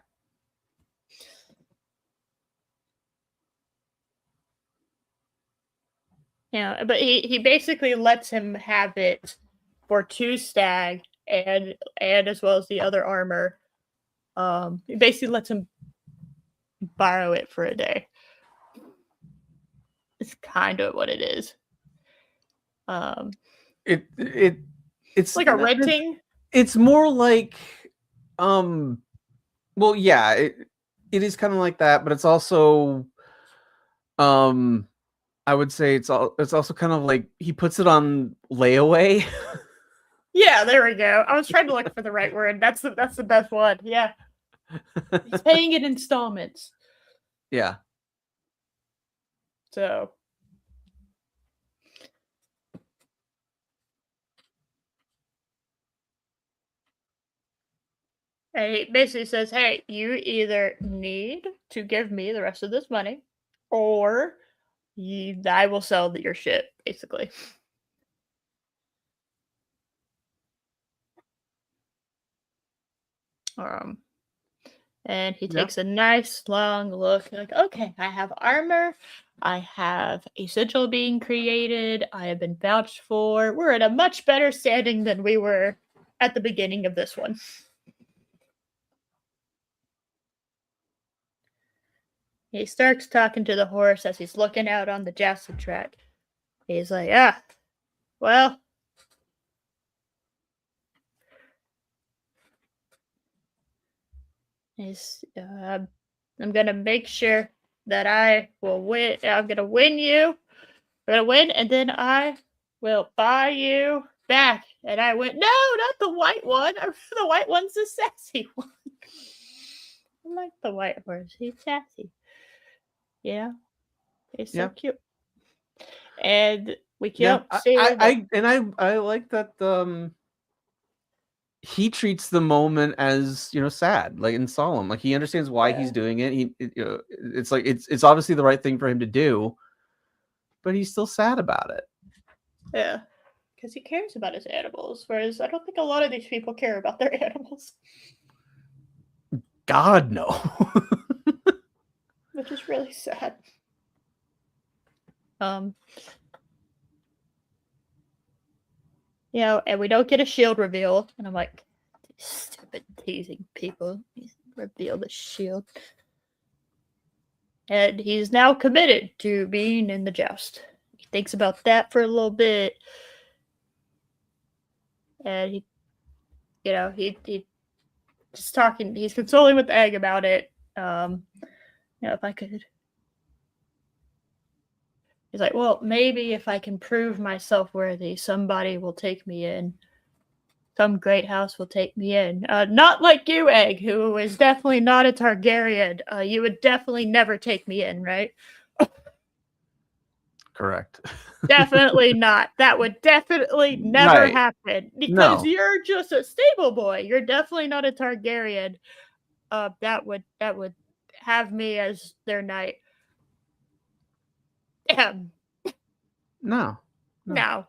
Yeah, but he basically lets him have it for 2 stag and as well as the other armor. He basically lets him borrow it for a day. It's kind of what it is. It's like a renting. It's more like well, yeah, it is kind of like that, but it's also I would say it's also kind of like he puts it on layaway. Yeah, there we go. I was trying to look for the right word. That's the best one. Yeah. He's paying in installments. Yeah. So And he basically says, hey, you either need to give me the rest of this money, or I will sell your shit, basically. Um, and he Yeah. takes a nice long look, like, okay, I have armor, I have a sigil being created, I have been vouched for. We're in a much better standing than we were at the beginning of this one. He starts talking to the horse as he's looking out on the jousting track. He's like, well, I'm gonna make sure that I will win. I'm gonna win you. I'm gonna win, and then I will buy you back. And I went, no, not the white one. The white one's the sassy one. I like the white horse. He's sassy. Yeah, he's so cute. And we Yeah, kept seeing I like that he treats the moment as, you know, sad, like, and solemn. Like, he understands why he's doing it. It's like it's obviously the right thing for him to do, but he's still sad about it. Yeah, because he cares about his animals, whereas I don't think a lot of these people care about their animals. God, no. Which is really sad. You know, and we don't get a shield reveal, and I'm like, stupid teasing people. Reveal the shield. And he's now committed to being in the joust. He thinks about that for a little bit, and he just talking. He's consoling with Egg about it. If I could. He's like, well, maybe if I can prove myself worthy, somebody will take me in. Some great house will take me in. Not like you, Egg, who is definitely not a Targaryen. You would definitely never take me in, right? Correct. Definitely not. That would definitely never happen because you're just a stable boy. You're definitely not a Targaryen. That would have me as their knight. No. No,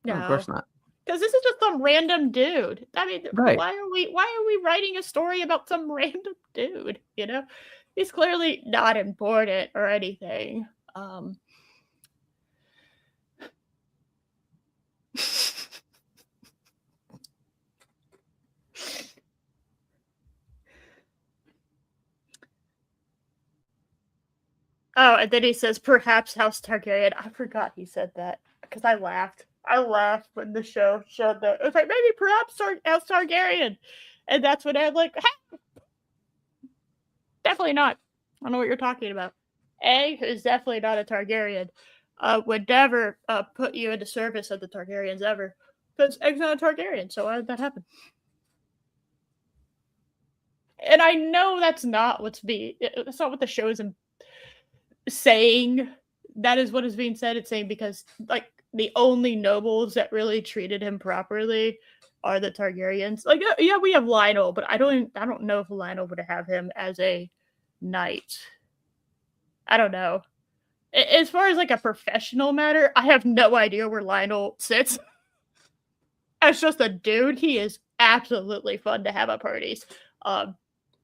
of course not. because this is just some random dude. I mean, Right. why are we writing a story about some random dude? You know, he's clearly not important or anything. Oh, and then he says, perhaps House Targaryen. I forgot he said that because I laughed. I laughed when the show showed that. It was like, maybe perhaps House Targaryen. And that's when I'm like, hey, definitely not. I don't know what you're talking about. Egg is definitely not a Targaryen. Would never put you into service of the Targaryens ever. Because Egg's not a Targaryen, so why did that happen? And I know that's not that's not what the show is saying. That is what is being said. It's saying because like the only nobles that really treated him properly are the Targaryens. Like yeah, we have Lionel, but I don't know if Lionel would have him as a knight. I don't know. As far as like a professional matter, I have no idea where Lionel sits. As just a dude, he is absolutely fun to have at parties.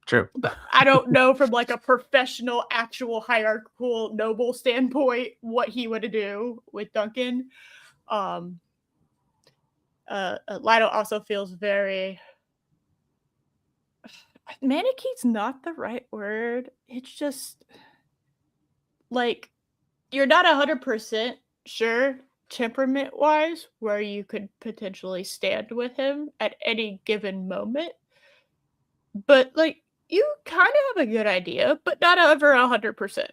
True. I don't know from like a professional, actual hierarchical noble standpoint what he would do with Duncan. Lionel also feels very maniche's not the right word. It's just like you're not 100% sure temperament wise where you could potentially stand with him at any given moment. But like you kind of have a good idea, but not over 100%.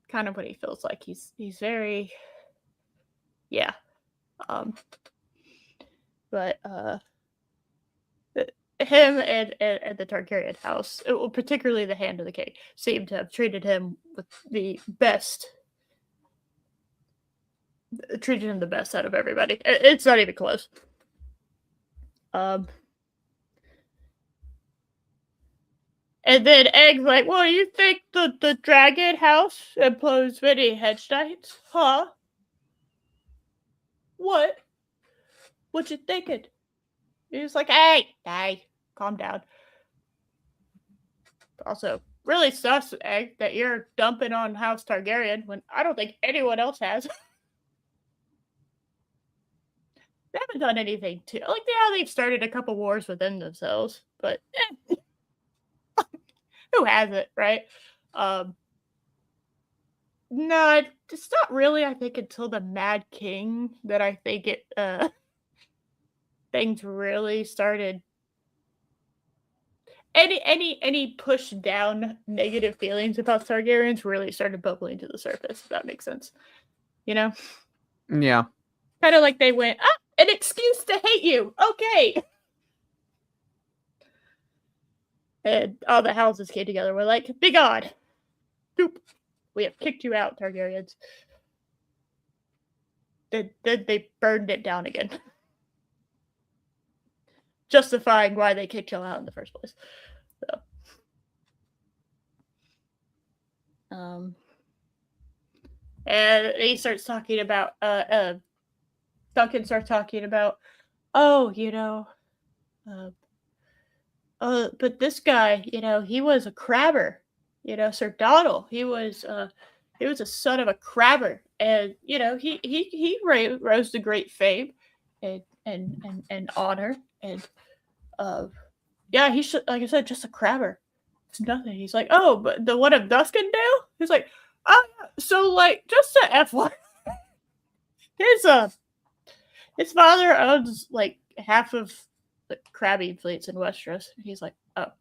Kind of what he feels like. He's very but him and the Targaryen house, particularly the Hand of the King, seem to have treated him with the best. Treated him the best out of everybody. It's not even close. And then Egg's like, well, you think the dragon house employs many hedge knights? Huh? What? What you thinking? He's like, hey, calm down. Also, really sus, Egg, that you're dumping on House Targaryen when I don't think anyone else has. They haven't done anything to like they've started a couple wars within themselves, but who hasn't, right? No, it's not really. I think until the Mad King that I think it things really started. Any push down negative feelings about Targaryens really started bubbling to the surface. If that makes sense, you know. Yeah. Kind of like they went, an excuse to hate you. Okay. And all the houses came together. We're like, be God. Doop. We have kicked you out, Targaryens. Then they burned it down again. Justifying why they kicked you out in the first place. So. And he starts talking about, Duncan starts talking about, but this guy, he was a crabber, Sir Donald. He was a son of a crabber, and he rose to great fame and honor, and he should, like I said, just a crabber. It's nothing. He's like, oh, but the one of Duskendale? He's like, so like just to FY, his father owns like half of the crabbing fleets in Westeros. He's like, oh.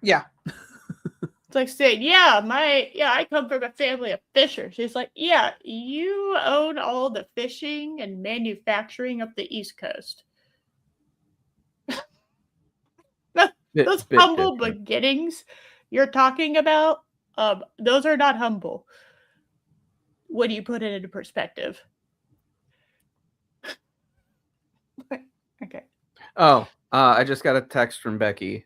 Yeah. It's like saying, I come from a family of fishers. He's like, yeah, you own all the fishing and manufacturing up the East Coast. Those humble beginnings you're talking about, those are not humble when you put it into perspective. Okay. Oh, I just got a text from Becky.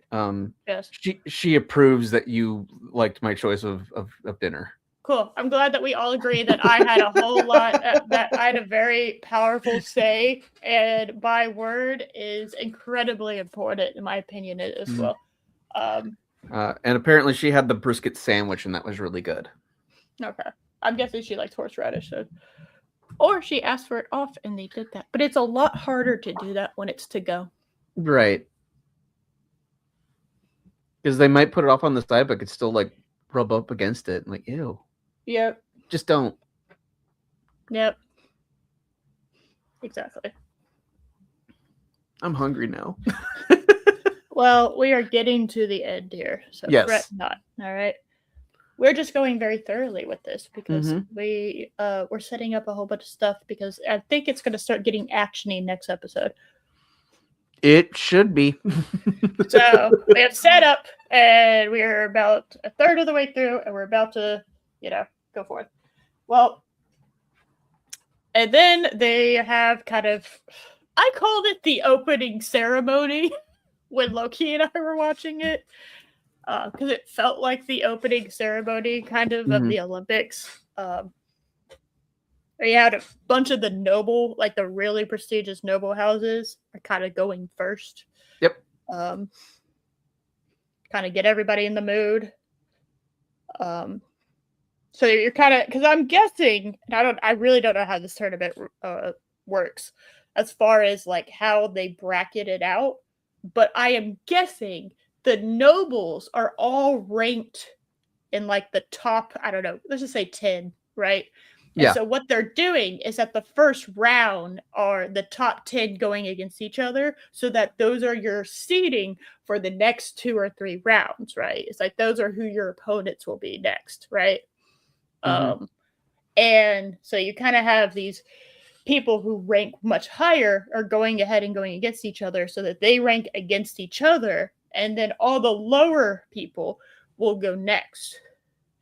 Yes. She approves that you liked my choice of dinner. Cool. I'm glad that we all agree that I had a whole lot, that I had a very powerful say, and my word is incredibly important, in my opinion, as well. And apparently she had the brisket sandwich, and that was really good. Okay. I'm guessing she likes horseradish, so. Or she asked for it off, and they did that. But it's a lot harder to do that when it's to go. Right. Because they might put it off on the side, but could still, like, rub up against it. Like, ew. Yep. Just don't. Yep. Exactly. I'm hungry now. Well, we are getting to the end here, so fret not. All right. We're just going very thoroughly with this because we're setting up a whole bunch of stuff because I think it's going to start getting actiony next episode. It should be. So we have set up, and we're about a third of the way through, and we're about to, go forth. Well, and then they have kind of, I called it the opening ceremony when Loki and I were watching it, because it felt like the opening ceremony kind of the Olympics. You had a bunch of the noble, like the really prestigious noble houses are kind of going first. Yep. Kind of get everybody in the mood. So you're kind of, because I'm guessing, and I really don't know how this tournament works as far as like how they bracket it out, but I am guessing the nobles are all ranked in like the top, I don't know, let's just say 10, right? And so what they're doing is that the first round are the top 10 going against each other so that those are your seeding for the next 2 or 3 rounds, right? It's like those are who your opponents will be next, right? And so you kind of have these people who rank much higher are going ahead and going against each other so that they rank against each other, and then all the lower people will go next,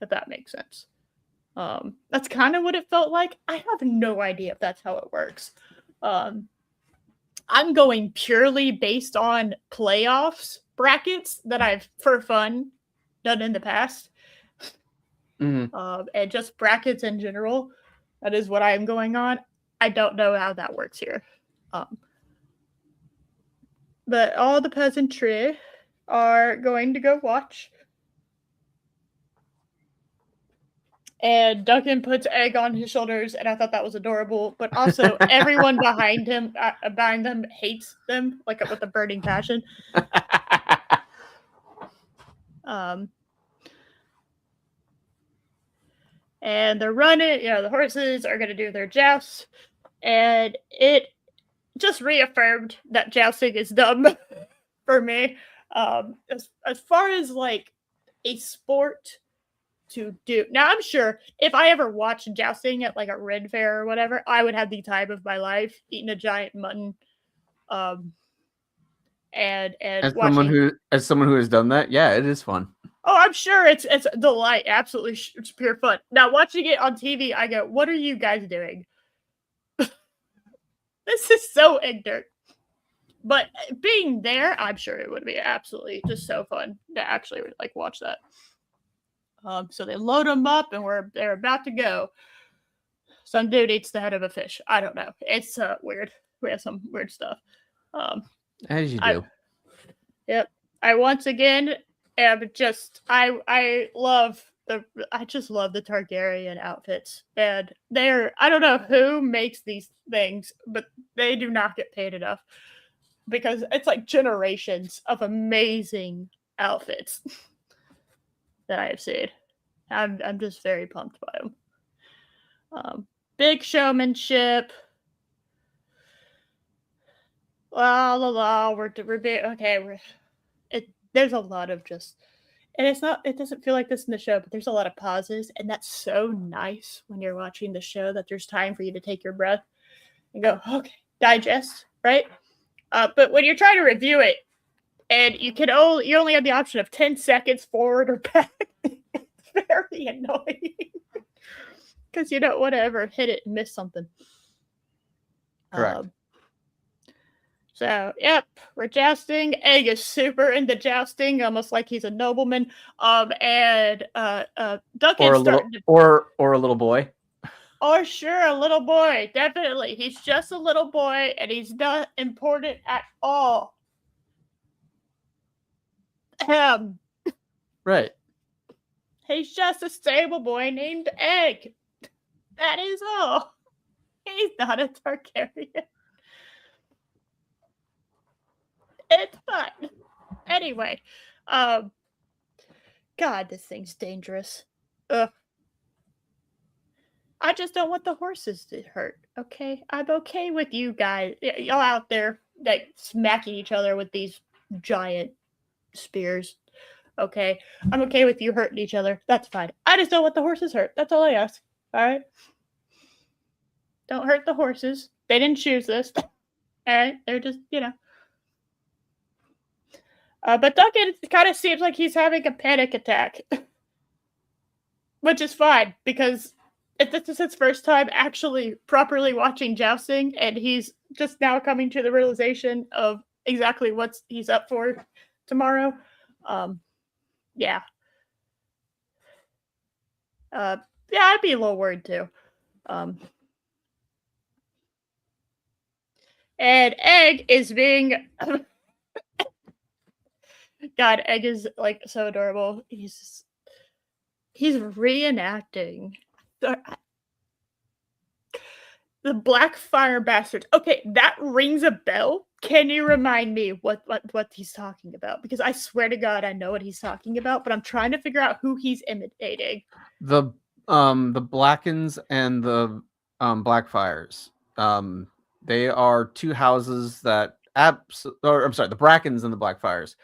if that makes sense. That's kind of what it felt like. I have no idea if that's how it works. I'm going purely based on playoffs brackets that I've, for fun, done in the past. And just brackets in general. That is what I am going on. I don't know how that works here. But all the peasantry are going to go watch. And Duncan puts Egg on his shoulders, and I thought that was adorable. But also, everyone behind them, hates them like with a burning passion. And they're running. The horses are going to do their jousts, and it just reaffirmed that jousting is dumb for me. As far as like a sport to do. Now, I'm sure if I ever watched jousting at like a Red Fair or whatever, I would have the time of my life eating a giant mutton. And as watching. someone who has done that, yeah, it is fun. Oh, I'm sure it's a delight. Absolutely, it's pure fun. Now, watching it on TV, I go, "What are you guys doing? This is so ignorant." But being there, I'm sure it would be absolutely just so fun to actually like watch that. So they load them up, and they're about to go. Some dude eats the head of a fish. I don't know. It's weird. We have some weird stuff. As you do. Yep. I once again am just I just love the Targaryen outfits, and I don't know who makes these things, but they do not get paid enough because it's like generations of amazing outfits that I have seen. I'm just very pumped by them. Big showmanship. La la la. We're okay. There's a lot of just, and it doesn't feel like this in the show, but there's a lot of pauses, and that's so nice when you're watching the show that there's time for you to take your breath and go, okay, digest, right? But when you're trying to review it, and you only have the option of 10 seconds forward or back, it's very annoying because you don't want to ever hit it and miss something. Correct. So, yep, we're jousting. Egg is super into jousting, almost like he's a nobleman. And Duncan's or a little boy. Oh, sure, a little boy, definitely. He's just a little boy, and he's not important at all. Right. He's just a stable boy named Egg. That is all. He's not a Targaryen. It's fun. Anyway, God, this thing's dangerous. Ugh. I just don't want the horses to hurt, okay? I'm okay with you guys, y'all out there, like, smacking each other with these giant spears, okay? I'm okay with you hurting each other. That's fine. I just don't want the horses hurt. That's all I ask, all right? Don't hurt the horses. They didn't choose this, all right? They're just, But Duncan kind of seems like he's having a panic attack, which is fine because this is his first time actually properly watching jousting, and he's just now coming to the realization of exactly what he's up for tomorrow. Yeah. I'd be a little worried too. And Egg is being... God, Egg is like so adorable. He's reenacting the Blackfire bastards. Okay, that rings a bell. Can you remind me what he's talking about? Because I swear to God, I know what he's talking about, but I'm trying to figure out who he's imitating. The Blackens and the Blackfires. They are two houses that the Brackens and the Blackfires.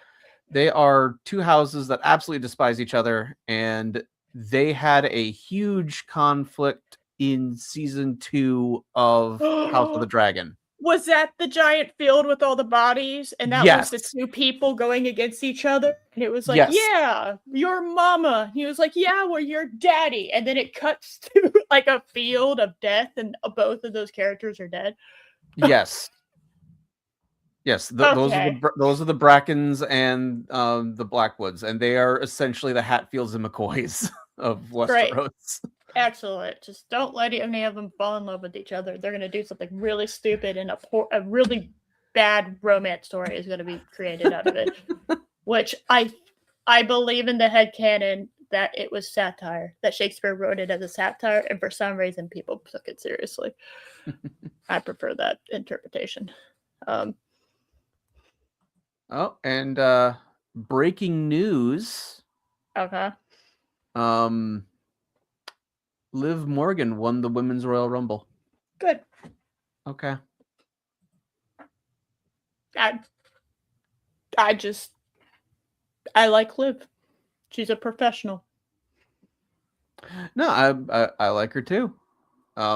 They are two houses that absolutely despise each other, and they had a huge conflict in season 2 of House of the Dragon. Was that the giant field with all the bodies? And that was the two people going against each other? And it was like, yeah, your mama. He was like, yeah, well, your daddy. And then it cuts to like a field of death, and both of those characters are dead. Yes. Yes, Okay. those are the Brackens and the Blackwoods, and they are essentially the Hatfields and McCoys of Great. Westeros. Excellent. Just don't let any of them fall in love with each other. They're gonna do something really stupid, and a really bad romance story is gonna be created out of it. Which I believe in the headcanon that it was satire, that Shakespeare wrote it as a satire, and for some reason people took it seriously. I prefer that interpretation. Um, Oh, and breaking news. okay. Um, Liv Morgan won the Women's Royal Rumble. Good. Okay. I just I like Liv. She's a professional. No, I like her too.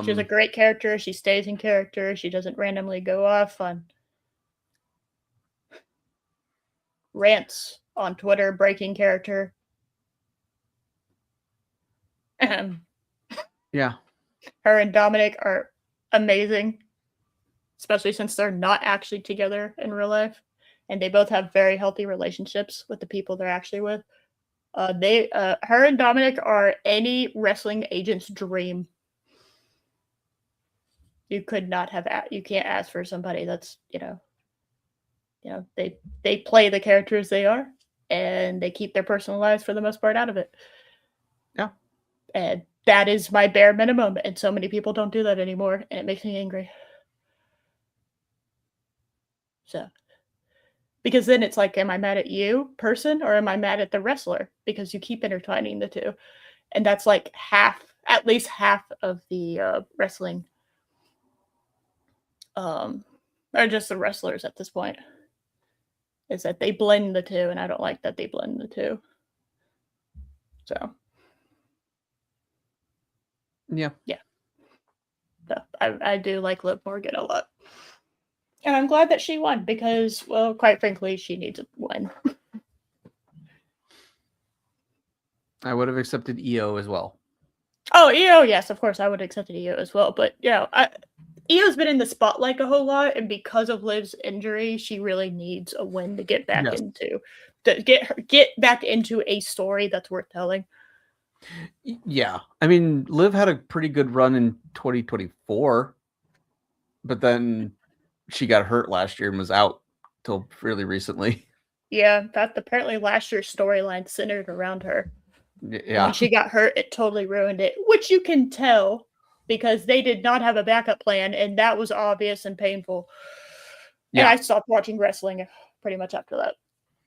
She's a great character. She stays in character. She doesn't randomly go off on rants on Twitter, breaking character. Yeah. Her and Dominic are amazing, especially since they're not actually together in real life, and they both have very healthy relationships with the people they're actually with. Her and Dominic are any wrestling agent's dream. You could not have, you can't ask for somebody that's they play the characters they are, and they keep their personal lives for the most part out of it. Yeah. And that is my bare minimum, and so many people don't do that anymore, and it makes me angry. So, because then it's like, am I mad at you, person, or am I mad at the wrestler? Because you keep intertwining the two, and that's like at least half of the wrestling, or just the wrestlers at this point, is that they blend the two, and I don't like that they blend the two. So, yeah. So I do like Liv Morgan a lot. And I'm glad that she won because, well, quite frankly, she needs a win. I would have accepted EO as well. Oh, EO, yes, of course, I would have accepted EO as well. But, EO's been in the spotlight a whole lot, and because of Liv's injury, she really needs a win to get back into, to get back into a story that's worth telling. Yeah, I mean, Liv had a pretty good run in 2024, but then she got hurt last year and was out till really recently. Yeah, in fact, apparently last year's storyline centered around her. Yeah. When she got hurt, it totally ruined it, which you can tell because they did not have a backup plan, and that was obvious and painful. Yeah. And I stopped watching wrestling pretty much after that.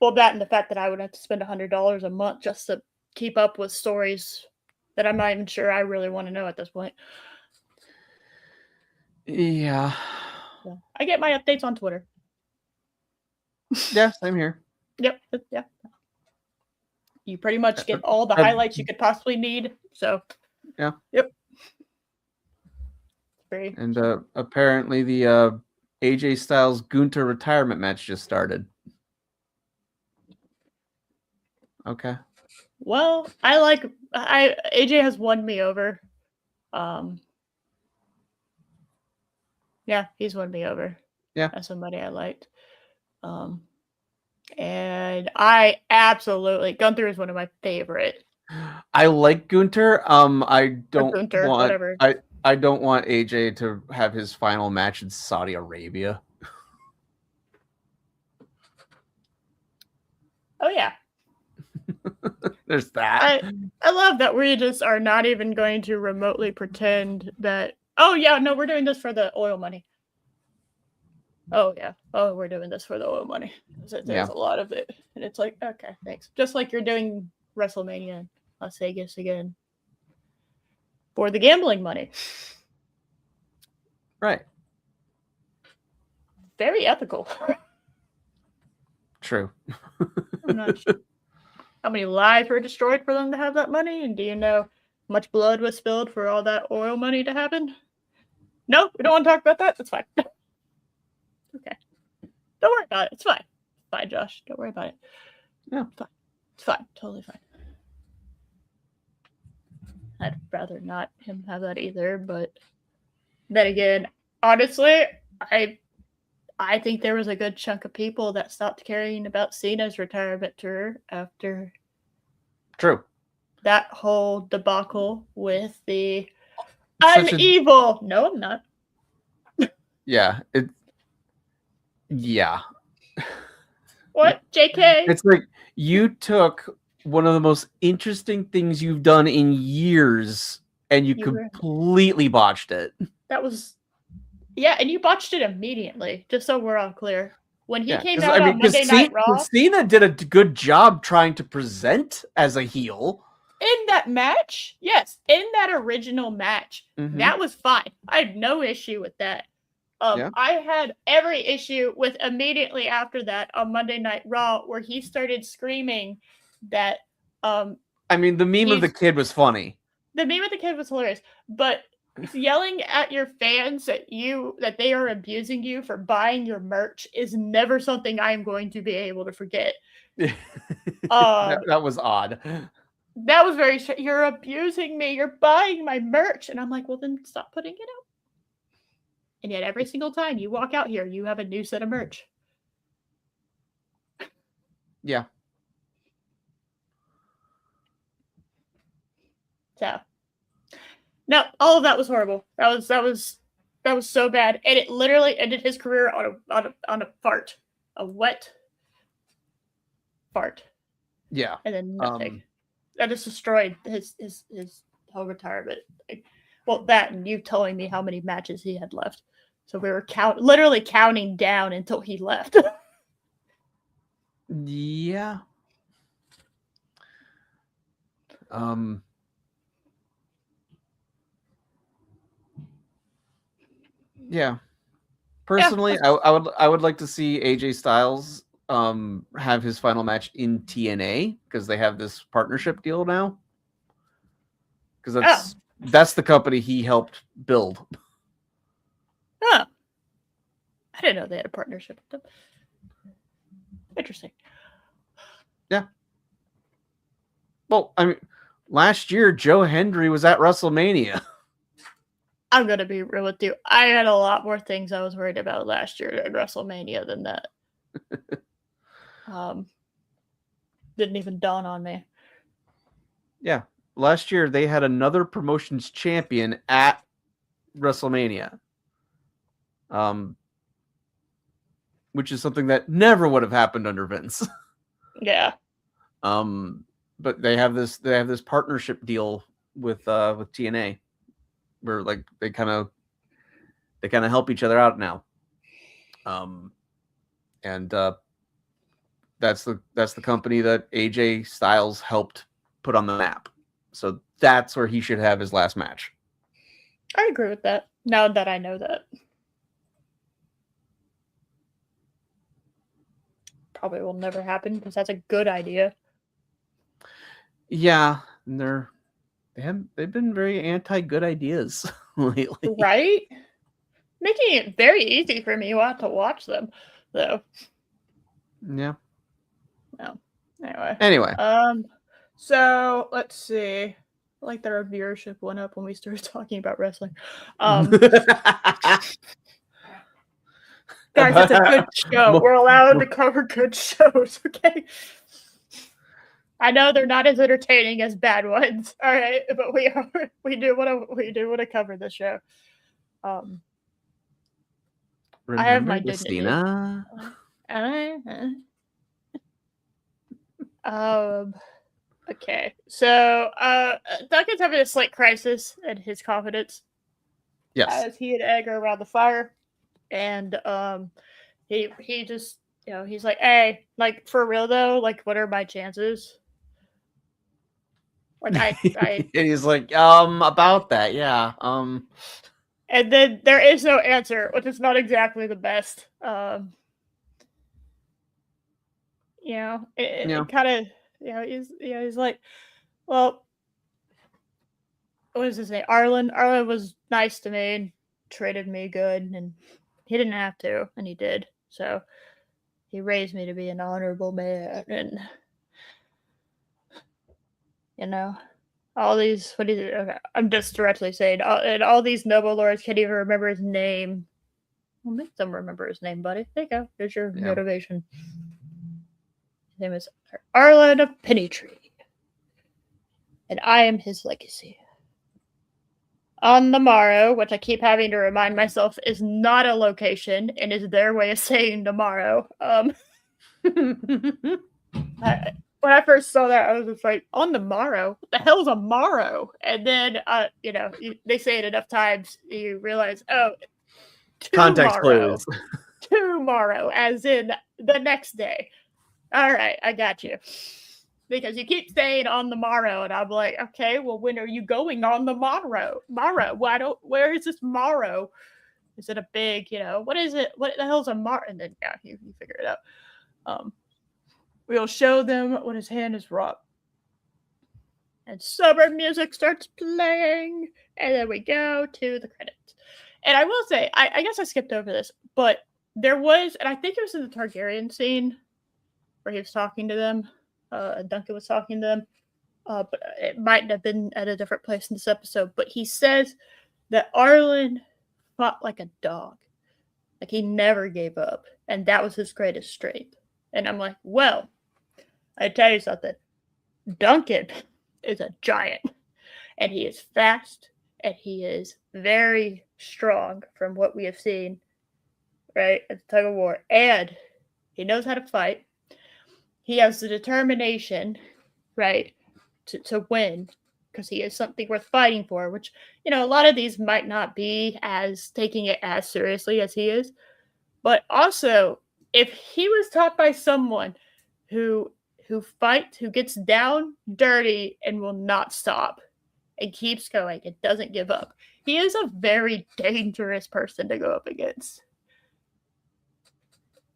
Well, that and the fact that I would have to spend $100 a month just to keep up with stories that I'm not even sure I really want to know at this point. Yeah. So I get my updates on Twitter. Yeah, same here. Yep. Yeah. You pretty much get all the highlights you could possibly need. So, yeah. Yep. And apparently the AJ Styles Gunter retirement match just started. Okay. Well, AJ has won me over. Yeah, he's won me over. Yeah. As somebody I liked. And I absolutely Gunther is one of my favorite. I like Gunter. I don't Gunther, want whatever. I don't want AJ to have his final match in Saudi Arabia. Oh yeah. There's that. I love that we just are not even going to remotely pretend that, oh yeah, no, we're doing this for the oil money. Oh yeah. Oh, we're doing this for the oil money. There's a lot of it. And it's like, okay, thanks. Just like you're doing WrestleMania in Las Vegas again. For the gambling money. Right. Very ethical. True. I'm not sure how many lives were destroyed for them to have that money, and do you know how much blood was spilled for all that oil money to happen? No, we don't want to talk about that. That's fine. Okay. Don't worry about it. It's fine. It's fine, Josh. Don't worry about it. Yeah. It's fine. It's fine. Totally fine. I'd rather not him have that either, but then again, honestly, I think there was a good chunk of people that stopped caring about Cena's retirement tour after True. that whole debacle with the I'm Such a evil. No, I'm not. yeah. Yeah. What? JK? It's like you took one of the most interesting things you've done in years and you completely botched it. That was yeah, and you botched it immediately, just so we're all clear. When he came out on Monday Night Raw, Cena did a good job trying to present as a heel. In that match, yes, in that original match, that was fine. I had no issue with that. I had every issue with immediately after that on Monday Night Raw, where he started screaming that. I mean, the meme of the kid was funny. The meme of the kid was hilarious, but yelling at your fans that they are abusing you for buying your merch is never something I am going to be able to forget. That was odd. That was very. You're abusing me. You're buying my merch, and I'm like, well, then stop putting it out. And yet, every single time you walk out here, you have a new set of merch. Yeah. So, no, all of that was horrible. That was so bad, and it literally ended his career on a fart, a wet fart. Yeah, and then nothing. That just destroyed his whole retirement. Well, that and you telling me how many matches he had left. So we were literally counting down until he left. Yeah. Yeah. Personally, yeah, I would like to see AJ Styles have his final match in TNA because they have this partnership deal now. Because that's the company he helped build. Oh. I didn't know they had a partnership with them. Interesting. Yeah. Well, I mean, last year Joe Hendry was at WrestleMania. I'm gonna be real with you. I had a lot more things I was worried about last year at WrestleMania than that. Didn't even dawn on me. Yeah. Last year they had another promotions champion at WrestleMania. Which is something that never would have happened under Vince. Yeah. But they have this partnership deal with TNA where like they kind of help each other out now. And that's the company that AJ Styles helped put on the map. So that's where he should have his last match. I agree with that. Now that I know that. Probably will never happen because that's a good idea. Yeah, and they've been very anti-good ideas lately. Right? Making it very easy for me to watch them, though. Yeah. No. Anyway. So let's see. I like that our viewership went up when we started talking about wrestling. Guys, it's a good show. We're allowed to cover good shows, okay? I know they're not as entertaining as bad ones, all right, but we do want to cover the show. I have my dignity. Okay, so Duncan's having a slight crisis in his confidence. Yes. As he and Egg are around the fire, and he just he's like, hey, like for real though, like what are my chances? Like I and he's like, about that, yeah. And then there is no answer, which is not exactly the best. It kind of, he's like, well, what is his name? Arlen. Arlen was nice to me and treated me good, and he didn't have to, and he did. So he raised me to be an honorable man, and all these. What is it? Okay, I'm just directly saying, and all these noble lords can't even remember his name, We'll make them remember his name, buddy. There you go. There's your motivation. His name is Arlen Pennytree. And I am his legacy. On the morrow, which I keep having to remind myself is not a location and is their way of saying tomorrow. When I first saw that, I was just like, on the morrow? What the hell is a morrow? And then, they say it enough times, you realize, oh, Context clues. Tomorrow, as in the next day. All right, I got you. Because you keep saying on the morrow, and I'm like, okay, well, when are you going on the morrow? Where is this morrow? Is it a big, what is it? What the hell's a morrow? And then, yeah, you figure it out. We'll show them when his hand is wrought. And summer music starts playing, and then we go to the credits. And I will say, I guess I skipped over this, but there was, and I think it was in the Targaryen scene where he was talking to them. Duncan was talking to them, but it might have been at a different place in this episode. But he says that Arlen fought like a dog, like he never gave up, and that was his greatest strength. And I'm like, well, I tell you something, Duncan is a giant, and he is fast, and he is very strong from what we have seen, right, at the tug of war, and he knows how to fight. He has the determination, right, to win, because he is something worth fighting for, which, a lot of these might not be as taking it as seriously as he is. But also, if he was taught by someone who fights, who gets down, dirty, and will not stop, and keeps going and doesn't give up, he is a very dangerous person to go up against.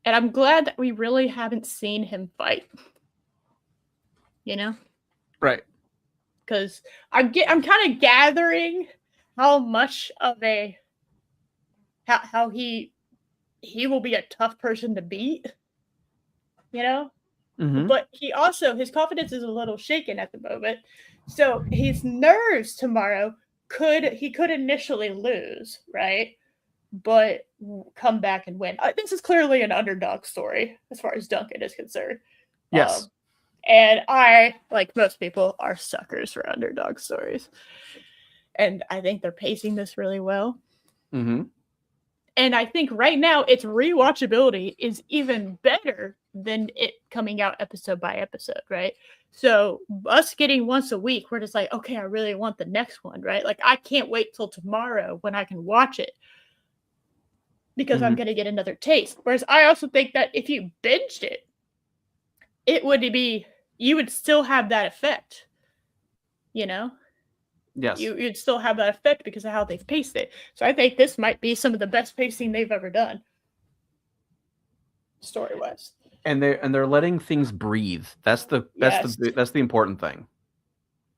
And I'm glad that we really haven't seen him fight. Right. Because I'm kind of gathering how much of how he will be a tough person to beat. Mm-hmm. But his confidence is a little shaken at the moment. So his nerves tomorrow could initially lose, right? But come back and win. This is clearly an underdog story as far as Duncan is concerned. Yes. And I, like most people, are suckers for underdog stories. And I think they're pacing this really well. Mm-hmm. And I think right now its rewatchability is even better than it coming out episode by episode, right? So us getting once a week, we're just like, okay, I really want the next one, right? Like I can't wait till tomorrow when I can watch it because I'm going to get another taste. Whereas I also think that if you binged it, you would still have that effect, Yes. You'd still have that effect because of how they've paced it. So I think this might be some of the best pacing they've ever done, story-wise. And they're letting things breathe. That's the important thing.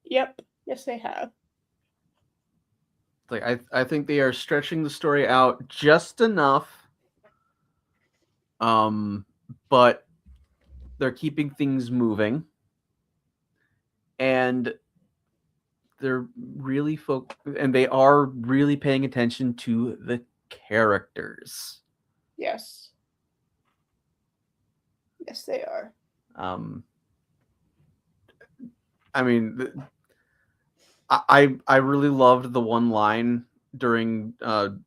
Yep. Yes, they have. Like I think they are stretching the story out just enough. But they're keeping things moving. And they're really and they are really paying attention to the characters. Yes. Yes, they are. I mean, I really loved the one line during Dunk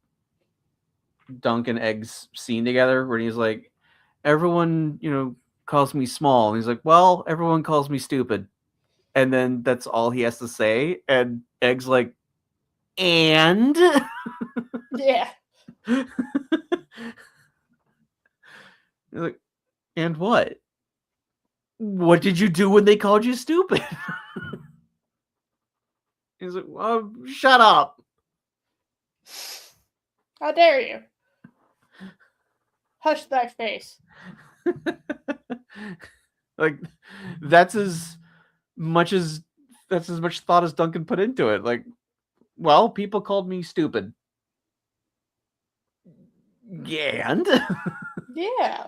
and Egg's scene together where he's like, everyone, calls me small. And he's like, well, everyone calls me stupid. And then that's all he has to say. And Egg's like, and? Yeah. He's like, and what? What did you do when they called you stupid? He's like, well, shut up. How dare you? Hush thy face. Like, that's as much thought as Duncan put into it. Like, well, people called me stupid. Yeah, and? Yeah.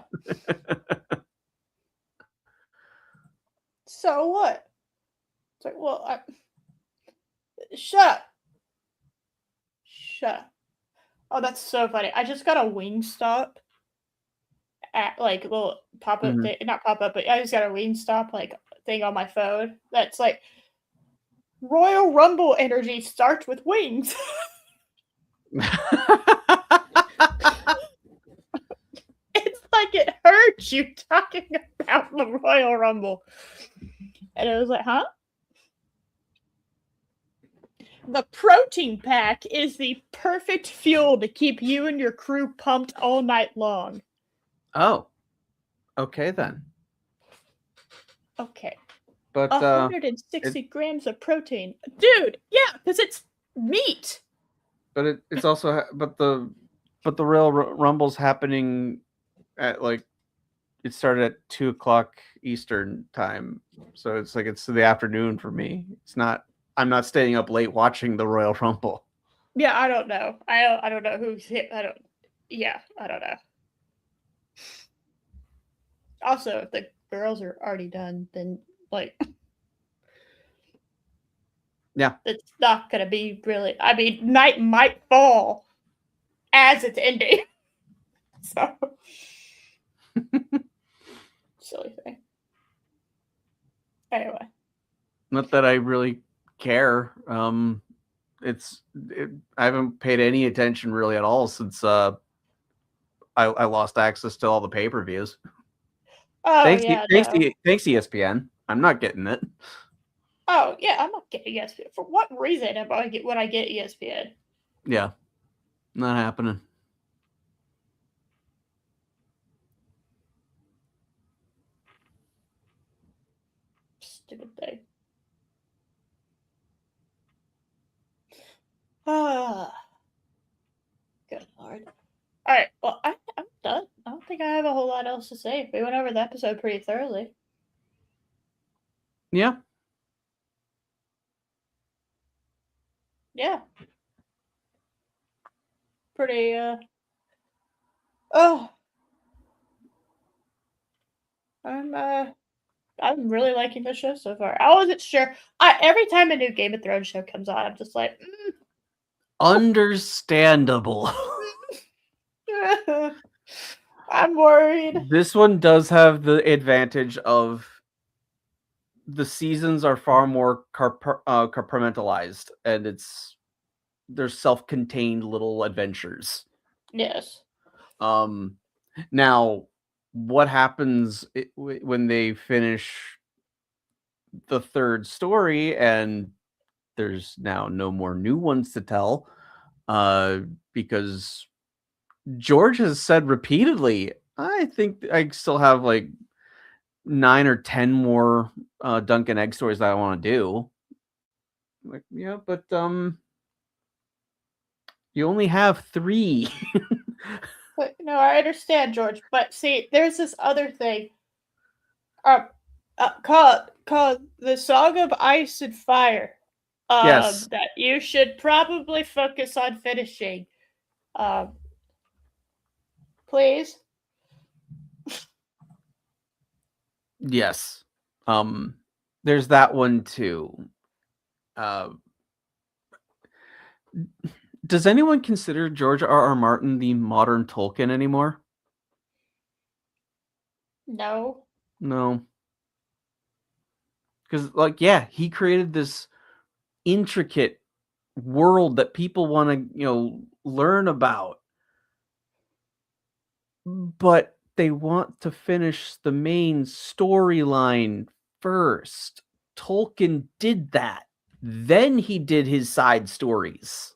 So what? It's like, well, shut up. Shut up. Oh, that's so funny. I just got a Wingstop at like little pop up thing, not pop up, but I just got a Wingstop like thing on my phone that's like Royal Rumble energy starts with wings. It's like it hurts you talking about the Royal Rumble. And it was like, huh? The protein pack is the perfect fuel to keep you and your crew pumped all night long. Oh, okay then. Okay. But 160 grams of protein. Dude, yeah, because it's meat. But it's also but the Royal Rumble's happening at like it started at 2:00 Eastern time, so it's like it's the afternoon for me. It's not. I'm not staying up late watching the Royal Rumble. Yeah, I don't know. I don't know who's hit. I don't. Yeah, I don't know. Also, if the girls are already done, then like, Yeah, it's not gonna be really. I mean, night might fall as it's ending. So silly thing. Anyway. not that I really care. I haven't paid any attention really at all since I lost access to all the pay-per-views. Oh Thanks, yeah, thanks, no. thanks ESPN. I'm not getting it. Oh yeah, I'm not getting ESPN. For what reason am I get when I get ESPN? Yeah, not happening. Stupid thing. Ah, good lord. All right, well I'm done. I don't think I have a whole lot else to say. We went over the episode pretty thoroughly. Yeah. Yeah. Pretty oh I'm really liking the show so far. I wasn't sure. Every time a new Game of Thrones show comes on, I'm just like, Understandable. I'm worried. This one does have the advantage of the seasons are far more compartmentalized, and they're self-contained little adventures. Yes. Now, what happens when they finish the third story and there's now no more new ones to tell? Because George has said repeatedly, I think I still have like 9 or 10 more Dunk and Egg stories that I want to do. Like, yeah, but you only have 3. But no, I understand, George. But see, there's this other thing. Called the Song of Ice and Fire. Yes. That you should probably focus on finishing. Please. Yes. There's that one too. Does anyone consider George R.R. Martin the modern Tolkien anymore? No. No. Because, like, yeah, he created this intricate world that people want to, learn about. But they want to finish the main storyline first. Tolkien did that. Then he did his side stories.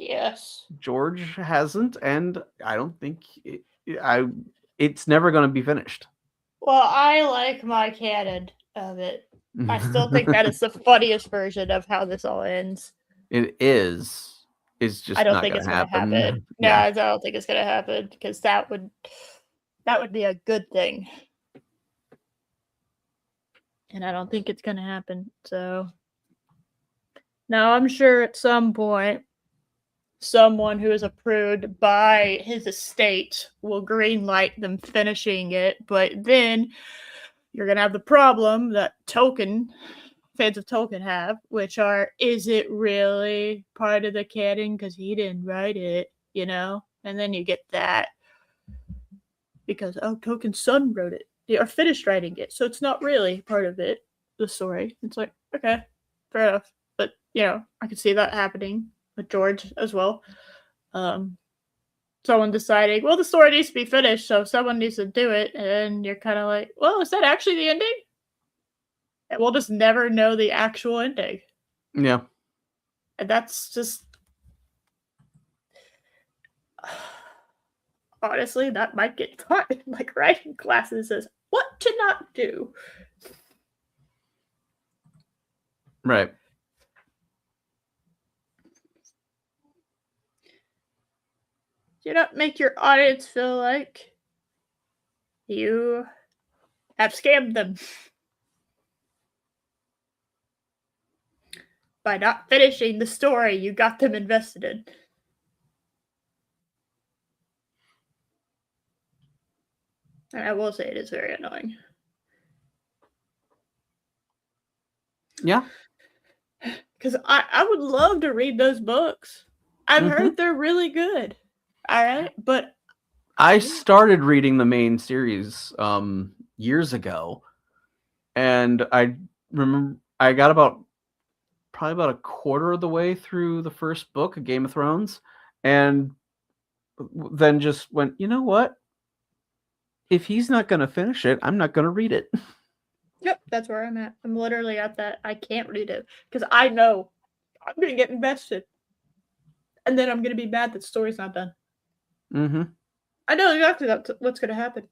Yes. George hasn't, and I don't think it's never going to be finished. Well, I like my canon of it. I still think that is the funniest version of how this all ends. It is. It's just I don't not think going it's to gonna happen. happen. No, Yeah. I don't think it's gonna happen because that would be a good thing. And I don't think it's gonna happen. So now I'm sure at some point someone who is approved by his estate will greenlight them finishing it, but then you're gonna have the problem that Tolkien fans of Tolkien have, which are, is it really part of the canon because he didn't write it, you know? And then you get that because, oh, Tolkien's son wrote it. They are finished writing it, so it's not really part of it, the story. It's like, okay, fair enough. But, you know, I could see that happening with George as well. Someone deciding, well, the story needs to be finished, so someone needs to do it, and you're kind of like, well, is that actually the ending? And we'll just never know the actual ending. Yeah. And that's just... honestly, that might get taught in like writing classes as what to not do. Right. Do not make your audience feel like you have scammed them by not finishing the story you got them invested in. And I will say it is very annoying. Yeah. Because I would love to read those books. I've heard they're really good. All right. But I started reading the main series years ago. And I remember I got probably about a quarter of the way through the first book of Game of Thrones. And then just went, you know what? If he's not going to finish it, I'm not going to read it. Yep, that's where I'm at. I'm literally at that. I can't read it because I know I'm going to get invested. And then I'm going to be mad that the story's not done. Mm-hmm. I know exactly what's going to happen.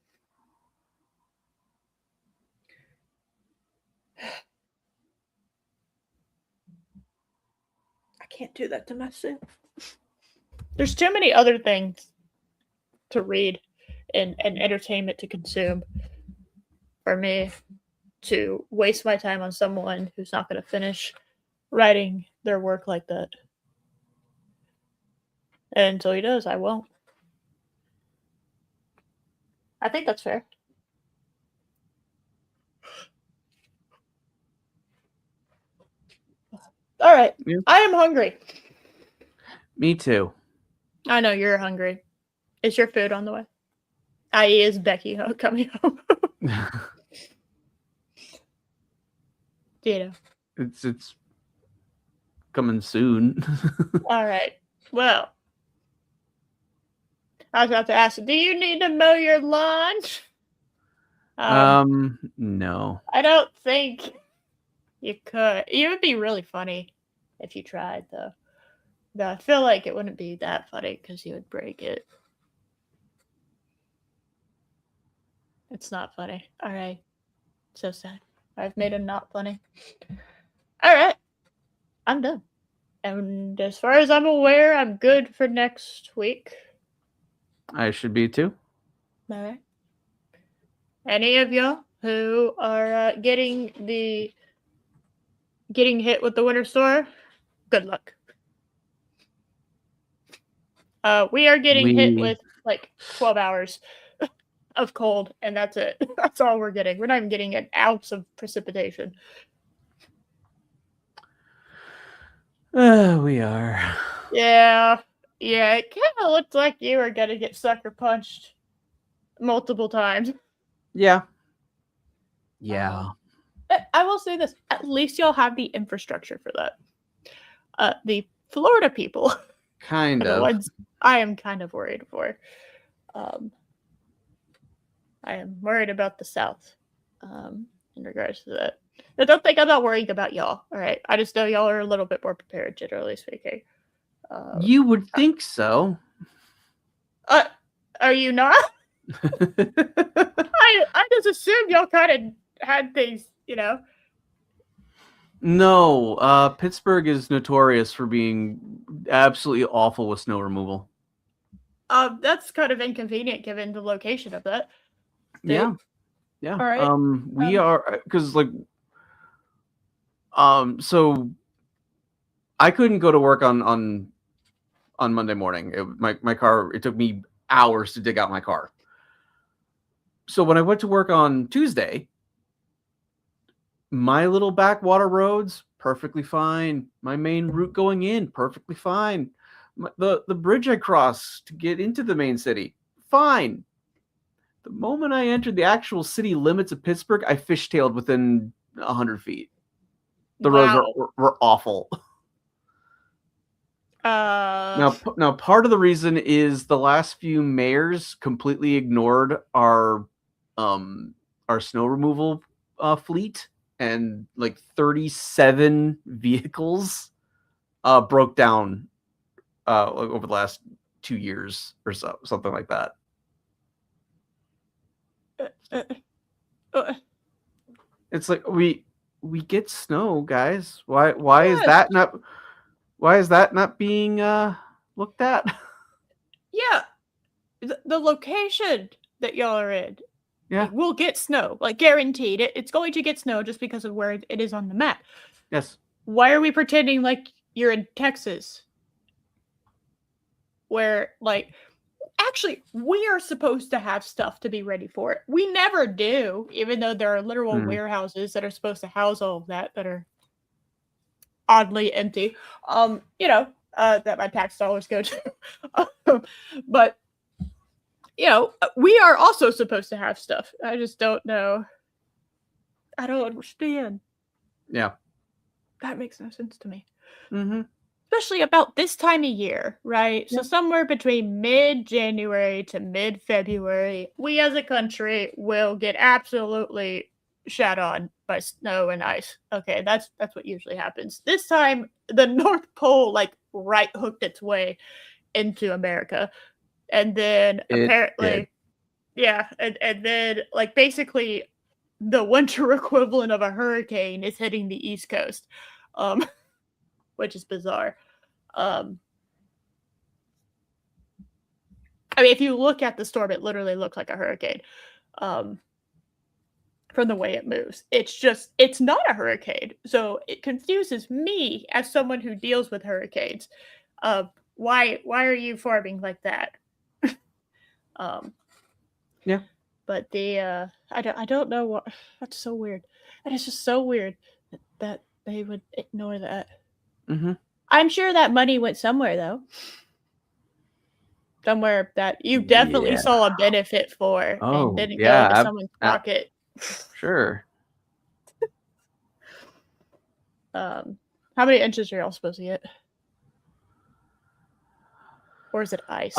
I can't do that to myself. There's too many other things to read and entertainment to consume for me to waste my time on someone who's not going to finish writing their work like that. And until he does, I won't. I think that's fair. All right. Yeah. I am hungry. Me too. I know you're hungry. Is your food on the way? I.e. is Becky coming home? Do you know? It's coming soon. All right. Well, I was about to ask, do you need to mow your lawn? No. I don't think you could. It would be really funny if you tried, though. No, I feel like it wouldn't be that funny because you would break it. It's not funny. All right. So sad. I've made it not funny. All right. I'm done. And as far as I'm aware, I'm good for next week. I should be too. All right. Any of y'all who are getting hit with the winter storm, good luck. We are getting hit with like 12 hours of cold, and that's it. That's all we're getting. We're not even getting an ounce of precipitation. We are. Yeah. It kind of looked like you were gonna get sucker punched multiple times. Yeah. I will say this: at least y'all have the infrastructure for that. The Florida people, kind of, the ones I am kind of worried for. I am worried about the South in regards to that. Now, don't think I'm not worried about y'all. All right, I just know y'all are a little bit more prepared, generally speaking. You would think so. Are you not? I just assumed y'all kind of had things, you know. No, Pittsburgh is notorious for being absolutely awful with snow removal. That's kind of inconvenient given the location of that. Yeah. All right. We are, because like, so I couldn't go to work on Monday morning. My car, it took me hours to dig out my car. So when I went to work on Tuesday, my little backwater roads, perfectly fine. My main route going in, perfectly fine. The bridge I cross to get into the main city, fine. The moment I entered the actual city limits of Pittsburgh, I fishtailed within 100 feet. The roads Wow. were awful. Now, part of the reason is the last few mayors completely ignored our snow removal fleet, and like 37 vehicles broke down over the last 2 years or so, something like that. It's like we get snow, guys. Why is yes. that not being looked at? Yeah. The location that y'all are in, Yeah. will get snow, like guaranteed. It's going to get snow just because of where it is on the map. Yes. Why are we pretending like you're in Texas? Where, like, actually, we are supposed to have stuff to be ready for it. We never do, even though there are literal warehouses that are supposed to house all of that are oddly empty. That my tax dollars go to. But we are also supposed to have stuff. I just don't know. I don't understand. Yeah. That makes no sense to me. Mm-hmm. Especially about this time of year, right? Yeah. So somewhere between mid-January to mid-February, we as a country will get absolutely shat on by snow and ice. Okay, that's what usually happens. This time, the North Pole right hooked its way into America, and then apparently, yeah, and then basically, the winter equivalent of a hurricane is hitting the East Coast, which is bizarre. I mean, if you look at the storm, it literally looks like a hurricane, from the way it moves. It's not a hurricane, so it confuses me as someone who deals with hurricanes. Why are you forming like that? Yeah. But I don't know what. That's so weird. And it's just so weird that they would ignore that. Mm-hmm. I'm sure that money went somewhere though. Somewhere that you definitely saw a benefit for and didn't go into someone's pocket. Sure. How many inches are y'all supposed to get? Or is it ice?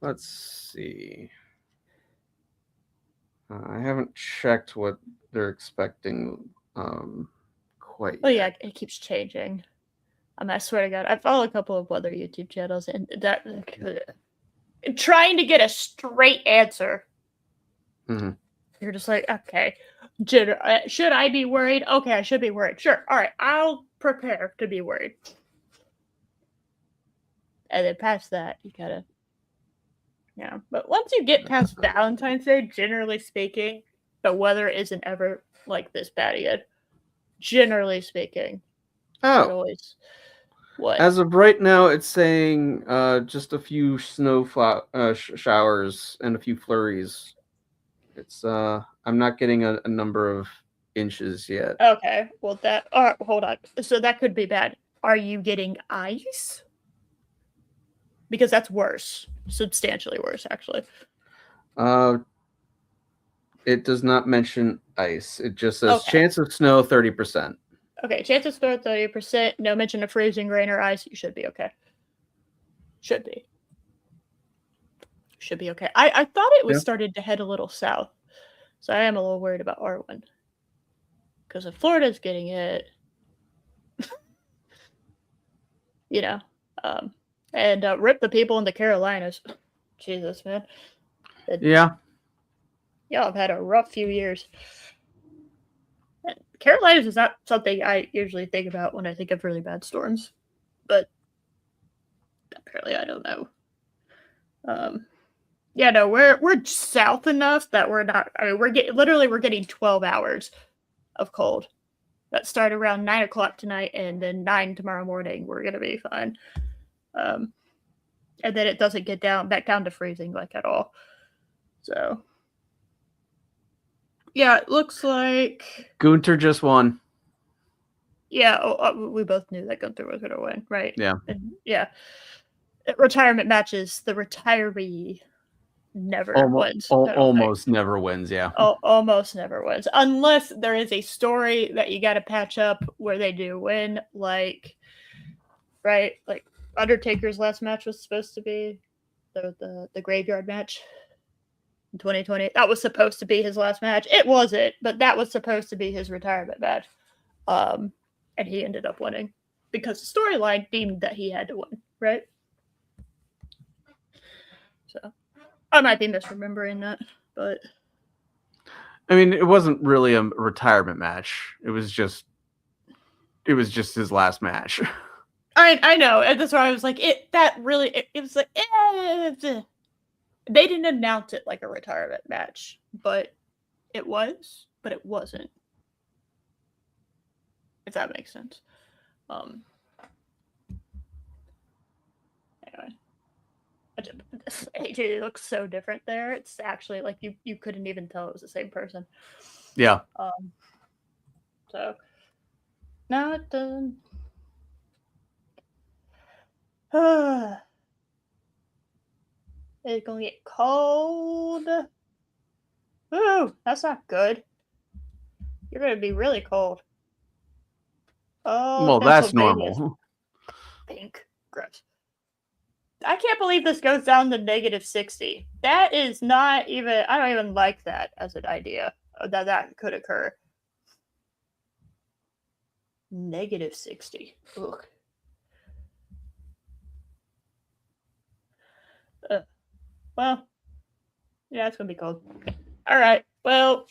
Let's see. I haven't checked what they're expecting quite yet. Oh yeah, it keeps changing. I swear to God, I follow a couple of weather YouTube channels, and that trying to get a straight answer. Mm-hmm. You're just like, okay, should I be worried? Okay, I should be worried. Sure, all right, I'll prepare to be worried. And then past that, you gotta, But once you get past Valentine's Day, generally speaking, the weather isn't ever like this bad again. Generally speaking. Oh. Always. What? As of right now, it's saying just a few snow showers and a few flurries. It's I'm not getting a number of inches yet. Okay, well hold on. So that could be bad. Are you getting ice? Because that's worse, substantially worse, actually. It does not mention ice. It just says chance of snow 30%. Okay, chance of snow 30%. No mention of freezing rain or ice. You should be okay. Should be okay. I thought it was started to head a little south, so I am a little worried about our one. Because if Florida's getting it, and rip the people in the Carolinas. Jesus, man. Yeah. Y'all have had a rough few years. Carolinas is not something I usually think about when I think of really bad storms, but apparently I don't know. Yeah, no, we're south enough that we're not. I mean, we're getting 12 hours of cold that start around 9 o'clock tonight, and then 9 tomorrow morning. We're gonna be fine. And then it doesn't get back down to freezing at all. So Yeah, it looks like. Gunter just won. Yeah, we both knew that Gunther was going to win, right? Yeah. And yeah. Retirement matches, the retiree never wins. Almost never wins, yeah. Almost never wins. Unless there is a story that you got to patch up where they do win, like, right? Like, Undertaker's last match was supposed to be the graveyard match in 2020. That was supposed to be his last match. It wasn't, but that was supposed to be his retirement match. And he ended up winning because the storyline deemed that he had to win, right? So I might be misremembering that, but I mean, it wasn't really a retirement match. It was just his last match. I know, and that's why I was like, it was like, they didn't announce it like a retirement match, but it wasn't. If that makes sense. Anyway. AJ looks so different there. It's actually like you couldn't even tell it was the same person. Yeah. So now it doesn't. It's gonna get cold. Ooh, that's not good. You're gonna be really cold. Oh, well, that's normal. Pink. Gross. I can't believe this goes down to -60. That is not even. I don't even like that as an idea that could occur. -60. Ugh. Well, yeah, it's gonna be cold. All right. Well,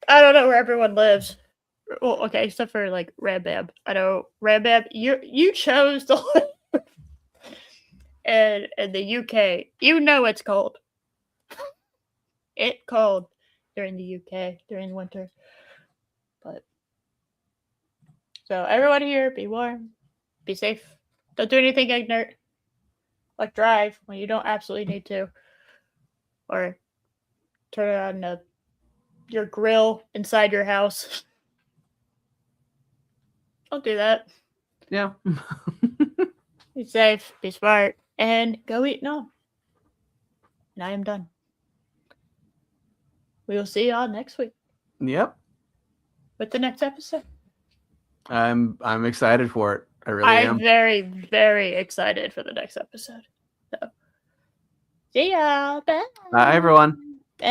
I don't know where everyone lives. Well, okay, except for like Rabab. I know Rabab. You chose to live in the UK. You know it's cold. It's cold during the UK during winter. But so everyone here, be warm, be safe. Don't do anything ignorant, like drive when you don't absolutely need to, or turn on your grill inside your house. Don't do that. Yeah. Be safe, be smart, and go eat no. And I am done. We will see y'all next week. Yep. With the next episode. I'm excited for it. I really am. I'm very, very excited for the next episode. So, see ya. Bye. Bye, everyone. Bye.